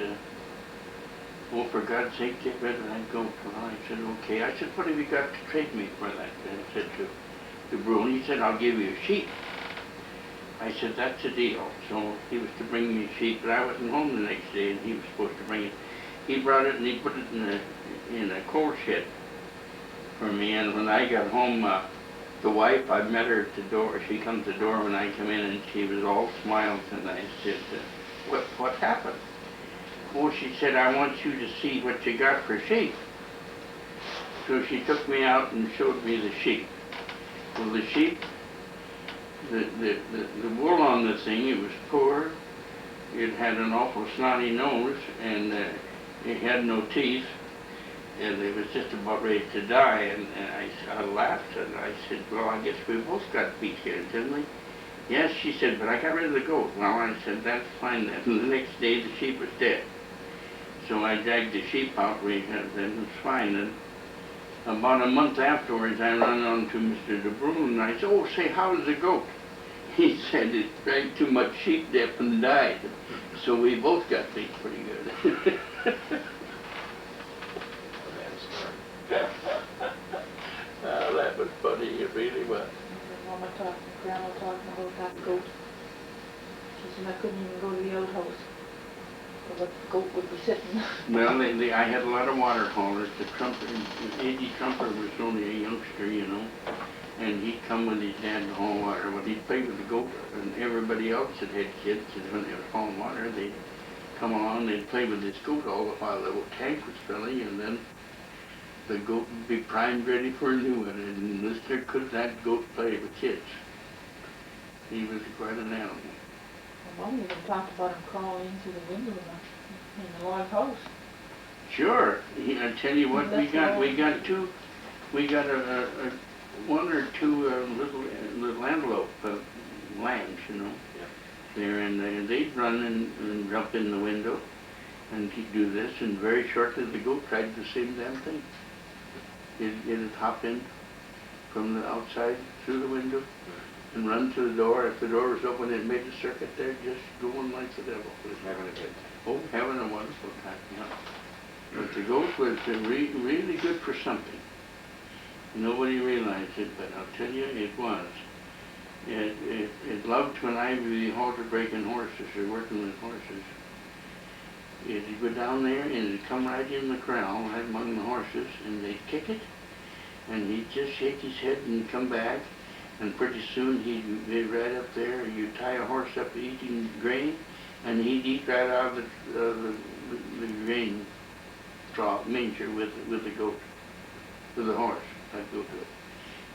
oh, for God's sake, get rid of that goat. Well, I said, okay. I said, what have you got to trade me for that? And I said to the brewer, he said, I'll give you a sheep. I said, that's a deal. So he was to bring me a sheep, but I wasn't home the next day, and he was supposed to bring it. He brought it, and he put it in a coal shed for me, and when I got home, the wife, I met her at the door. She comes to the door when I come in, and she was all smiles, and I said, what happened? Oh, she said, I want you to see what you got for sheep. So she took me out and showed me the sheep. Well, the sheep, the wool on the thing, it was poor. It had an awful snotty nose, and it had no teeth. And it was just about ready to die, and I laughed, and I said, well, I guess we both got beat here, didn't we? Yes, she said, but I got rid of the goat. Well, I said, that's fine then. And the next day, the sheep was dead. So I dragged the sheep out, and it was fine. And about a month afterwards, I ran on to Mr. DeBrule, and I said, oh, say, how's the goat? He said, it drank too much sheep dip and died. So we both got beat pretty good. That was funny, it really was. Grandma talking about that goat. She said I couldn't even go to the outhouse. the goat would be sitting. Well, I had a lot of water haulers. The Trumper, Eddie Trumper was only a youngster, you know, and he'd come with his dad to haul water. Well, he'd play with the goat, and everybody else that had kids, and when they were hauling water, they'd come along, they'd play with this goat all the while the old tank was filling, and then the goat would be primed ready for a new one, and Mister could that goat play with kids. He was quite an animal. Mom even talked about him crawling into the window in the log house. Sure, I tell you what, we got one or two little antelope lambs, you know. Yeah. There, and they'd run and jump in the window, and he'd do this, and very shortly the goat tried the same damn thing. It'd hop in from the outside through the window and run to the door. If the door was open, it made a circuit there, just going like the devil. Having a good time. Oh, having a wonderful time, yeah. But the goat was really good for something. Nobody realized it, but I'll tell you, it was. It loved when I would be halter breaking horses or working with horses. It'd go down there and it'd come right in the corral, right among the horses, and they'd kick it, and he'd just shake his head and come back, and pretty soon he'd be right up there. You tie a horse up eating grain, and he'd eat right out of the grain trough manger with the goat, with the horse. I'd go to it.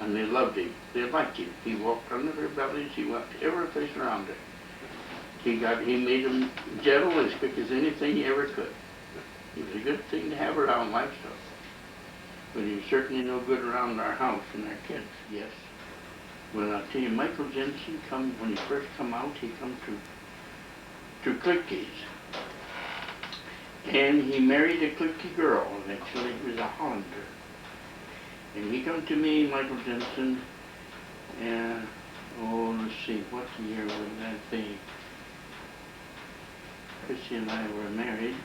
And they loved him. They liked him. He walked under their bellies. He walked every place around it. He made them gentle as quick as anything he ever could. He was a good thing to have around livestock. But he was certainly no good around our house and our kids, yes. Well, I'll tell you, Michael Jensen when he first come out, he come to Clitke's. And he married a Clitke girl, eventually. He was a Hollander. And he come to me, Michael Jensen, and, let's see, what year would that be? Chrissy and I were married.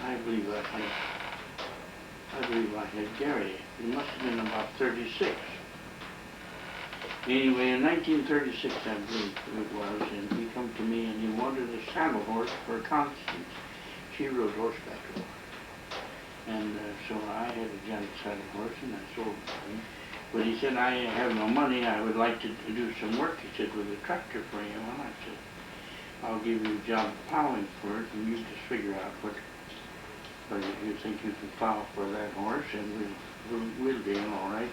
I believe I had Gary. He must have been about 36. Anyway, in 1936, I believe it was, and he come to me and he wanted a saddle horse for Constance. She rode horseback a lot. And so I had a giant saddle horse and I sold him. But he said, I have no money, I would like to do some work, he said, with a tractor for you. And I said, I'll give you a job plowing for it, and you just figure out what you think you can plow for that horse, and we'll deal all right.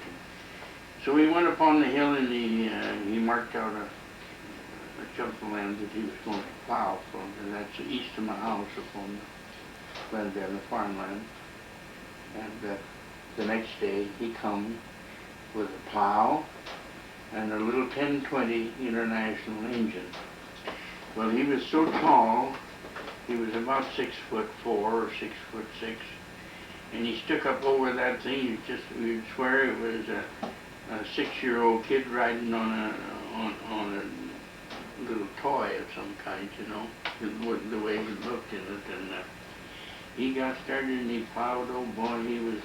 So we went up on the hill, and he marked out a chunk of land that he was going to plow for, and that's east of my house up on the land there, the farmland. And the next day he come with a plow and a little 1020 International engine. Well, he was so tall, he was about 6'4" or 6'6", and he stuck up over that thing. You'd swear it was a 6-year-old kid riding on a little toy of some kind, you know, the way he looked in it. And he got started and he plowed. Oh boy, he was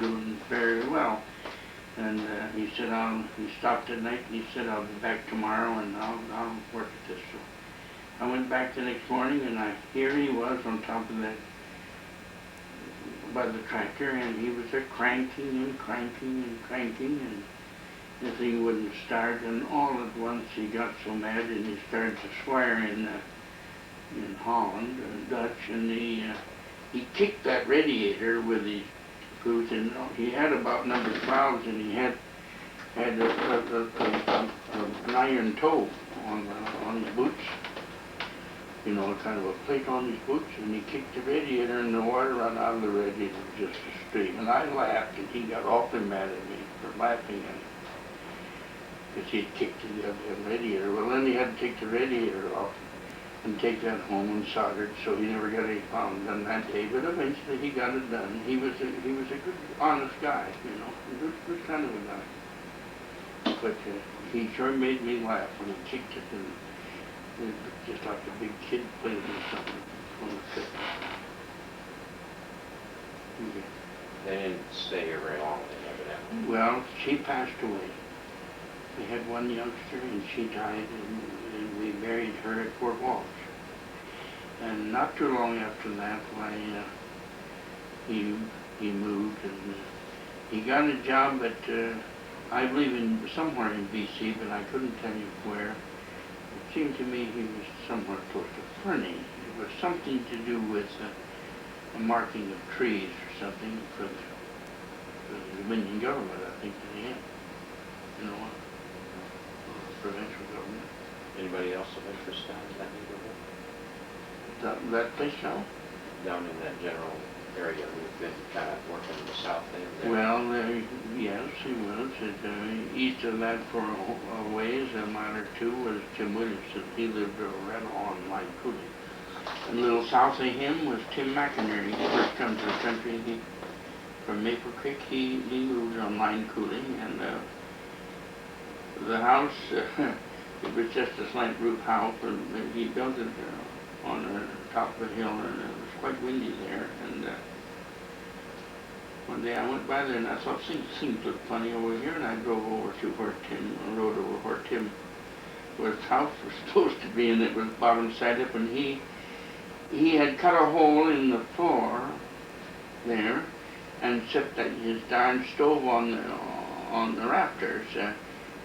doing very well. And he said, he stopped at night and he said, I'll be back tomorrow and I'll work at this. So I went back the next morning and here he was on top of that, by the tractor, and he was cranking and cranking and cranking, and the thing wouldn't start, and all at once he got so mad and he started to swear in Holland, Dutch, and he kicked that radiator with his boot, and he had about number 12s, and he had an iron toe on his boots, you know, kind of a plate on his boots, and he kicked the radiator, and the water ran out of the radiator just a stream. And I laughed, and he got awfully mad at me for laughing at him, because he had kicked the radiator. Well, then he had to take the radiator off and take that home and solder it, so he never got any problem done that day, but eventually he got it done. He was a good, honest guy, you know, a good kind of a guy. But he sure made me laugh when he kicked it, and it looked just like a big kid playing with something on the fit. Yeah. They didn't stay here very long, then, evidently. Well, she passed away. We had one youngster, and she died, and we buried her at Fort Walsh. And not too long after that, why, he moved and he got a job at, I believe somewhere in BC, but I couldn't tell you where. It seemed to me he was somewhere close to Fernie. It was something to do with a marking of trees or something for the Dominion government, I think, that he had. You know, provincial government. Anybody else of interest down in that neighborhood? That place now? Down in that general area, we've been kind of working the south end there. Well, yes, he was. East of that for a ways, a mile or two, was Tim Williamson. He lived right on Line Coulee. And a little south of him was Tim McInerney. He first come to the country. From Maple Creek, he moved on Line Coulee, and the house, it was just a slant roof house, and he built it on the top of a hill, and it was quite windy there. And one day I went by there and I thought things looked funny over here, and I drove over to rode over where Tim his house was supposed to be, and it was bottom side up, and he had cut a hole in the floor there and set his darn stove on the rafters,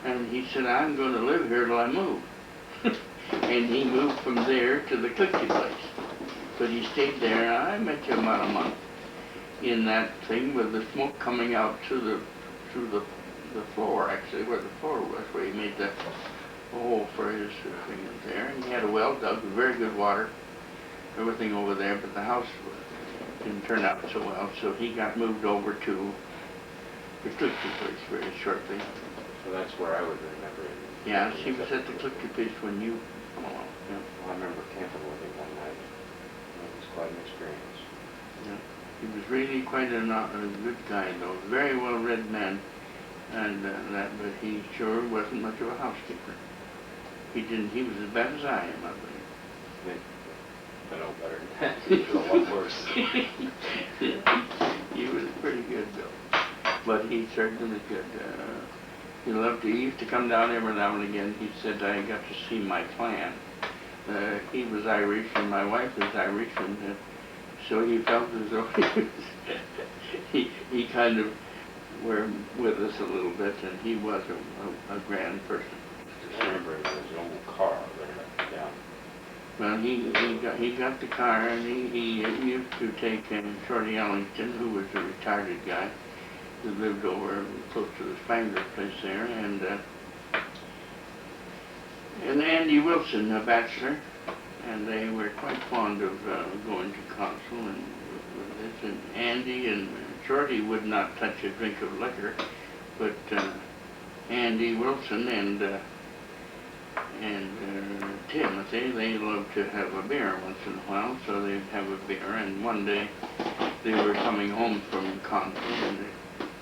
and he said, "I'm going to live here till I move." And he moved from there to the Clifty place, but he stayed there. I met him about a month in that thing with the smoke coming out through the floor, actually, where the floor was, where he made the hole for his thing in there. And he had a well dug, very good water, everything over there, but the house didn't turn out so well, so he got moved over to the Clifty place very shortly. So that's where I would remember it. Yes, he was at the Clifty place when you come along. Yeah. Well, I remember camping with him one night. It was quite an experience. Yeah. He was really quite a good guy, though. Very well-read man, and but he sure wasn't much of a housekeeper. He was as bad as I am, I believe. I know better than that. He was a lot worse. He was pretty good, though. But he certainly was good. He used to come down every now and again. He said, "I got to see my clan." He was Irish, and my wife was Irish, and so he felt as though he kind of were with us a little bit, and he was a grand person. I remember his old car there down. Well, he got the car, and he used to take Shorty Ellington, who was a retired guy, who lived over close to the Spangler place there, and Andy Wilson, a bachelor, and they were quite fond of going to council and with this. And Andy and Shorty would not touch a drink of liquor, but Andy Wilson and Timothy, they loved to have a beer once in a while, so they'd have a beer. And one day they were coming home from council, and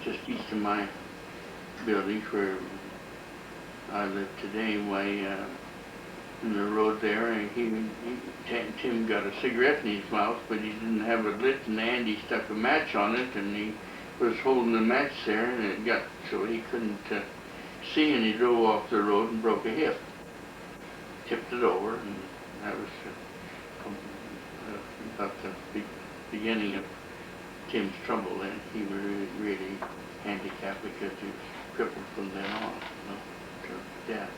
just east of my building where I live today, in the road there, and Tim got a cigarette in his mouth, but he didn't have it lit, and Andy stuck a match on it, and he was holding the match there, and it got so he couldn't see, and he drove off the road and broke a hip. Tipped it over, and that was about the beginning of Tim's trouble then. He was really handicapped because he was crippled from then on, to death.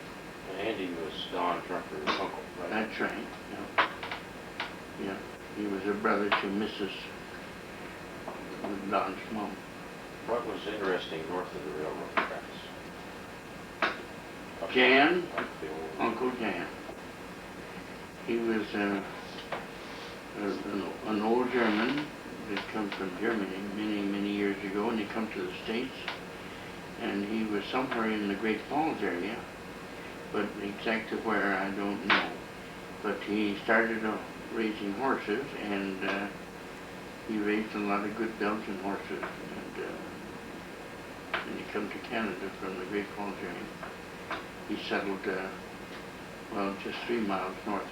Andy was Don Trumper's uncle, right? That's right, yeah. Yeah, he was a brother to Mrs. Don's mom. What was interesting north of the railroad tracks? Jan, Like the old- Uncle Jan. He was an old German that come from Germany many years ago, and he come to the States, and he was somewhere in the Great Falls area, but exactly where I don't know. But he started raising horses, and he raised a lot of good Belgian horses, and he come to Canada from the Great Falls area. He settled, just 3 miles north of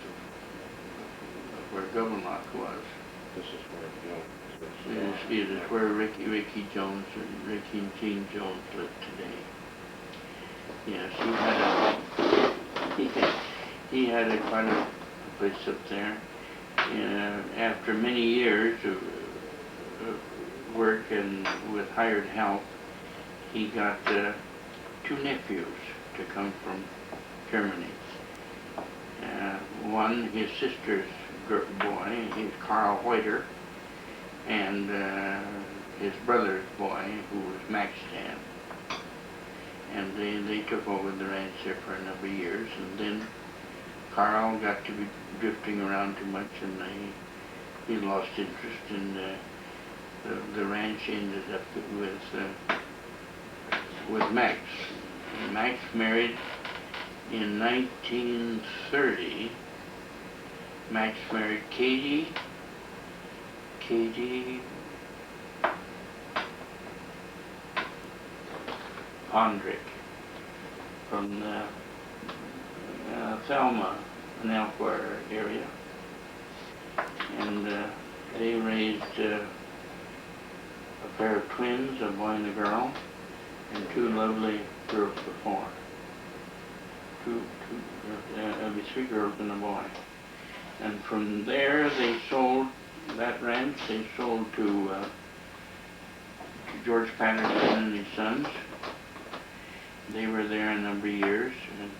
where Governock was. This is where It is where Ricky Jones and Ricky and Jean Jones live today. Yes, he had quite a place up there. after many years of work and with hired help, he got 2 nephews to come from Germany. One, his sister's boy, he's Carl Whiter, and his brother's boy, who was Max Stan. And they took over the ranch there for a number of years, and then Carl got to be drifting around too much, and he lost interest, and the ranch ended up with Max. And Max married in 1930. Max married Katie Pondrick from the Thelma and Elkhorn area, and they raised a pair of twins, a boy and a girl, and 2 lovely girls before. 3 girls and a boy. And from there they sold that ranch. They sold to George Patterson and his sons. They were there a number of years, and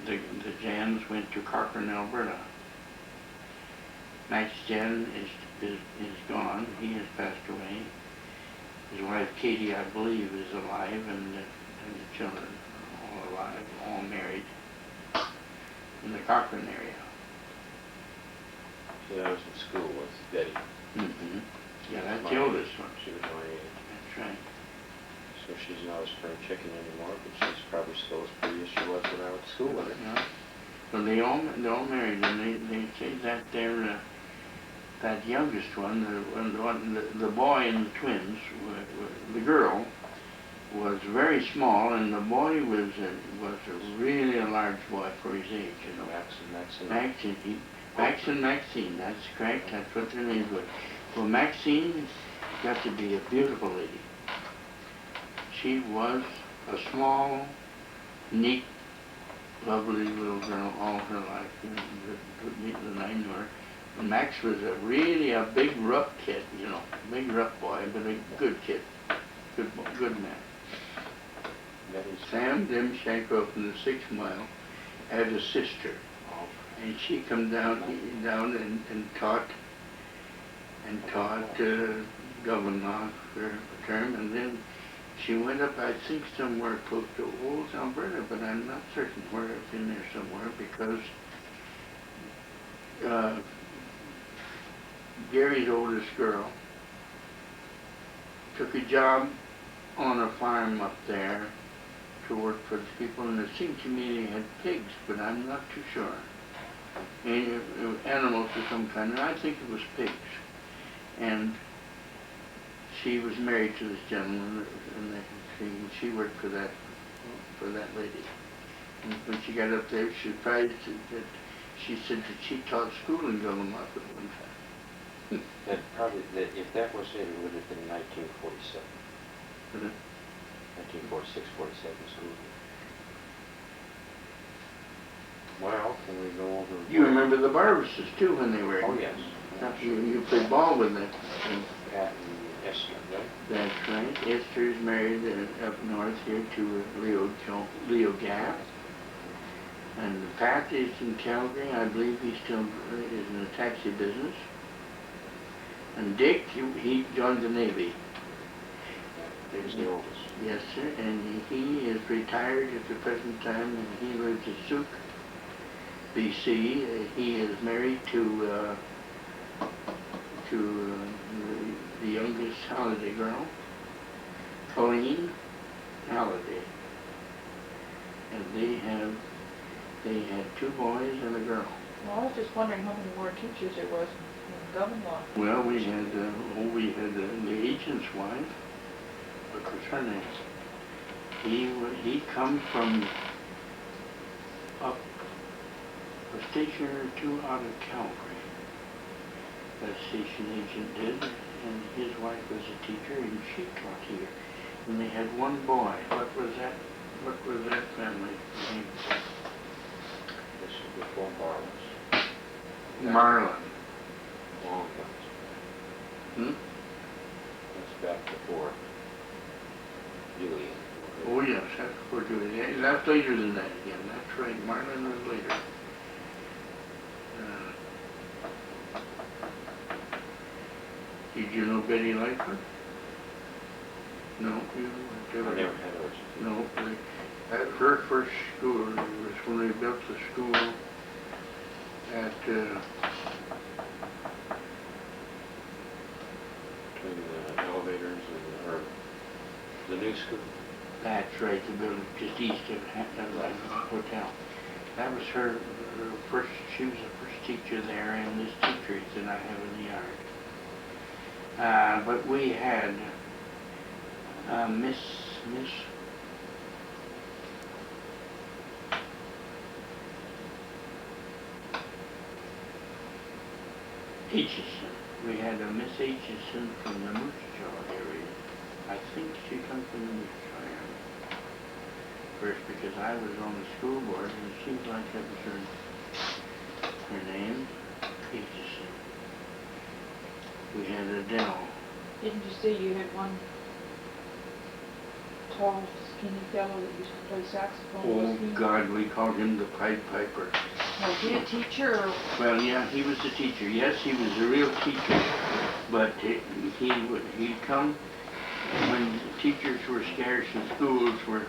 the Jans went to Cochrane, Alberta. Max Jan is gone. He has passed away. His wife Katie, I believe, is alive, and the children are all alive, all married in the Cochrane area. So I was in school with Betty. Mm-hmm. Yeah, that's My the age. oldest one. She was my age. That's right. So she's not a spring chicken anymore, but she's probably still as pretty as she was when I went to school with her. Yeah. So they all married, and they say that they're that youngest one, the boy and the twins, the girl was very small, and the boy was really a large boy for his age, you know. Max and Maxine, that's correct, that's what their names were. Well, Maxine got to be a beautiful lady. She was a small, neat, lovely little girl all her life, and I knew her. And Max was really a big rough kid, you know, big rough boy, but a good kid, good man. Sam Demshanko from the 6 Mile had a sister, and she come down and taught governor for a term, and then she went up, I think, somewhere close to Old Alberta, but I'm not certain where. It's in there somewhere, because Gary's oldest girl took a job on a farm up there to work for the people, and it seemed to me they had pigs, but I'm not too sure. Animals of some kind, and I think it was pigs. And she was married to this gentleman, and she worked for that lady. And when she got up there, she said that she taught school in Guillemot at one time. If that was it, it would have been 1947. 1946, 47 school year. Well, can we go over? You remember the Barbases too when they were? Oh, yes. You played ball with them. Pat and Esther, right? That's right. Esther is married up north here to Leo Gaff. And Pat is in Calgary. I believe he still is in the taxi business. And Dick, he joined the Navy. He was the oldest. Yes, sir. And he is retired at the present time, and he lives in Souk, BC. He is married to the youngest Halliday girl, Colleen Halliday. And they had 2 boys and a girl. Well, I was just wondering how many more teachers there was in Governor. Well, we had the agent's wife. What was her name? He come from up a station or 2 out of Calgary. That station agent did, and his wife was a teacher, and she taught here. And they had 1 boy. What was that family name? This was before Marlins. Marlin. long guns. Hmm? That's back before Julian. Oh yes, that's before Julie. Yeah, that's later than that again. That's right, Marlin was later. Did you know Betty Lightfoot? No, you I never had ours. No, at her first school, it was when they built the school at, Between the elevators and, or the new school. that's right, the building just east of the hotel. That was her first, she was the first teacher there, and this teacher that I have in the yard. But we had Miss Aitchison. We had a Miss Aitchison from the Moose Jaw area. I think she come from the Moose Jaw area. First, because I was on the school board, and it seems like that was her name, Aitchison. We had Adele. Didn't you say you had one tall, skinny fellow that used to play saxophone? Oh Was he? God, we called him the Pied Piper. Was he a teacher or? Well, yeah, he was the teacher. Yes, he was a real teacher, but he'd come when teachers were scarce and schools were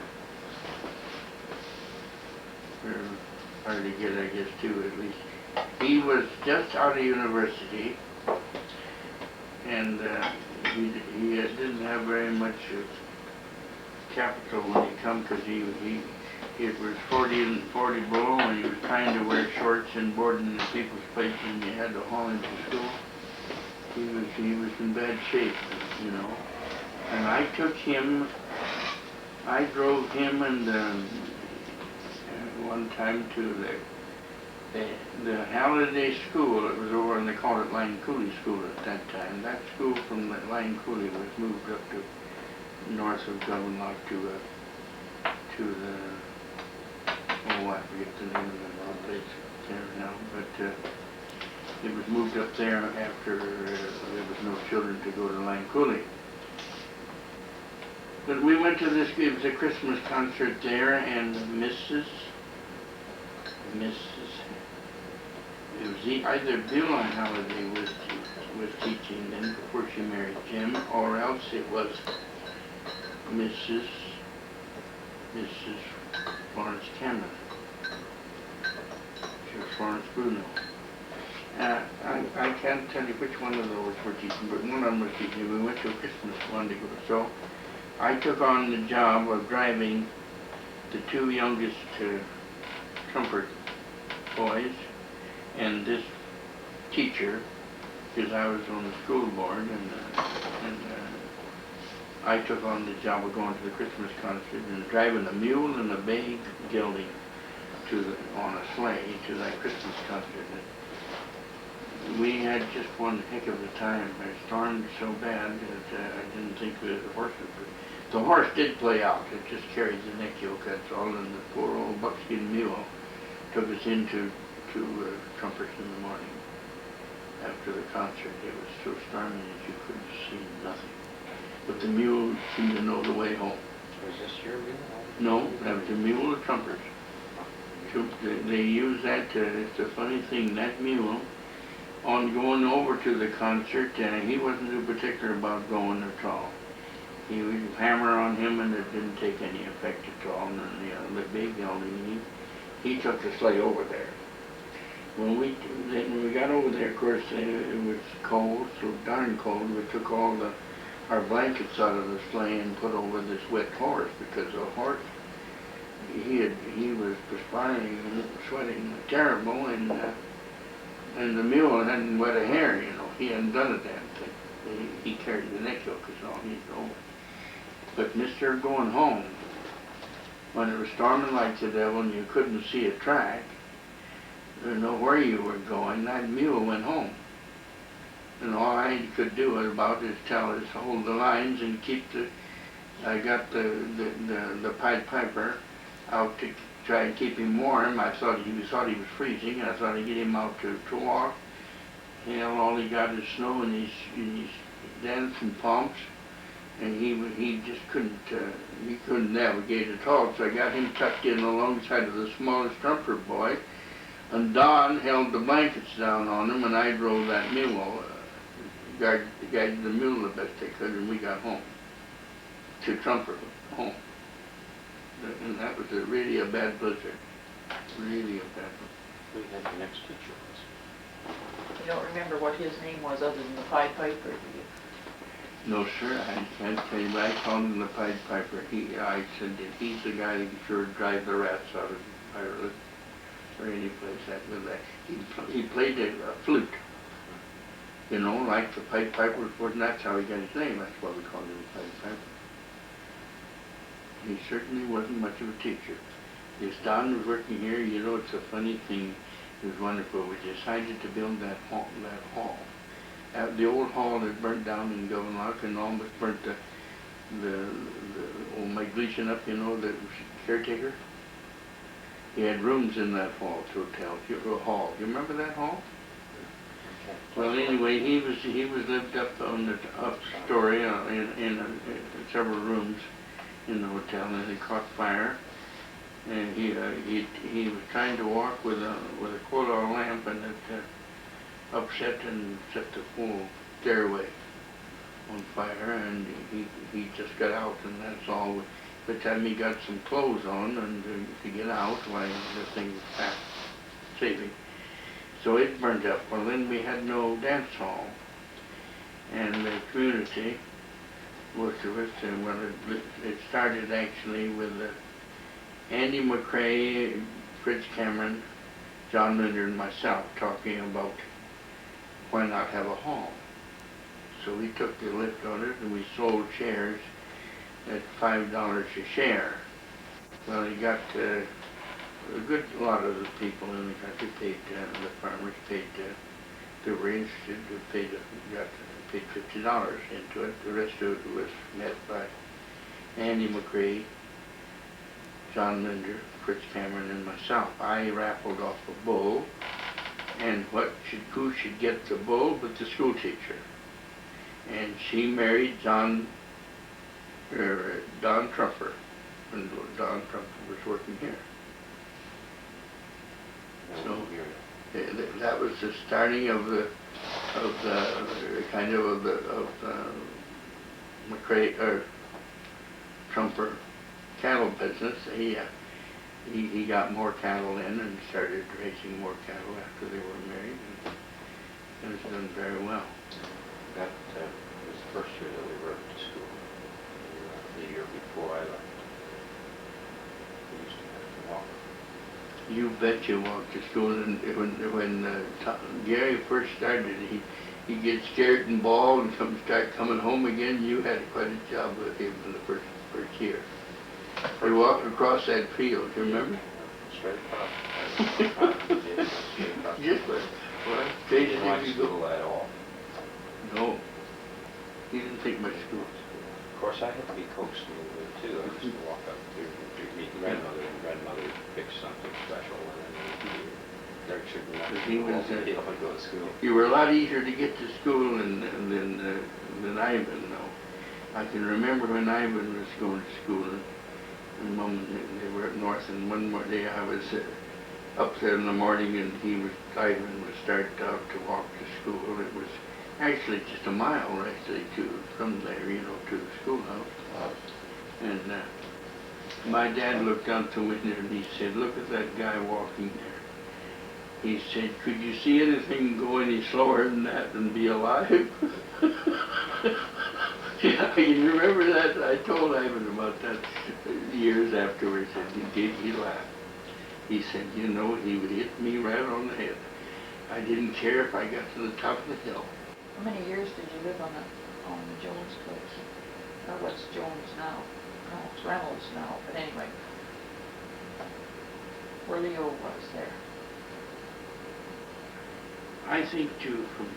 hard to get, I guess, too, at least. He was just out of university, and he didn't have very much capital when he come, because it was 40 and 40 below, and he was trying to wear shorts and boarding in people's places, and you had to haul him to school. He was in bad shape, you know. And I took him, I drove him and one time to the Halliday School. It was over, and they called it Line Cooley School at that time. That school from Line Cooley was moved up to north of Governorlock to the, oh, I forget the name of the place there now, but it was moved up there after there was no children to go to Line Cooley. But we went to this, it was a Christmas concert there, and Mrs. It was either Bill or Halliday was teaching then before she married Jim, or else it was Mrs. Florence Cameron. She was Florence Bruno. I can't tell you which one of those were teaching, but one of them was teaching. We went to a Christmas one to go, so I took on the job of driving the two youngest trumpet boys and this teacher, because I was on the school board, and I took on the job of going to the Christmas concert and driving a mule and a bay gelding on a sleigh to that Christmas concert. And we had just one heck of a time. It stormed so bad that I didn't think the horse would. The horse did play out. It just carried the neck yoke, that's all, and the poor old buckskin mule took us into Trumpers in the morning. After the concert, it was so stormy that you couldn't see nothing. But the mule seemed to know the way home. Was this your mule? No, that was the mule of Trumpers. They use that, it's a funny thing, that mule, on going over to the concert, he wasn't too particular about going at all. He would hammer on him, and it didn't take any effect at all. And then the big gelding, he took the sleigh over there. When we got over there, of course, it was cold, so darn cold. We took all our blankets out of the sleigh and put over this wet horse, because the horse, he was perspiring and sweating terrible, and the mule hadn't wet a hair, you know. He hadn't done a damn thing. He carried the neck yoke, is all he's over. But Mr. going home, when it was storming like the devil and you couldn't see a track, or know where you were going, that mule went home. And all I could do about is hold the lines and keep I got the Pied Piper out to try and keep him warm. I thought he was freezing, and I thought I'd get him out to walk. Hell, all he got is snow and he's dancing pumps, and he just couldn't navigate at all. So I got him tucked in alongside of the smallest trumper boy, and Don held the blankets down on him, and I drove that mule, guided the mule the best I could, and we got home to Trumper home. And that was really a bad blizzard, really a bad one. We had the next teacher was. You don't remember what his name was other than the Pied Piper, do you? No, sir, I can't tell you, but I called him the Pied Piper. I said that he's the guy that can sure drive the rats out of Ireland or any place that with that. He played a flute, you know, like the Pied Piper, and that's how he got his name. That's why we called him the Pied Piper. He certainly wasn't much of a teacher. As Don was working here, you know, it's a funny thing. It was wonderful. We decided to build that hall. The old hall that burnt down in Govanlock and almost burnt the old Mike Gleason up, you know, the caretaker. He had rooms in that hall, hall. You remember that hall? Well, anyway, he was lived up on the up story in several rooms in the hotel, and it caught fire. And he was trying to walk with a coal lamp, and it upset and set the whole stairway on fire, and he just got out, and that's all. By the time he got some clothes on and to get out, why the thing was fast saving. So it burned up. Well, then we had no dance hall, and the community, most of us, well, it started actually with Andy McCrae, Fritz Cameron, John Linder, and myself talking about why not have a hall. So we took the lift on it and we sold shares at $5 a share. Well, you got a good lot of the people in the country paid, the farmers paid, they were interested, paid $50 into it. The rest of it was met by Andy McCrae, John Linder, Fritz Cameron, and myself. I raffled off a bull, and who should get the bull but the school teacher? And she married Don Trumper, and Don Trumper was working here. So that was the starting of the McCrae or Trumper cattle business. He got more cattle in and started raising more cattle after they were married, and it was done very well. That was the first year that we were up to school. The year before I left, we used to have to walk. You bet you walked to school, and when Gary first started, he'd get scared and bawl and start coming home again. You had quite a job with him in the first year. We walked across that field, you remember? Straight across. Just what? He didn't like school at all. No. He didn't take much school. Of course, I had to be coaxed a little bit too. I used to walk up to meet grandmother, and grandmother picked something special, and then Derek shouldn't have to go to school. You were a lot easier to get to school than Ivan, though. I can remember when Ivan was going to school, and Mom and they were up north, and one more day I was up there in the morning, and Ivan was starting out to walk to school. It was actually just a mile actually from there, you know, to the schoolhouse. And my dad looked out the window and he said, "Look at that guy walking there." He said, "Could you see anything go any slower than that and be alive?" You remember that? I told Ivan about that years afterwards, and he laughed. He said, "You know, he would hit me right on the head. I didn't care if I got to the top of the hill." How many years did you live on the Jones place? Or what's Jones now? No, it's Reynolds now, but anyway. Where Leo was there. I think too, from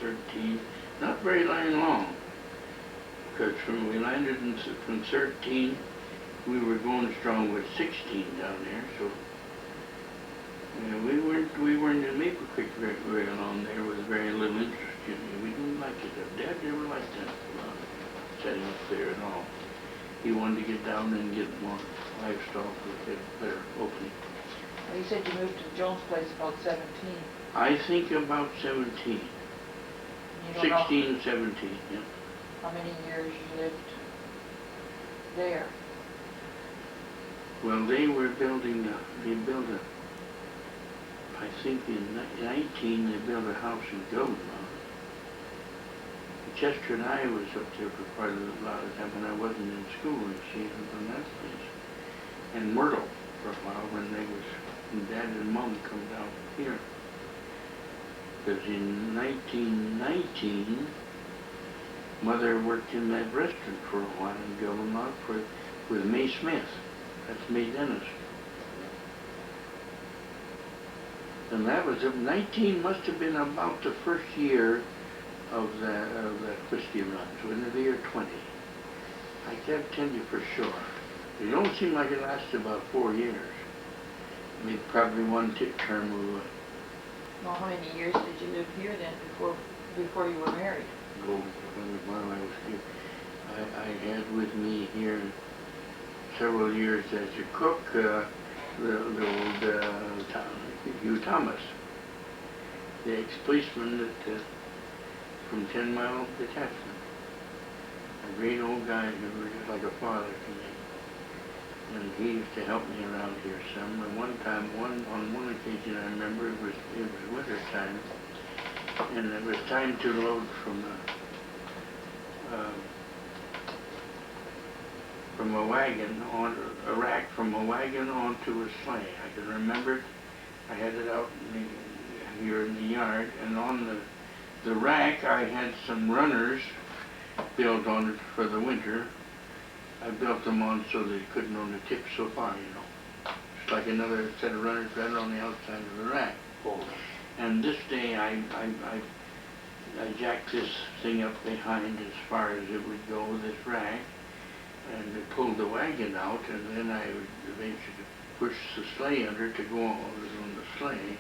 13, not very long. Because we landed from 13, we were going strong with 16 down there, so Yeah, we weren't in Maple Creek very long there with very little interest in it. We didn't like it. Dad never liked that setting up there at all. He wanted to get down and get more livestock with it better opening. Well, you said you moved to Jones' place about 17. I think about 17. You don't know 16, 17, yeah. how many years you lived there? Well, they were building, they built I think in 19 they built a house in Goldmount. Chester and I was up there for quite a lot of time when I wasn't in school, you see, from that place. And Myrtle for a while when Dad and Mom come down here. Because in 1919, Mother worked in that restaurant for a while in Goldmount with May Smith. That's May Dennis. And that was, 19 must have been about the first year of that whiskey run, so in the year 20. I can't tell you for sure. It don't seem like it lasted about 4 years. Maybe probably one term of Well, how many years did you live here then before you were married? gold while I was here. I had with me here several years as a cook, the old Hugh Thomas, the ex-policeman that from 10 Mile Detachment. A great old guy who was just like a father to me. And he used to help me around here some. And one time, on one occasion, I remember it was winter time, and it was time to load from a wagon on a rack from a wagon onto a sleigh. I can remember it. I had it out here in the yard, and on the rack I had some runners built on it for the winter. I built them on so they couldn't on the tip so far, you know. It's like another set of runners right on the outside of the rack. Oh. And this day I jacked this thing up behind as far as it would go, this rack, and it pulled the wagon out, and then I would eventually push the sleigh under to go on the sleigh.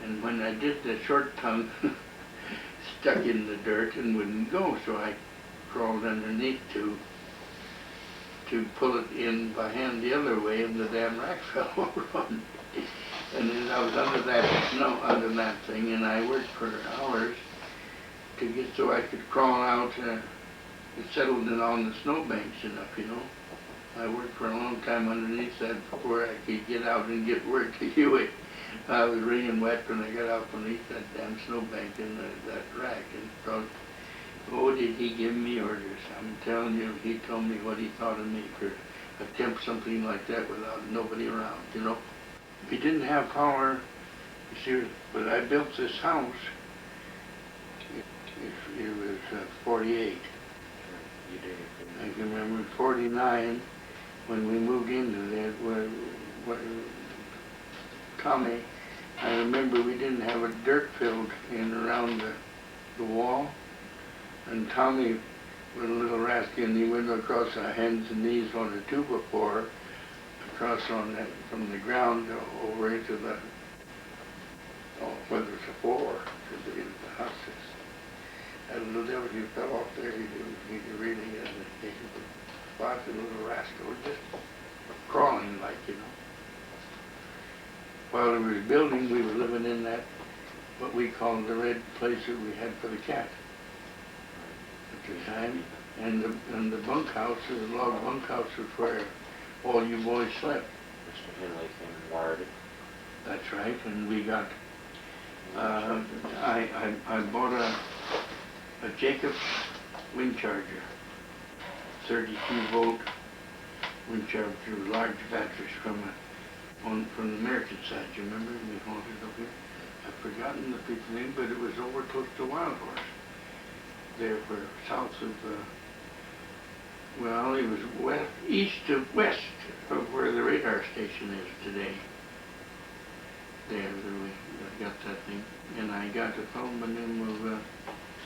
And when I did, the short tongue stuck in the dirt and wouldn't go, so I crawled underneath to pull it in by hand the other way, and the damn rack fell over on me. And then I was under that thing, and I worked for hours to get so I could crawl out. It settled in on the snowbanks enough, you know. I worked for a long time underneath that before I could get out and get work to Hewitt. I was wringing wet when I got out beneath that damn snowbank in that rack, and thought, oh, did he give me orders? I'm telling you, he told me what he thought of me for attempt something like that without nobody around, you know. We didn't have power, you see, but I built this house. It was 48. You did. I can remember 49 when we moved into that. Tommy, I remember we didn't have a dirt filled in around the wall, and Tommy was a little rascal, and he went across our hands and knees on a 2x4 across on that from the ground over into the whether it's a 4 to the houses. That little devil, he fell off there. He really he was a little rascal, just crawling like, you know. While we were building, we were living in that, what we called the red place that we had for the cat at the time. And the bunkhouse, the log bunkhouse, was where all you boys slept. Mr. Henley came and wired it. That's right, and we got, I bought a Jacobs wind charger, 32-volt wind charger with large batteries from the American side. You remember we hauled it up here? I've forgotten the big name, but it was over close to Wild Horse. There for south of, well, it was east of west of where the radar station is today. There we got that thing. And I got a phone by the name of,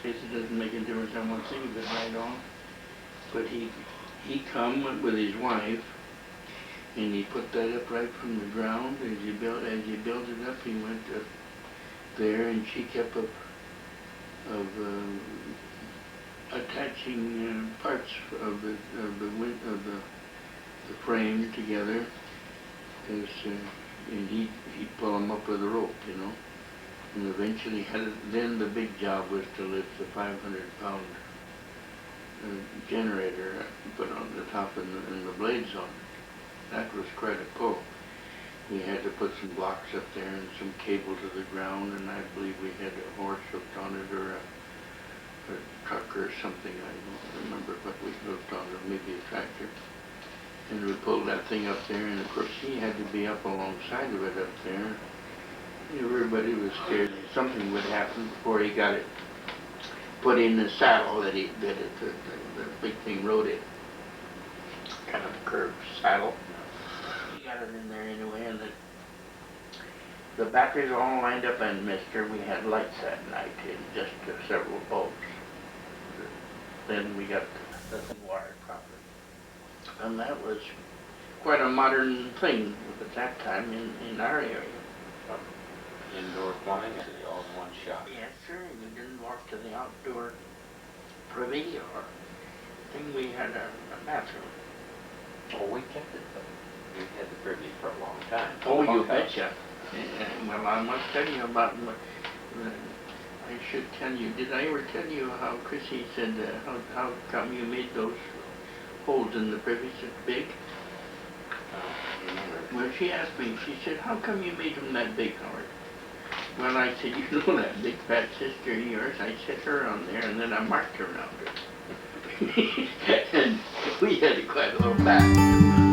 it doesn't make a difference, I won't think of it right on. But he come with his wife, And he put that up right from the ground. As he built it up, he went up there, and she kept up of attaching parts of the frame together. As and he'd pull them up with a rope, you know. And eventually then the big job was to lift the 500-pound generator put on the top and the blades on it. That was quite a pull. We had to put some blocks up there and some cable to the ground, and I believe we had a horse hooked on it, or a truck or something. I don't remember what we hooked on it, maybe a tractor. And we pulled that thing up there, and of course he had to be up alongside of it up there. Everybody was scared that something would happen before he got it put in the saddle the big thing rode in. Kind of a curved saddle. He got it in there anyway, and the batteries all lined up, and we had lights that night in just several bulbs. Then we got the thing wired properly. And that was quite a modern thing at that time in our area. Indoor plumbing, is it all in one shot? Yes, sir. We didn't walk to the outdoor privy or thing. We had a bathroom. Oh, we kept it though. We had the privy for a long time. Oh, you Bunkhouse. betcha. Well, I must tell you about. I should tell you. Did I ever tell you how Chrissy said how come you made those holes in the privy so big? Well, she asked me. She said, "How come you made them that big, Howard?" Well, I said, "You know that big fat sister of yours? I set her on there, and then I marked her around her." And we had quite a little back.